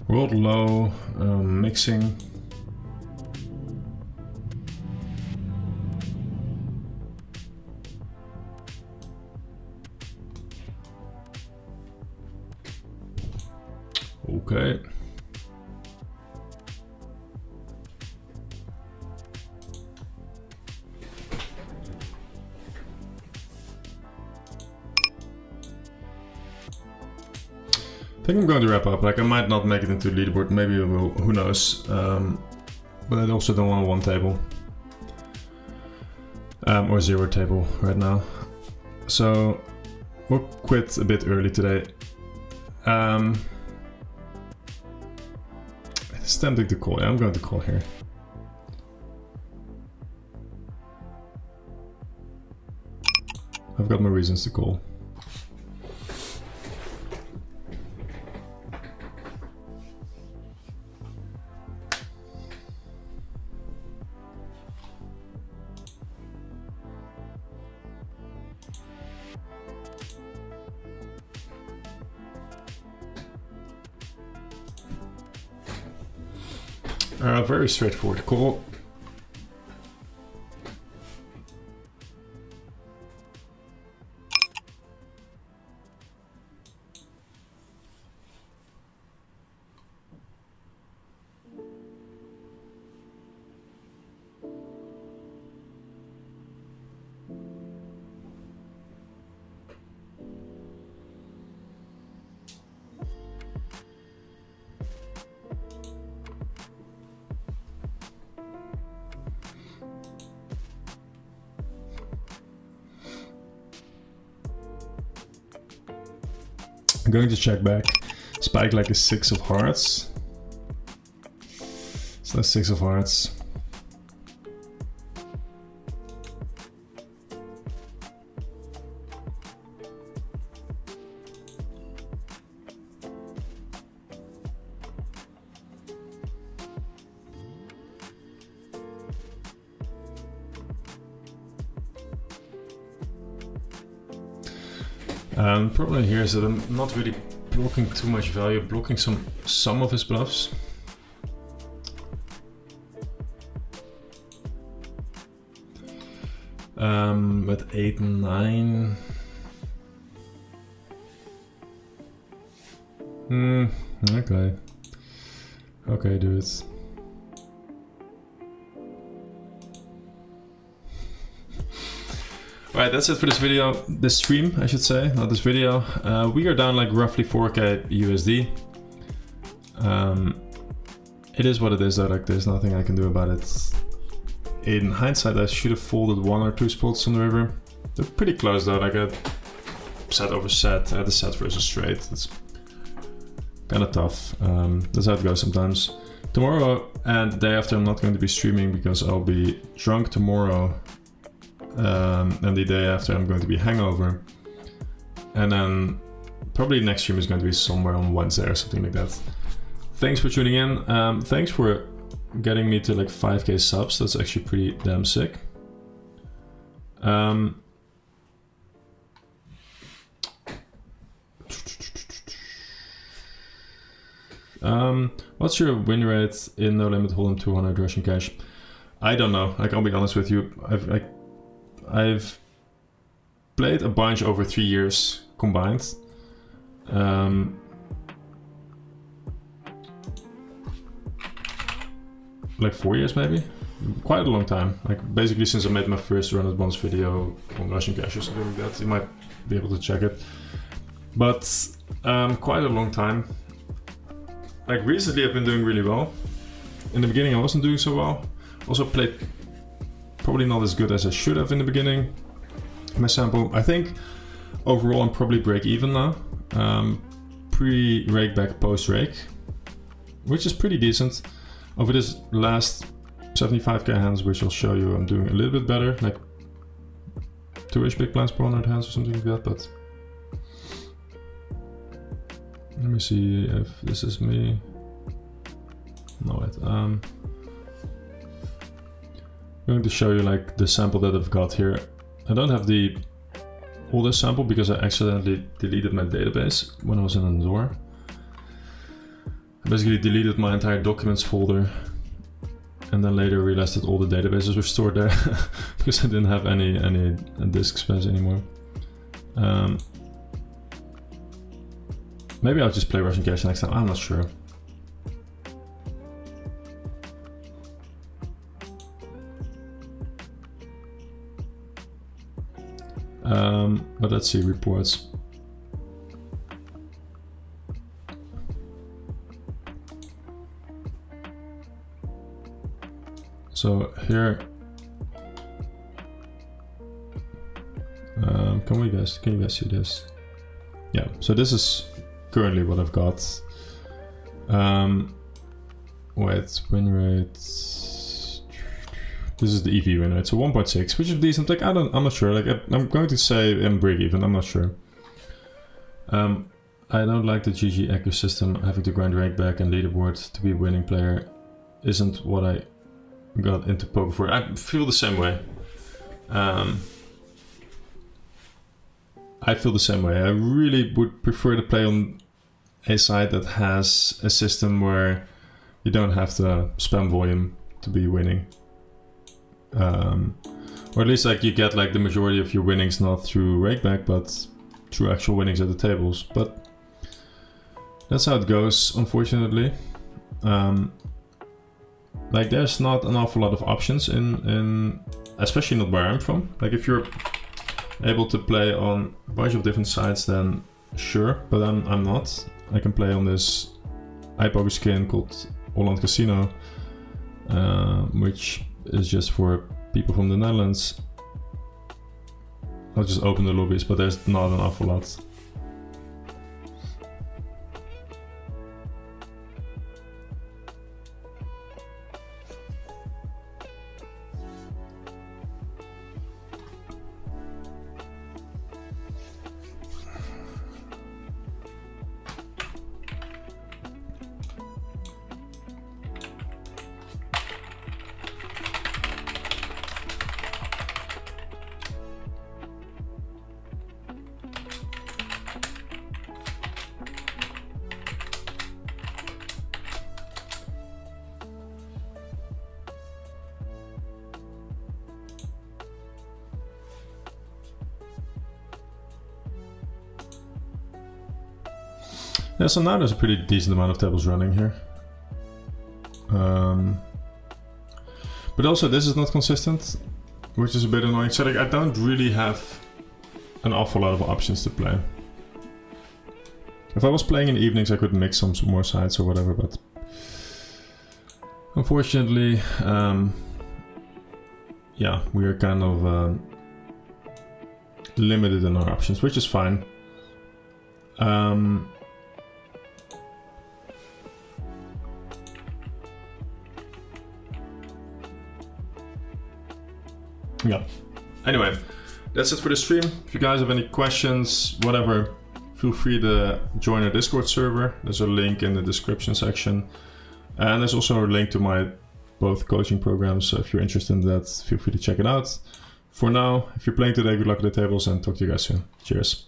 World low, mixing. Okay. I think I'm going to wrap up. Like I might not make it into leaderboard, maybe I will, who knows. But I also don't want a one table. Or zero table right now. So we'll quit a bit early today. It's tempting to call. Yeah, I'm going to call here. I've got my reasons to call. Very straightforward call. I'm going to check back. Spike like a 6 of hearts. So that's 6 of hearts. Problem here is that I'm not really blocking too much value, blocking some of his bluffs. With 8 and 9. Okay. Okay, do it. Alright, that's it for this video, this stream I should say, not this video. We are down like roughly 4k USD. It is what it is though, like there's nothing I can do about it. In hindsight I should have folded 1 or 2 spots on the river. They're pretty close though, like a set over set, I had a set versus straight. It's kind of tough, that's how it goes sometimes. Tomorrow and the day after I'm not going to be streaming because I'll be drunk tomorrow. And the day after I'm going to be hangover, and then probably next stream is going to be somewhere on Wednesday or something like that. Thanks for tuning in. Thanks for getting me to like 5k subs. That's actually pretty damn sick. What's your win rate in No Limit Hold'em 200 Russian cash? I don't know. Like I'll be honest with you. I've played a bunch over 3 years combined. Like 4 years maybe? Quite a long time. Like basically since I made my first run at once video on Russian cash or something like that. You might be able to check it. But quite a long time. Like recently I've been doing really well. In the beginning I wasn't doing so well. Also played probably not as good as I should have in the beginning. My sample, I think overall I'm probably break even now. Pre-rake back, post-rake, which is pretty decent. Over this last 75k hands, which I'll show you, I'm doing a little bit better, like 2-ish big blinds per 100 hands or something like that, but let me see if this is me. No, wait. I'm going to show you like the sample that I've got here. I don't have the oldest sample because I accidentally deleted my database when I was in Andorra. I basically deleted my entire documents folder and then later realized that all the databases were stored there because I didn't have any disk space anymore. Maybe I'll just play Russian cash next time, I'm not sure. But let's see, reports. So here, can you guys see this? Yeah, so this is currently what I've got. Wait, win rate. This is the EV win rate, so 1.6, which is decent. Like I'm not sure. Like I'm going to say I'm break even. I'm not sure. I don't like the GG ecosystem. Having to grind rank back and leaderboard to be a winning player isn't what I got into poker for. I feel the same way. I feel the same way. I really would prefer to play on a side that has a system where you don't have to spam volume to be winning. Or at least like you get like the majority of your winnings not through rakeback but through actual winnings at the tables. But that's how it goes, unfortunately. Like there's not an awful lot of options in especially not where I'm from. Like if you're able to play on a bunch of different sites, then sure, but I'm not. I can play on this iPoker skin called Holland Casino, which is just for people from the Netherlands. I'll just open the lobbies, but there's not an awful lot. Yeah, so now there's a pretty decent amount of tables running here. But also this is not consistent, which is a bit annoying. So like, I don't really have an awful lot of options to play. If I was playing in the evenings, I could mix some more sides or whatever, but unfortunately, yeah, we are kind of limited in our options, which is fine. Yeah. Anyway, that's it for the stream. If you guys have any questions, whatever, feel free to join our Discord server. There's a link in the description section. And there's also a link to my both coaching programs. So if you're interested in that, feel free to check it out. For now, if you're playing today, good luck at the tables and talk to you guys soon. Cheers.